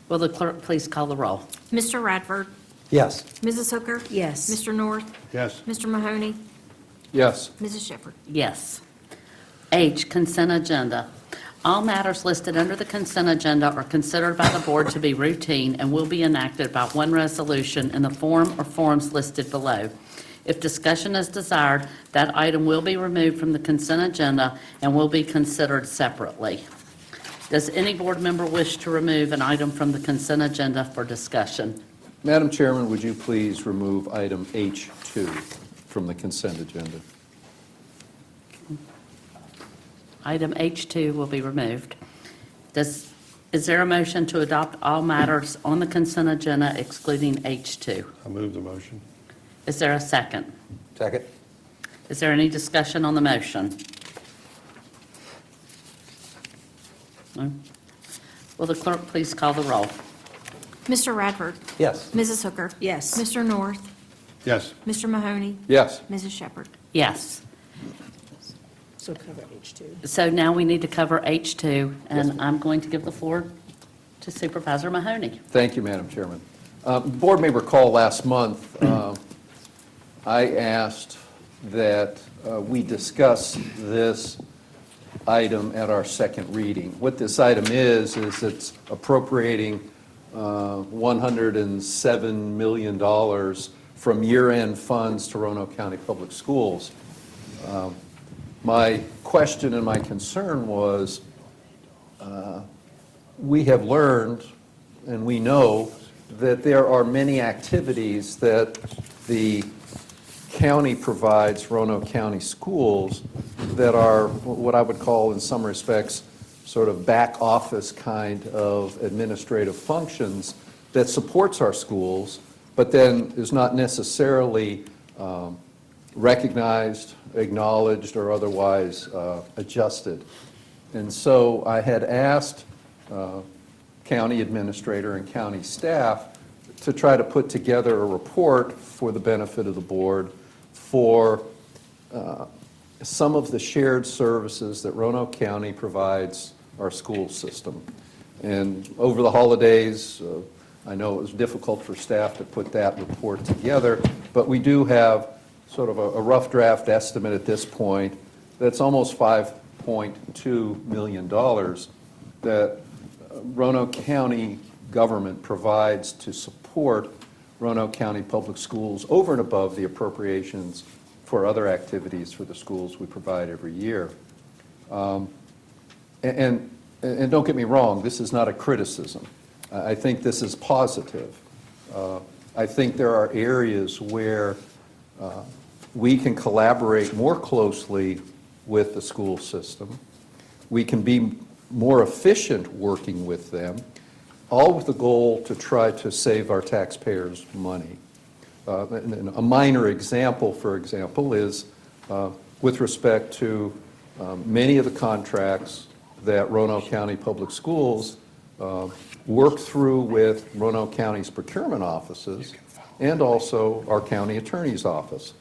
Speaker 20: Will the clerk please call the roll?
Speaker 18: Mr. Radford,
Speaker 15: Yes.
Speaker 18: Mrs. Hooker,
Speaker 12: Yes.
Speaker 18: Mr. North,
Speaker 13: Yes.
Speaker 18: Mr. Mahoney,
Speaker 11: Yes.
Speaker 18: Mrs. Shepherd.
Speaker 20: Yes. H, consent agenda. All matters listed under the consent agenda are considered by the board to be routine and will be enacted by one resolution in the form or forms listed below. If discussion is desired, that item will be removed from the consent agenda and will be considered separately. Does any board member wish to remove an item from the consent agenda for discussion?
Speaker 11: Madam Chairman, would you please remove item H2 from the consent agenda?
Speaker 20: Item H2 will be removed. Is there a motion to adopt all matters on the consent agenda excluding H2?
Speaker 13: I move the motion.
Speaker 20: Is there a second?
Speaker 15: Second.
Speaker 20: Is there any discussion on the motion? No? Will the clerk please call the roll?
Speaker 18: Mr. Radford?
Speaker 15: Yes.
Speaker 18: Mrs. Hooker?
Speaker 12: Yes.
Speaker 18: Mr. North?
Speaker 13: Yes.
Speaker 18: Mr. Mahoney?
Speaker 11: Yes.
Speaker 18: Mrs. Shepherd?
Speaker 20: Yes.
Speaker 12: So cover H2.
Speaker 20: So now we need to cover H2, and I'm going to give the floor to Supervisor Mahoney.
Speaker 11: Thank you, Madam Chairman. The board may recall last month, I asked that we discuss this item at our second reading. What this item is it's appropriating $107 million from year-end funds to Roanoke County Public Schools. My question and my concern was, we have learned and we know that there are many activities that the county provides Roanoke County schools that are what I would call in some respects sort of back office kind of administrative functions that supports our schools, but then is not necessarily recognized, acknowledged, or otherwise adjusted. And so I had asked county administrator and county staff to try to put together a report for the benefit of the board for some of the shared services that Roanoke County provides our school system. And over the holidays, I know it was difficult for staff to put that report together, but we do have sort of a rough draft estimate at this point that's almost $5.2 million that Roanoke County government provides to support Roanoke County Public Schools over and above the appropriations for other activities for the schools we provide every year. And don't get me wrong, this is not a criticism. I think this is positive. I think there are areas where we can collaborate more closely with the school system. We can be more efficient working with them, all with the goal to try to save our taxpayers money. And a minor example, for example, is with respect to many of the contracts that Roanoke County Public Schools work through with Roanoke County's procurement offices and also our county attorney's office.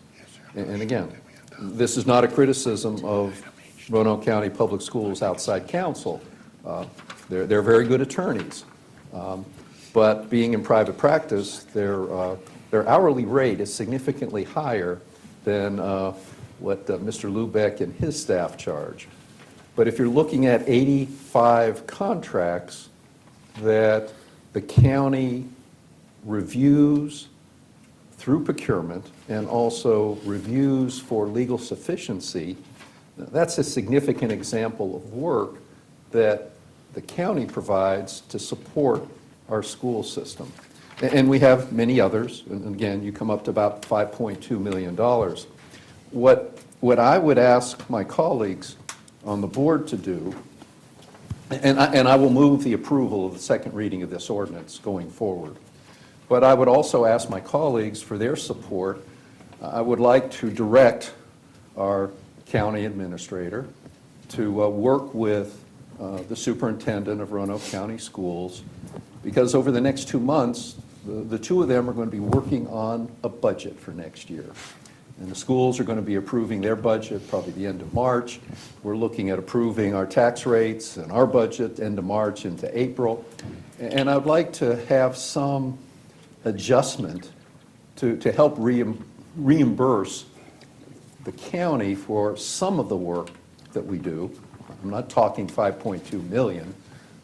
Speaker 11: And again, this is not a criticism of Roanoke County Public Schools outside counsel. They're very good attorneys. But being in private practice, their hourly rate is significantly higher than what Mr. Lubeck and his staff charge. But if you're looking at 85 contracts that the county reviews through procurement and also reviews for legal sufficiency, that's a significant example of work that the county provides to support our school system. And we have many others, and again, you come up to about $5.2 million. What I would ask my colleagues on the board to do, and I will move the approval of the second reading of this ordinance going forward, but I would also ask my colleagues for their support. I would like to direct our county administrator to work with the superintendent of Roanoke County Schools, because over the next 2 months, the two of them are going to be working on a budget for next year. And the schools are going to be approving their budget probably the end of March. We're looking at approving our tax rates and our budget end of March into April. And I'd like to have some adjustment to help reimburse the county for some of the work that we do. I'm not talking 5.2 million,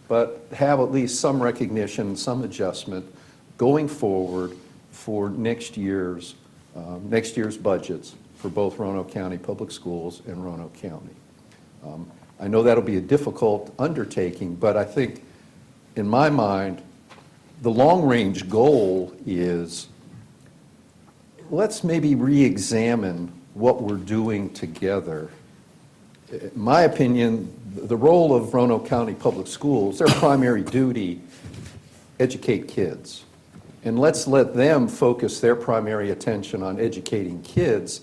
Speaker 11: but have at least some recognition, some adjustment going forward for next year's budgets for both Roanoke County Public Schools and Roanoke County. I know that'll be a difficult undertaking, but I think, in my mind, the long-range goal is, let's maybe re-examine what we're doing together. In my opinion, the role of Roanoke County Public Schools, their primary duty, educate kids. And let's let them focus their primary attention on educating kids.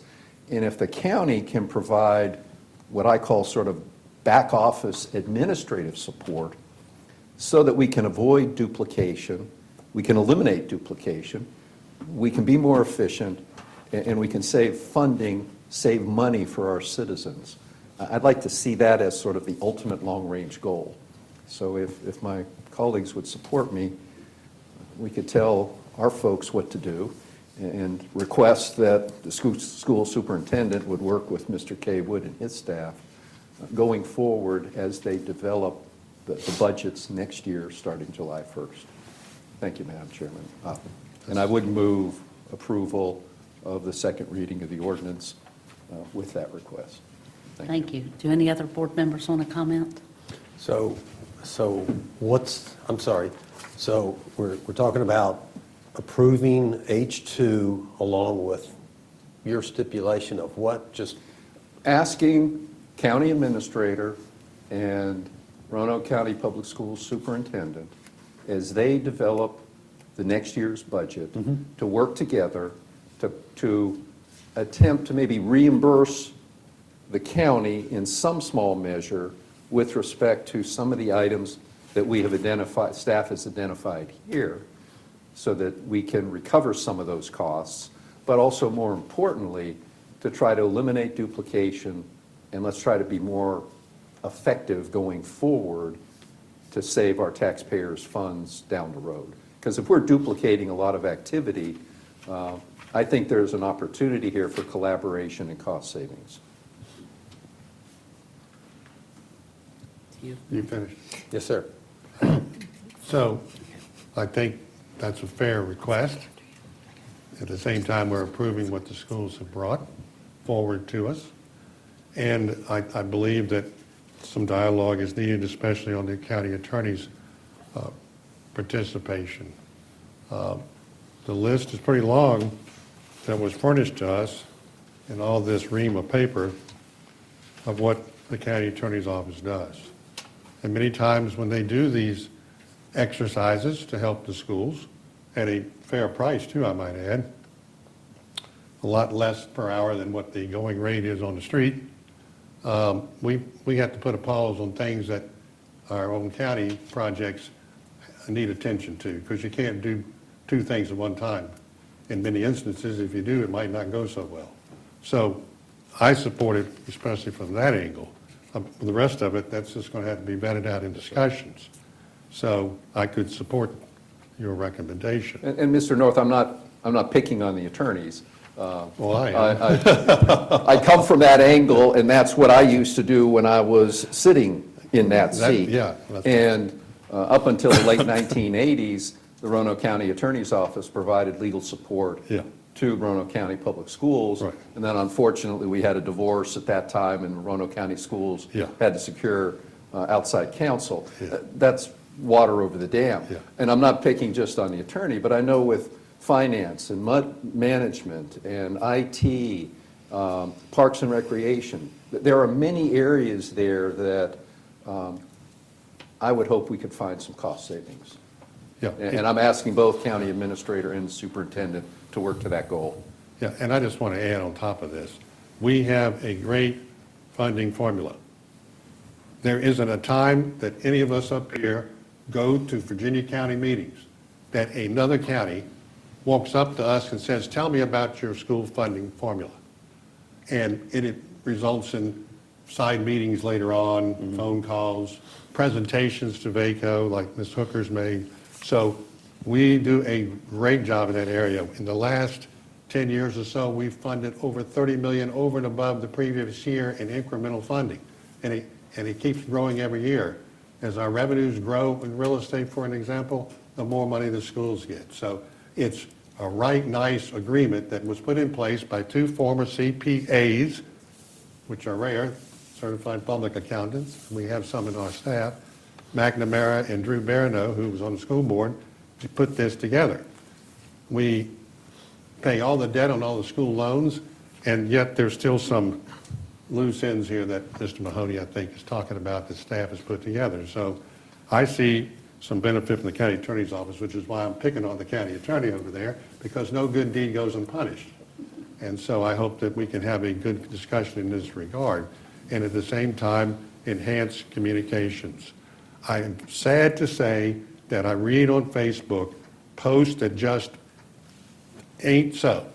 Speaker 11: And if the county can provide what I call sort of back office administrative support so that we can avoid duplication, we can eliminate duplication, we can be more efficient, and we can save funding, save money for our citizens. I'd like to see that as sort of the ultimate long-range goal. So if my colleagues would support me, we could tell our folks what to do and request that the school superintendent would work with Mr. K. Wood and his staff going forward as they develop the budgets next year starting July 1st. Thank you, Madam Chairman. And I would move approval of the second reading of the ordinance with that request.
Speaker 20: Thank you. Do any other board members want to comment?
Speaker 15: So we're talking about approving H2 along with your stipulation of what? Just
Speaker 11: asking county administrator and Roanoke County Public Schools superintendent, as they develop the next year's budget, to work together to attempt to maybe reimburse the county in some small measure with respect to some of the items that we have identified, staff has identified here, so that we can recover some of those costs, but also more importantly, to try to eliminate duplication, and let's try to be more effective going forward to save our taxpayers' funds down the road. Because if we're duplicating a lot of activity, I think there's an opportunity here for collaboration and cost savings.
Speaker 13: You finished?
Speaker 15: Yes, sir.
Speaker 13: So I think that's a fair request. At the same time, we're approving what the schools have brought forward to us. And I believe that some dialogue is needed, especially on the county attorney's participation. The list is pretty long that was furnished to us in all this ream of paper of what the county attorney's office does. And many times when they do these exercises to help the schools, at a fair price too, I might add, a lot less per hour than what the going rate is on the street, we have to put a pause on things that our own county projects need attention to, because you can't do two things at one time. In many instances, if you do, it might not go so well. So I support it, especially from that angle. The rest of it, that's just going to have to be vetted out in discussions. So I could support your recommendation.
Speaker 11: And Mr. North, I'm not picking on the attorneys.
Speaker 13: Well, I am.
Speaker 11: I come from that angle, and that's what I used to do when I was sitting in that seat. And up until the late 1980s, the Roanoke County Attorney's Office provided legal support to Roanoke County Public Schools.
Speaker 13: Right.
Speaker 11: And then unfortunately, we had a divorce at that time, and Roanoke County Schools had to secure outside counsel. That's water over the dam. And I'm not picking just on the attorney, but I know with finance and management and IT, parks and recreation, there are many areas there that I would hope we could find some cost savings. And I'm asking both county administrator and superintendent to work to that goal.
Speaker 13: Yeah, and I just want to add on top of this, we have a great funding formula. There isn't a time that any of us up here go to Virginia County meetings that another county walks up to us and says, tell me about your school funding formula. And it results in side meetings later on, phone calls, presentations to VACO like Ms. Hooker's made. So we do a great job in that area. In the last 10 years or so, we've funded over $30 million over and above the previous year in incremental funding. And and it keeps growing every year. As our revenues grow in real estate, for an example, the more money the schools get. So it's a right nice agreement that was put in place by two former CPAs, which are rare, certified public accountants. We have some in our staff, McNamara and Drew Barano, who was on the school board, to put this together. We pay all the debt on all the school loans, and yet there's still some loose ends here that Mr. Mahoney, I think, is talking about that staff has put together. So I see some benefit from the county attorney's office, which is why I'm picking on the county attorney over there, because no good deed goes unpunished. And so I hope that we can have a good discussion in this regard, and at the same time, enhance communications. I am sad to say that I read on Facebook posts that just ain't so,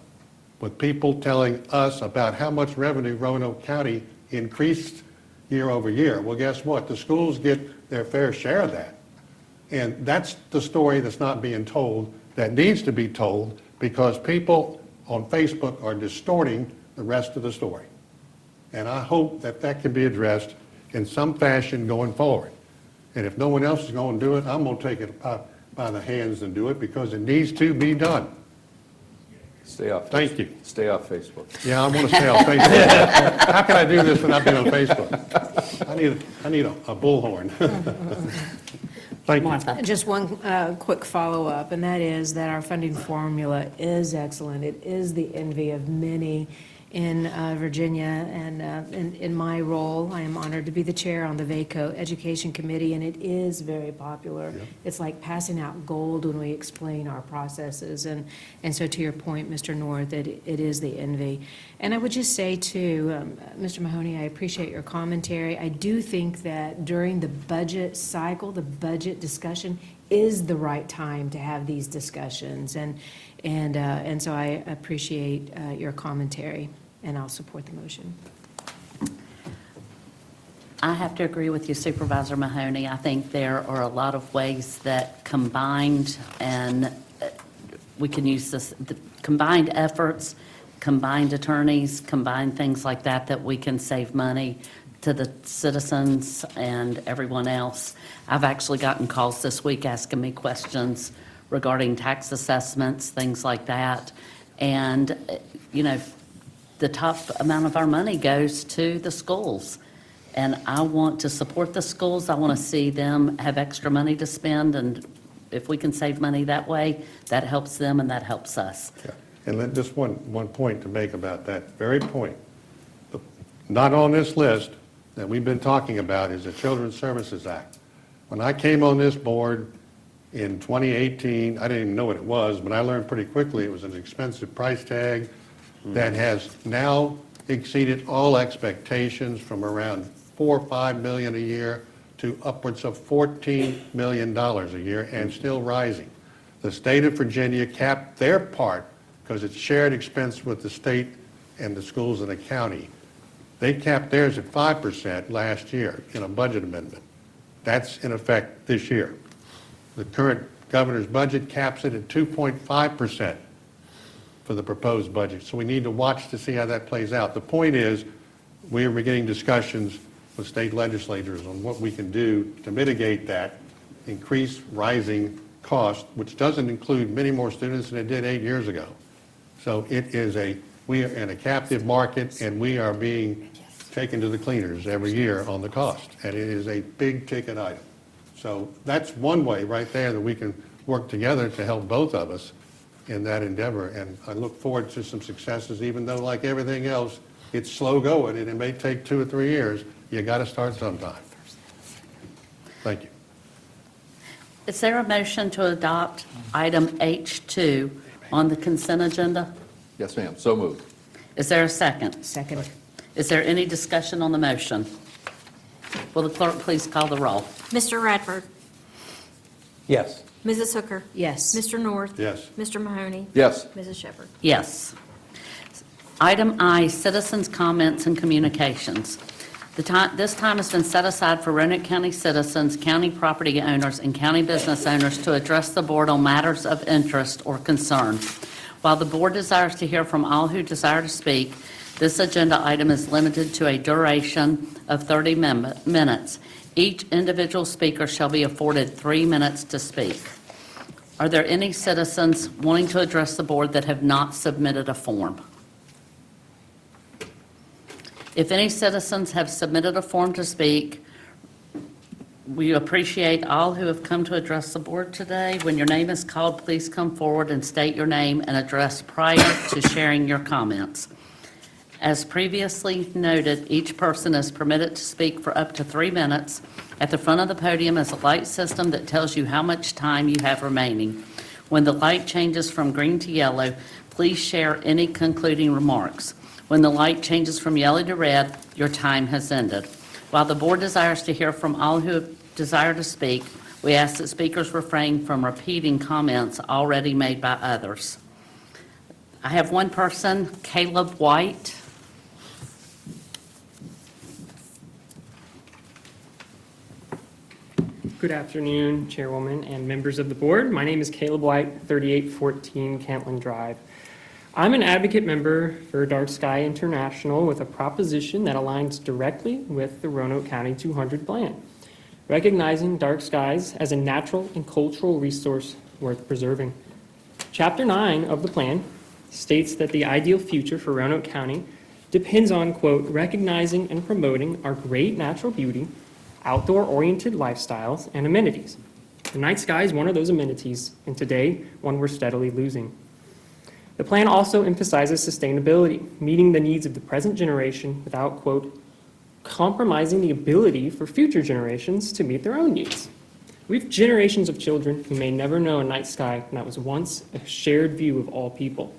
Speaker 13: with people telling us about how much revenue Roanoke County increased year over year. Well, guess what? The schools get their fair share of that. And that's the story that's not being told, that needs to be told, because people on Facebook are distorting the rest of the story. And I hope that that can be addressed in some fashion going forward. And if no one else is going to do it, I'm going to take it by the hands and do it, because it needs to be done.
Speaker 11: Stay off.
Speaker 13: Thank you.
Speaker 11: Stay off Facebook.
Speaker 13: Yeah, I want to stay off Facebook. How can I do this without being on Facebook? I need a bullhorn. Thank you.
Speaker 12: Just one quick follow-up, and that is that our funding formula is excellent. It is the envy of many in Virginia, and in my role, I am honored to be the chair on the VACO Education Committee, and it is very popular. Yep. It's like passing out gold when we explain our processes, and so to your point, Mr. North, it is the envy. And I would just say too, Mr. Mahoney, I appreciate your commentary. I do think that during the budget cycle, the budget discussion is the right time to have these discussions, and so I appreciate your commentary. And I'll support the motion.
Speaker 20: I have to agree with you, Supervisor Mahoney. I think there are a lot of ways that combined, and we can use this, the combined efforts, combined attorneys, combined things like that, that we can save money to the citizens and everyone else. I've actually gotten calls this week asking me questions regarding tax assessments, things like that. And, you know, the top amount of our money goes to the schools. And I want to support the schools. I want to see them have extra money to spend. And if we can save money that way, that helps them and that helps us.
Speaker 13: Yeah. And just one point to make about that very point. Not on this list that we've been talking about is the Children's Services Act. When I came on this board in 2018, I didn't even know what it was, but I learned pretty quickly it was an expensive price tag that has now exceeded all expectations, from around $4 or $5 million a year to upwards of $14 million a year, and still rising. The state of Virginia capped their part, because it's shared expense with the state and the schools in the county. They capped theirs at 5% last year in a budget amendment. That's in effect this year. The current governor's budget caps it at 2.5%. for the proposed budget. So we need to watch to see how that plays out. The point is, we are beginning discussions with state legislators on what we can do to mitigate that increased rising cost, which doesn't include many more students than it did 8 years ago. So it is we are in a captive market, and we are being taken to the cleaners every year on the cost. And it is a big ticket item. So that's one way right there that we can work together to help both of us in that endeavor, and I look forward to some successes, even though, like everything else, it's slow going and it may take 2 or 3 years. You got to start sometime. Thank you.
Speaker 20: Is there a motion to adopt item H2 on the consent agenda?
Speaker 11: Yes, ma'am. So moved.
Speaker 20: Is there a second?
Speaker 12: Second.
Speaker 20: Is there any discussion on the motion? Will the clerk please call the roll?
Speaker 18: Mr. Radford,
Speaker 15: Yes.
Speaker 18: Mrs. Hooker,
Speaker 12: Yes.
Speaker 18: Mr. North,
Speaker 13: Yes.
Speaker 18: Mr. Mahoney,
Speaker 11: Yes.
Speaker 18: Mrs. Shepherd.
Speaker 20: Yes. Item I, citizens' comments and communications. This time has been set aside for Roanoke County citizens, county property owners, and county business owners to address the board on matters of interest or concern. While the board desires to hear from all who desire to speak, This agenda item is limited to a duration of 30 minutes. Each individual speaker shall be afforded 3 minutes to speak. Are there any citizens wanting to address the board that have not submitted a form? If any citizens have submitted a form to speak, we appreciate all who have come to address the board today. When your name is called, please come forward and state your name and address prior to sharing your comments. As previously noted, each person is permitted to speak for up to 3 minutes. At the front of the podium is a light system that tells you how much time you have remaining. When the light changes from green to yellow, please share any concluding remarks. When the light changes from yellow to red, your time has ended. While the board desires to hear from all who desire to speak, we ask that speakers refrain from repeating comments already made by others. I have one person, Caleb White.
Speaker 16: Good afternoon, Chairwoman and members of the board. My name is Caleb White, 3814 Cantland Drive. I'm an advocate member for Dark Sky International with a proposition that aligns directly with the Roanoke County 200 plan, recognizing dark skies as a natural and cultural resource worth preserving. Chapter 9 of the plan states that the ideal future for Roanoke County depends on, quote, recognizing and promoting our great natural beauty, outdoor-oriented lifestyles, and amenities. The night sky is one of those amenities, and today, one we're steadily losing. The plan also emphasizes sustainability, meeting the needs of the present generation without, quote, compromising the ability for future generations to meet their own needs. We have generations of children who may never know a night sky that was once a shared view of all people.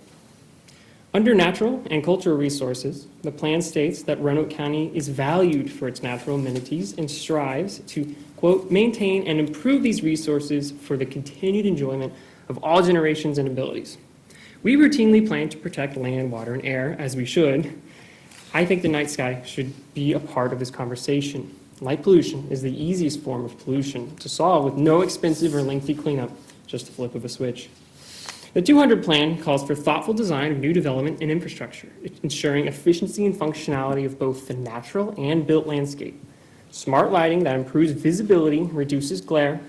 Speaker 16: Under natural and cultural resources, the plan states that Roanoke County is valued for its natural amenities and strives to, quote, maintain and improve these resources for the continued enjoyment of all generations and abilities. We routinely plan to protect land, water, and air, as we should. I think the night sky should be a part of this conversation. Light pollution is the easiest form of pollution to solve with no expensive or lengthy cleanup, just a flip of a switch. The 200 plan calls for thoughtful design of new development and infrastructure, ensuring efficiency and functionality of both the natural and built landscape. Smart lighting that improves visibility, reduces glare,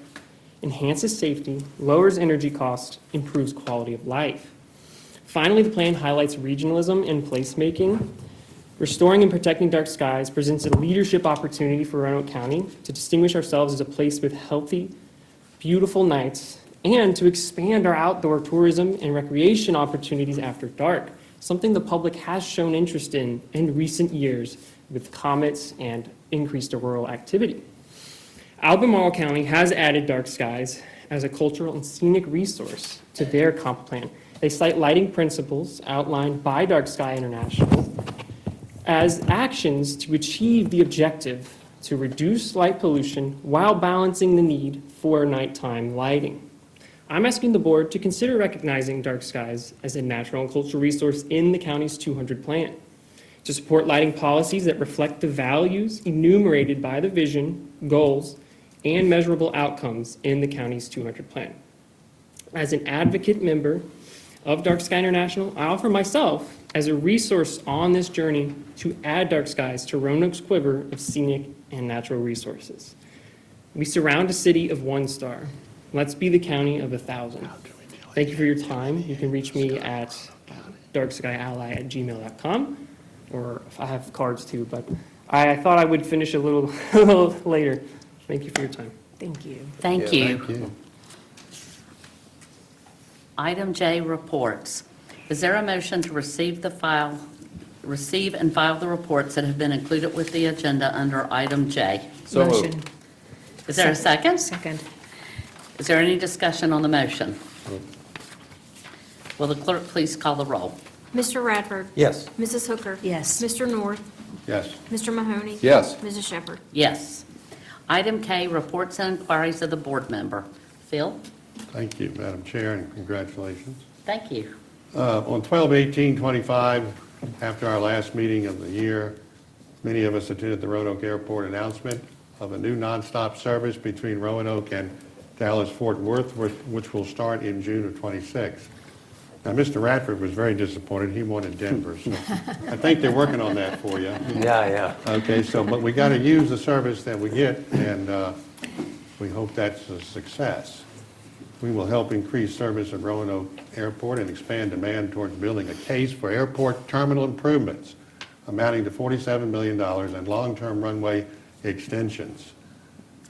Speaker 16: enhances safety, lowers energy costs, improves quality of life. Finally, the plan highlights regionalism and placemaking. Restoring and protecting dark skies presents a leadership opportunity for Roanoke County to distinguish ourselves as a place with healthy, beautiful nights, and to expand our outdoor tourism and recreation opportunities after dark, something the public has shown interest in recent years with comets and increased auroral activity. Albemarle County has added dark skies as a cultural and scenic resource to their comp plan. They cite lighting principles outlined by Dark Sky International as actions to achieve the objective to reduce light pollution while balancing the need for nighttime lighting. I'm asking the board to consider recognizing dark skies as a natural and cultural resource in the county's 200 plan, to support lighting policies that reflect the values enumerated by the vision, goals, and measurable outcomes in the county's 200 plan. As an advocate member of Dark Sky International, I offer myself as a resource on this journey to add dark skies to Roanoke's quiver of scenic and natural resources. We surround a city of 1 star. Let's be the county of 1,000. Thank you for your time. You can reach me at darkskyally@gmail.com, or I have cards too, but I thought I would finish a little later. Thank you for your time.
Speaker 4: Thank you.
Speaker 20: Thank you. Item J, reports. Is there a motion to receive and file the reports that have been included with the agenda under item J?
Speaker 11: So moved.
Speaker 4: Motion.
Speaker 20: Is there a second?
Speaker 4: Second.
Speaker 20: Is there any discussion on the motion? Will the clerk please call the roll?
Speaker 18: Mr. Radford?
Speaker 15: Yes.
Speaker 18: Mrs. Hooker?
Speaker 4: Yes.
Speaker 18: Mr. North?
Speaker 13: Yes.
Speaker 18: Mr. Mahoney?
Speaker 11: Yes.
Speaker 18: Mrs. Shepherd?
Speaker 20: Yes. Item K, reports and inquiries of the board member. Phil?
Speaker 13: Thank you, Madam Chair, and congratulations.
Speaker 20: Thank you.
Speaker 13: On 12/18/25, after our last meeting of the year, many of us attended the Roanoke Airport announcement of a new nonstop service between Roanoke and Dallas-Fort Worth, which will start in June of '26. Now, Mr. Radford was very disappointed. He wanted Denver. So I think they're working on that for you.
Speaker 15: Yeah.
Speaker 13: Okay, so, but we got to use the service that we get, and we hope that's a success. We will help increase service at Roanoke Airport and expand demand towards building a case for airport terminal improvements amounting to $47 million and long-term runway extensions.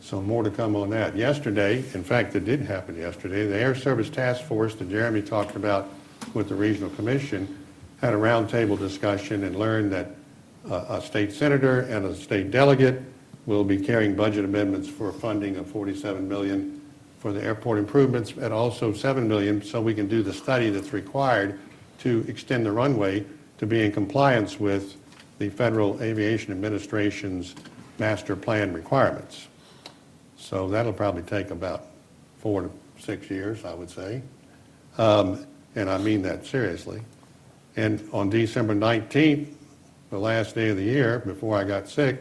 Speaker 13: So more to come on that. Yesterday, in fact, it did happen yesterday, the Air Service Task Force that Jeremy talked about with the Regional Commission had a roundtable discussion and learned that a state senator and a state delegate will be carrying budget amendments for funding of $47 million for the airport improvements and also $7 million so we can do the study that's required to extend the runway to be in compliance with the Federal Aviation Administration's master plan requirements. So that'll probably take about 4 to 6 years, I would say. And I mean that seriously. And on December 19th, the last day of the year, before I got sick,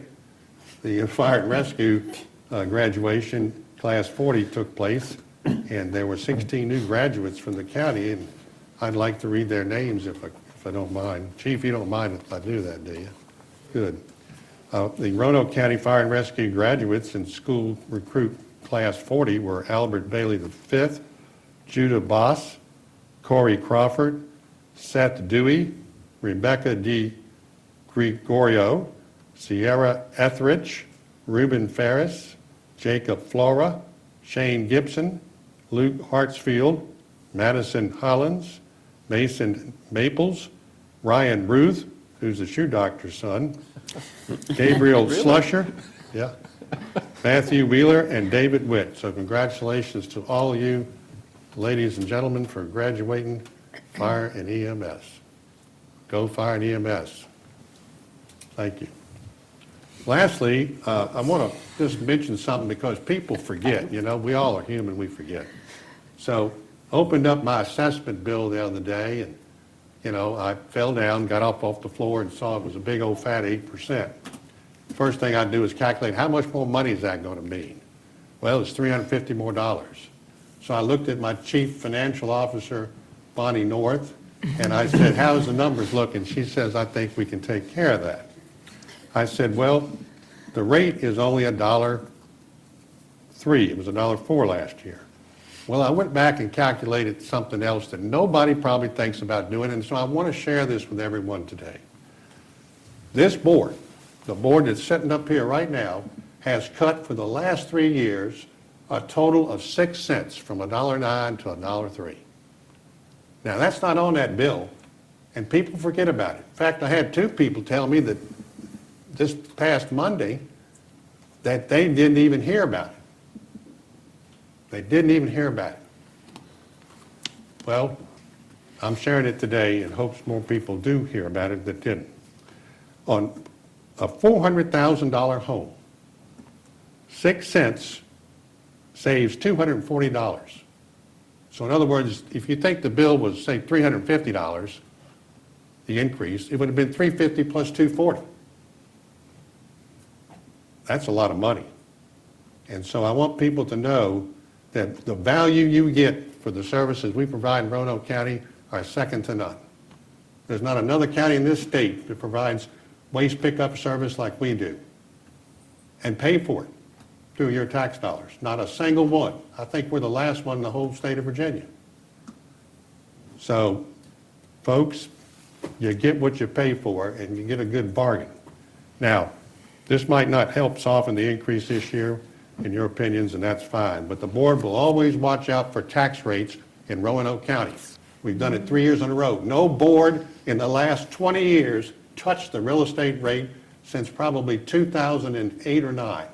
Speaker 13: the fire and rescue graduation, class 40, took place, and there were 16 new graduates from the county, and I'd like to read their names if I don't mind. Chief, you don't mind if I do that, do you? Good. The Roanoke County Fire and Rescue graduates in school recruit class 40 were Albert Bailey V, Judah Boss, Corey Crawford, Seth Dewey, Rebecca D. Gregorio, Sierra Etheridge, Reuben Ferris, Jacob Flora, Shane Gibson, Luke Hartsfield, Madison Hollins, Mason Maples, Ryan Ruth, who's the shoe doctor's son, Gabriel Slusher, yeah, Matthew Wheeler, and David Witt. So congratulations to all of you, ladies and gentlemen, for graduating Fire and EMS. Go Fire and EMS. Thank you. Lastly, I want to just mention something because people forget. You know, we all are human, we forget. So opened up my assessment bill the other day, and you know, I fell down, got up off the floor, and saw it was a big old fat 8%. First thing I do is calculate how much more money is that going to mean? Well, it's $350 more. So I looked at my chief financial officer, Bonnie North, and I said, how's the numbers looking? She says, I think we can take care of that. I said, well, the rate is only $1.03. It was $1.04 last year. Well, I went back and calculated something else that nobody probably thinks about doing, and so I want to share this with everyone today. This board, the board that's sitting up here right now, has cut for the last 3 years a total of 6 cents from $1.09 to $1.03. Now, that's not on that bill, and people forget about it. In fact, I had 2 people tell me that this past Monday that they didn't even hear about it. They didn't even hear about it. Well, I'm sharing it today in hopes more people do hear about it that didn't. On a $400,000 home, 6 cents saves $240. So in other words, if you think the bill was, say, $350, the increase, it would have been $350 plus $240. That's a lot of money. And so I want people to know that the value you get for the services we provide in Roanoke County are second to none. There's not another county in this state that provides waste pickup service like we do and pay for it through your tax dollars. Not a single one. I think we're the last one in the whole state of Virginia. So, folks, you get what you pay for and you get a good bargain. Now, this might not help soften the increase this year, in your opinions, and that's fine. But the board will always watch out for tax rates in Roanoke County. We've done it 3 years in a row. No board in the last 20 years touched the real estate rate since probably 2008 or 9.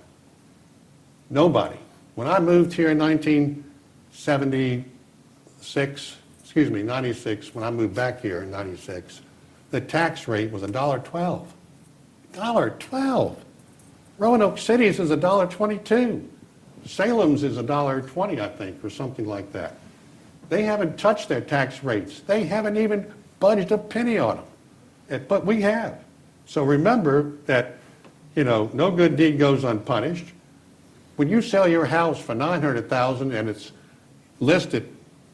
Speaker 13: Nobody. When I moved here in 96, when I moved back here in 96, the tax rate was $1.12. $1.12. Roanoke City's is $1.22. Salem's is $1.20, I think, or something like that. They haven't touched their tax rates. They haven't even budged a penny on them. But we have. So remember that, you know, no good deed goes unpunished. When you sell your house for $900,000 and it's listed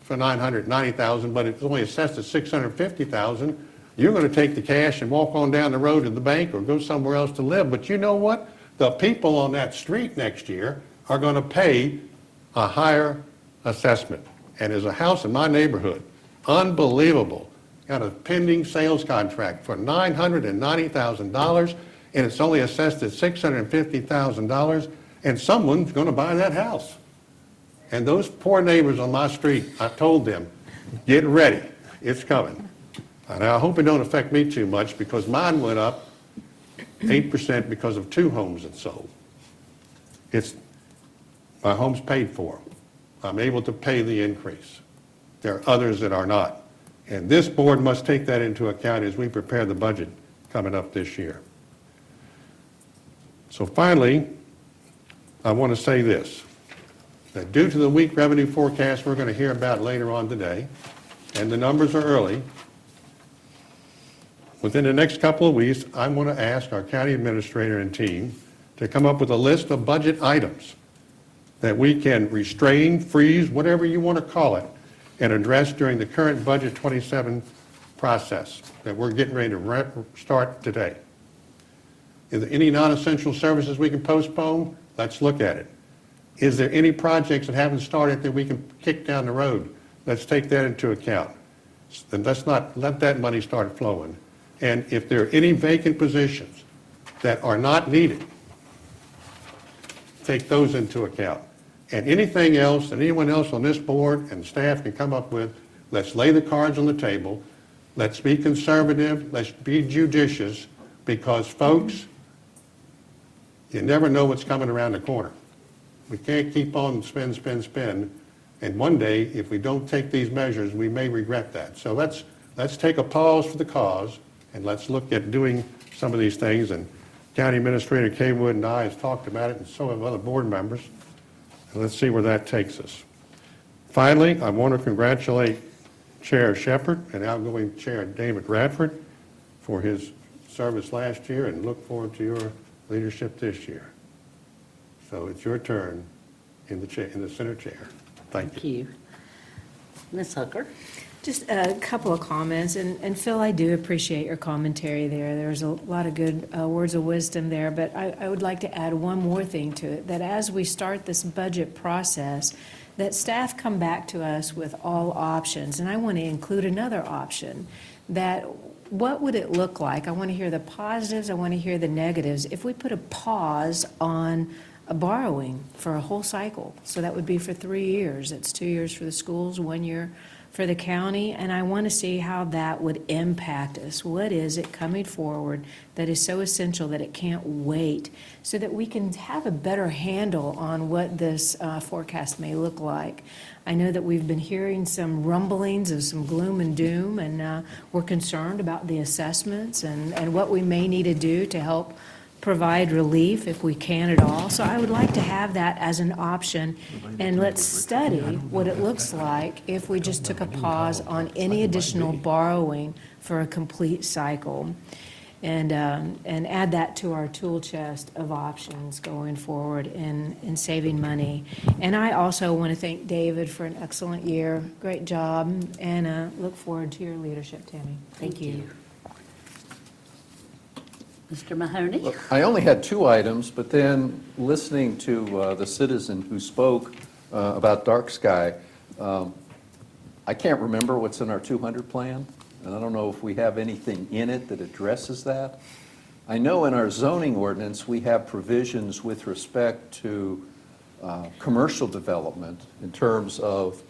Speaker 13: for $990,000, but it's only assessed at $650,000, you're going to take the cash and walk on down the road to the bank or go somewhere else to live. But you know what? The people on that street next year are going to pay a higher assessment. And there's a house in my neighborhood, unbelievable, got a pending sales contract for $990,000, and it's only assessed at $650,000, and someone's going to buy that house. And those poor neighbors on my street, I told them, get ready, it's coming. And I hope it don't affect me too much, because mine went up 8% because of 2 homes that sold. My home's paid for. I'm able to pay the increase. There are others that are not. And this board must take that into account as we prepare the budget coming up this year. So finally, I want to say this, that due to the weak revenue forecast we're going to hear about later on today, and the numbers are early, within the next couple of weeks, I want to ask our county administrator and team to come up with a list of budget items that we can restrain, freeze, whatever you want to call it, and address during the current budget 27 process that we're getting ready to start today. Is there any non-essential services we can postpone? Let's look at it. Is there any projects that haven't started that we can kick down the road? Let's take that into account. And let's not let that money start flowing. And if there are any vacant positions that are not needed, take those into account. And anything else that anyone else on this board and staff can come up with, let's lay the cards on the table. Let's be conservative. Let's be judicious, because, folks, you never know what's coming around the corner. We can't keep on spend, spend, spend. And one day, if we don't take these measures, we may regret that. So let's take a pause for the cause, and let's look at doing some of these things. And County Administrator Kaywood and I have talked about it, and so have other board members. And let's see where that takes us. Finally, I want to congratulate Chair Shepard and outgoing Chair David Radford for his service last year, and look forward to your leadership this year. So it's your turn in the center chair. Thank you.
Speaker 20: Ms. Hooker.
Speaker 12: Just a couple of comments, and Phil, I do appreciate your commentary there. There's a lot of good words of wisdom there, but I would like to add one more thing to it, that as we start this budget process, that staff come back to us with all options, and I want to include another option, that what would it look like? I want to hear the positives, I want to hear the negatives, if we put a pause on borrowing for a whole cycle. So that would be for 3 years. That's 2 years for the schools, 1 year for the county, and I want to see how that would impact us. What is it coming forward that is so essential that it can't wait, so that we can have a better handle on what this forecast may look like. I know that we've been hearing some rumblings of some gloom and doom, and we're concerned about the assessments and what we may need to do to help provide relief if we can at all. So I would like to have that as an option, and let's study what it looks like if we just took a pause on any additional borrowing for a complete cycle, and add that to our tool chest of options going forward in saving money. And I also want to thank David for an excellent year. Great job, and look forward to your leadership, Tammy. Thank you.
Speaker 20: Mr. Mahoney?
Speaker 11: Look, I only had 2 items, but then listening to the citizen who spoke about dark sky, I can't remember what's in our 200 plan, and I don't know if we have anything in it that addresses that. I know in our zoning ordinance we have provisions with respect to commercial development in terms of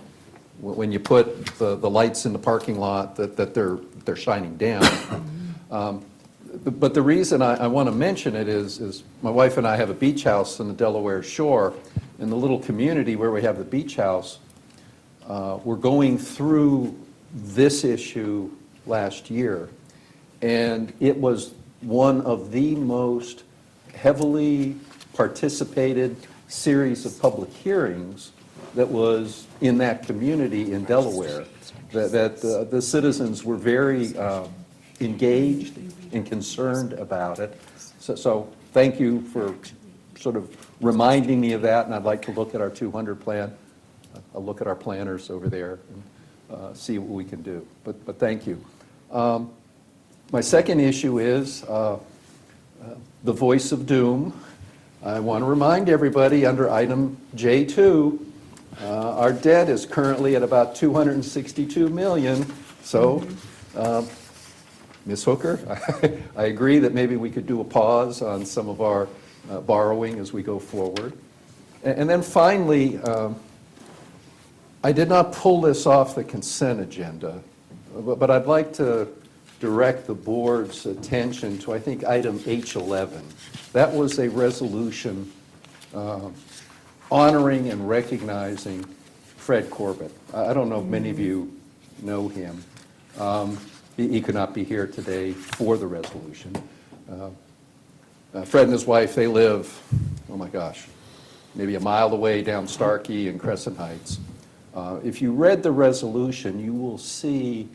Speaker 11: when you put the lights in the parking lot that they're shining down. But the reason I want to mention it is my wife and I have a beach house on the Delaware shore. In the little community where we have the beach house, we're going through this issue last year, and it was one of the most heavily participated series of public hearings that was in that community in Delaware, that the citizens were very engaged and concerned about it. So thank you for sort of reminding me of that, and I'd like to look at our 200 plan look at our planners over there and see what we can do. But thank you. My second issue is the voice of doom. I want to remind everybody under item J2, our debt is currently at about $262 million. So, Ms. Hooker, I agree that maybe we could do a pause on some of our borrowing as we go forward. And then finally, I did not pull this off the consent agenda, but I'd like to direct the board's attention to, I think, item H11. That was a resolution honoring and recognizing Fred Corbett. I don't know if many of you know him. He could not be here today for the resolution. Fred and his wife, they live, oh my gosh, maybe a mile away down Starkey and Crescent Heights. If you read the resolution, you will see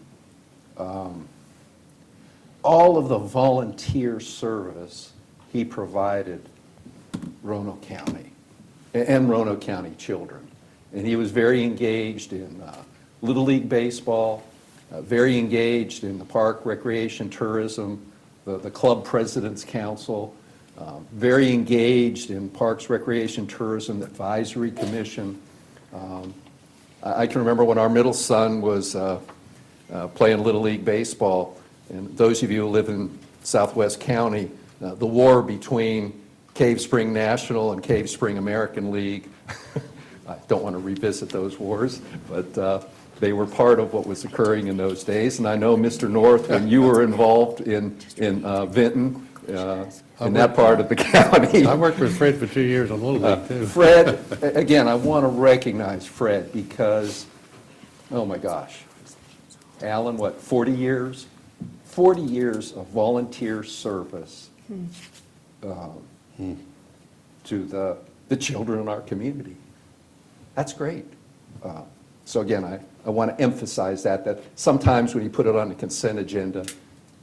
Speaker 11: all of the volunteer service he provided Roanoke County and Roanoke County children. And he was very engaged in Little League Baseball, very engaged in the park, recreation, tourism, the Club President's Council, very engaged in Parks, Recreation, Tourism, the Advisory Commission. I can remember when our middle son was playing Little League Baseball, and those of you who live in Southwest County, the war between Cave Spring National and Cave Spring American League, I don't want to revisit those wars, but they were part of what was occurring in those days. And I know, Mr. North, when you were involved in Vinton, in that part of the county.
Speaker 13: I worked with Fred for 2 years on Little League, too.
Speaker 11: Fred, again, I want to recognize Fred because, oh my gosh, Alan, what, 40 years? 40 years of volunteer service to the children in our community. That's great. So again, I want to emphasize that sometimes when you put it on the consent agenda,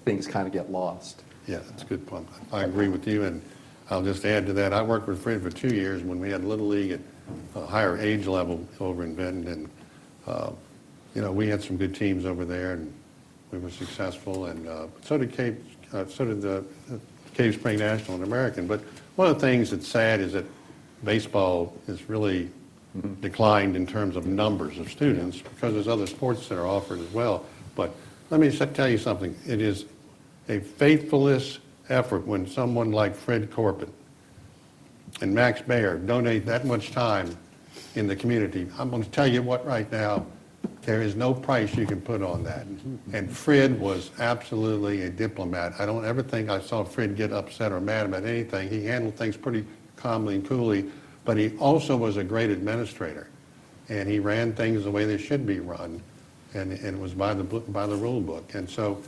Speaker 11: things kind of get lost.
Speaker 13: Yeah, that's a good point. I agree with you, and I'll just add to that. I worked with Fred for 2 years when we had Little League at a higher age level over in Vinton, and we had some good teams over there, and we were successful, and so did the Cave Spring National and American. But one of the things that's sad is that baseball has really declined in terms of numbers of students because there's other sports that are offered as well. But let me tell you something. It is a faithfulness effort when someone like Fred Corbett and Max Bayer donate that much time in the community. I'm going to tell you what right now, there is no price you can put on that. And Fred was absolutely a diplomat. I don't ever think I saw Fred get upset or mad about anything. He handled things pretty calmly and coolly, but he also was a great administrator. And he ran things the way they should be run, and it was by the rule book. And so,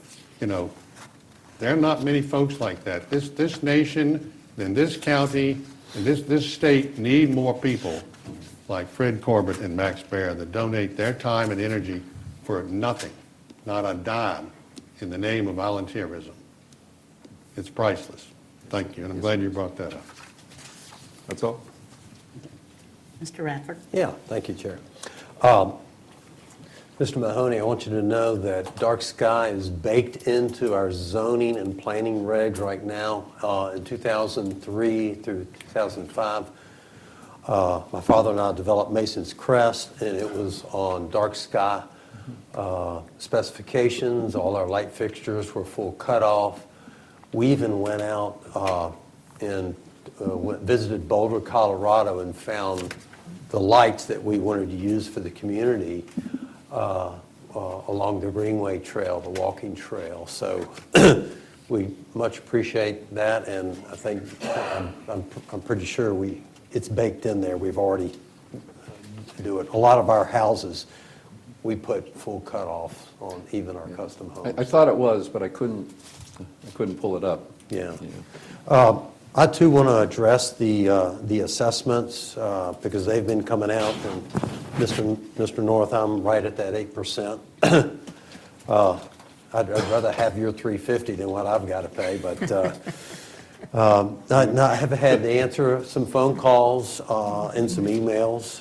Speaker 13: there are not many folks like that. This nation and this county and this state need more people like Fred Corbett and Max Baer that donate their time and energy for nothing, not a dime, in the name of volunteerism. It's priceless. Thank you, and I'm glad you brought that up.
Speaker 11: That's all.
Speaker 20: Mr. Radford?
Speaker 15: Yeah, thank you, Chair. Mr. Mahoney, I want you to know that dark sky is baked into our zoning and planning regs right now. In 2003 through 2005, my father and I developed Mason's Crest, and it was on dark sky specifications. All our light fixtures were full cutoff. We even went out and visited Boulder, Colorado, and found the lights that we wanted to use for the community along the Greenway Trail, the walking trail. So we much appreciate that, and I think I'm pretty sure it's baked in there. We've already do it. A lot of our houses, we put full cutoffs on even our custom homes.
Speaker 11: I thought it was, but I couldn't pull it up.
Speaker 15: Yeah. I too want to address the assessments because they've been coming out, and Mr. North, I'm right at that 8%. I'd rather have your $350 than what I've got to pay, but I have had to answer some phone calls and some emails,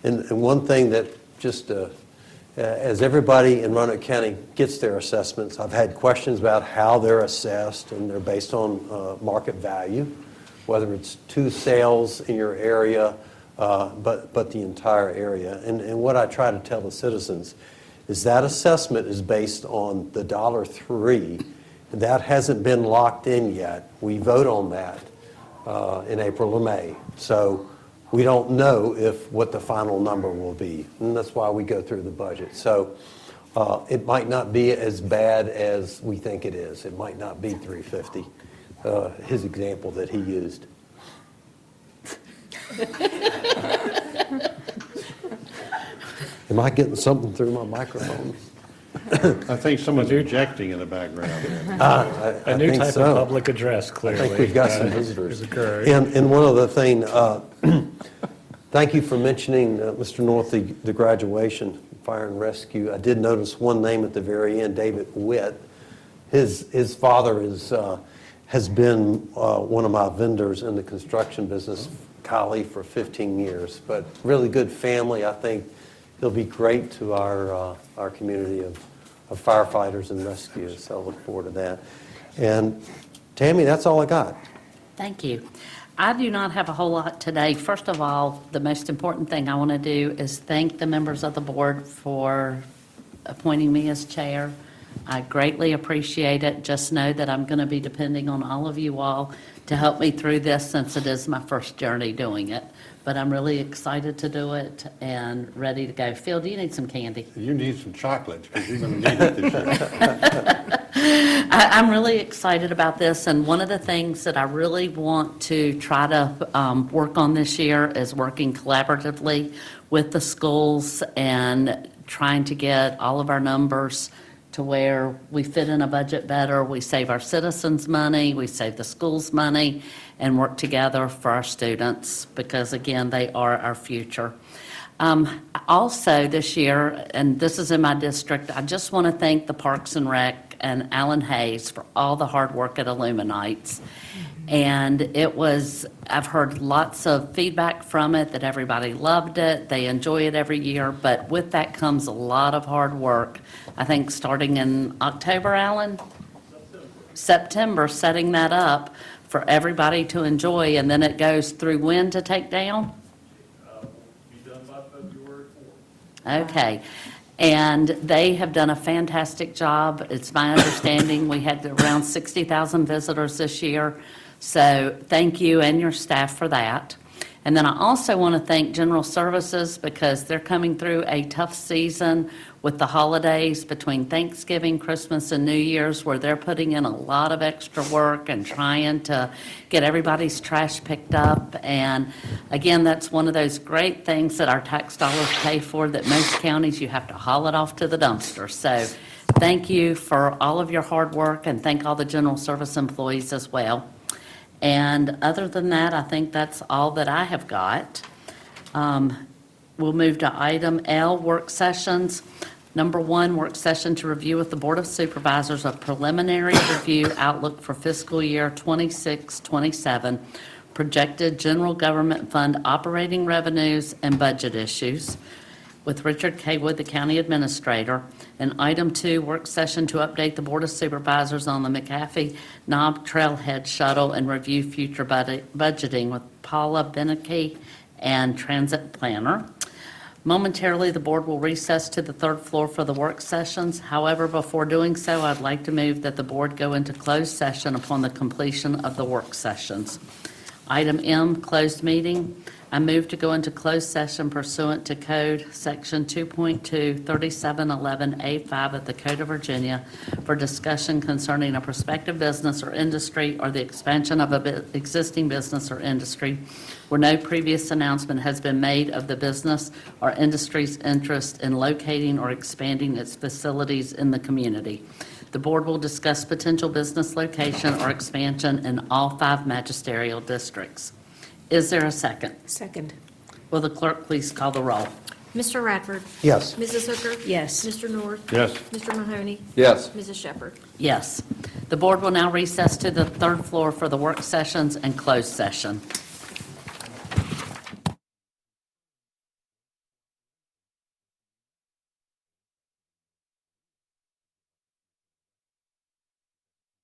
Speaker 15: And one thing that just, as everybody in Roanoke County gets their assessments, I've had questions about how they're assessed, and they're based on market value, whether it's 2 sales in your area, but the entire area. And what I try to tell the citizens is that assessment is based on the $1.03. That hasn't been locked in yet. We vote on that in April or May. So we don't know what the final number will be. And that's why we go through the budget. So it might not be as bad as we think it is. It might not be 350, his example that he used. Am I getting something through my microphone?
Speaker 13: I think someone's ejecting in the background.
Speaker 8: A new type of public address, clearly.
Speaker 15: I think we've got some visitors.
Speaker 8: is occurring.
Speaker 15: And one other thing, thank you for mentioning, Mr. North, the graduation, fire and rescue. I did notice one name at the very end, David Witt. His father has been one of my vendors in the construction business, Kali, for 15 years. But really good family. I think he'll be great to our community of firefighters and rescue, so I look forward to that. And Tammy, that's all I got.
Speaker 20: Thank you. I do not have a whole lot today. First of all, the most important thing I want to do is thank the members of the board for appointing me as chair. I greatly appreciate it. Just know that I'm going to be depending on all of you all to help me through this, since it is my first journey doing it. But I'm really excited to do it and ready to go. Phil, do you need some candy?
Speaker 13: You need some chocolate, because you're going to need it this year.
Speaker 20: I'm really excited about this, and one of the things that I really want to try to work on this year is working collaboratively with the schools and trying to get all of our numbers to where we fit in a budget better, we save our citizens money, we save the schools money, and work together for our students, because again, they are our future. Also this year, and this is in my district, I just want to thank the Parks and Rec and Alan Hayes for all the hard work at Illuminates. And I've heard lots of feedback from it, that everybody loved it, they enjoy it every year, but with that comes a lot of hard work. I think starting in October, Alan? September, setting that up for everybody to enjoy, and then it goes through when to take down?
Speaker 6: Be done by February 4th.
Speaker 20: Okay. And they have done a fantastic job. It's my understanding we had around 60,000 visitors this year. So thank you and your staff for that. And then I also want to thank General Services, because they're coming through a tough season with the holidays between Thanksgiving, Christmas, and New Year's, where they're putting in a lot of extra work and trying to get everybody's trash picked up. And again, that's one of those great things that our tax dollars pay for, that most counties you have to haul it off to the dumpster. So thank you for all of your hard work, and thank all the General Service employees as well. And other than that, I think that's all that I have got. We'll move to item L, work sessions. Number 1, work session to review with the Board of Supervisors a preliminary review outlook for fiscal year 26-27, projected general government fund operating revenues and budget issues, with Richard K. Wood, the County Administrator. And item 2, work session to update the Board of Supervisors on the McAfee Knob Trailhead Shuttle and review future budgeting with Paula Beneke and Transit Planner. Momentarily, the board will recess to the 3rd floor for the work sessions. However, before doing so, I'd like to move that the board go into closed session upon the completion of the work sessions. Item M, closed meeting. I move to go into closed session pursuant to Code Section 2.2, 3711A5 of the Code of Virginia for discussion concerning a prospective business or industry, or the expansion of an existing business or industry, where no previous announcement has been made of the business or industry's interest in locating or expanding its facilities in the community. The board will discuss potential business location or expansion in all 5 magisterial districts. Is there a second?
Speaker 12: Second.
Speaker 20: Will the clerk please call the roll?
Speaker 18: Mr. Radford?
Speaker 15: Yes.
Speaker 18: Mrs. Hooker?
Speaker 12: Yes.
Speaker 18: Mr. North?
Speaker 13: Yes.
Speaker 18: Mr. Mahoney?
Speaker 11: Yes.
Speaker 18: Mrs. Shepherd?
Speaker 20: Yes. The board will now recess to the 3rd floor for the work sessions and closed session.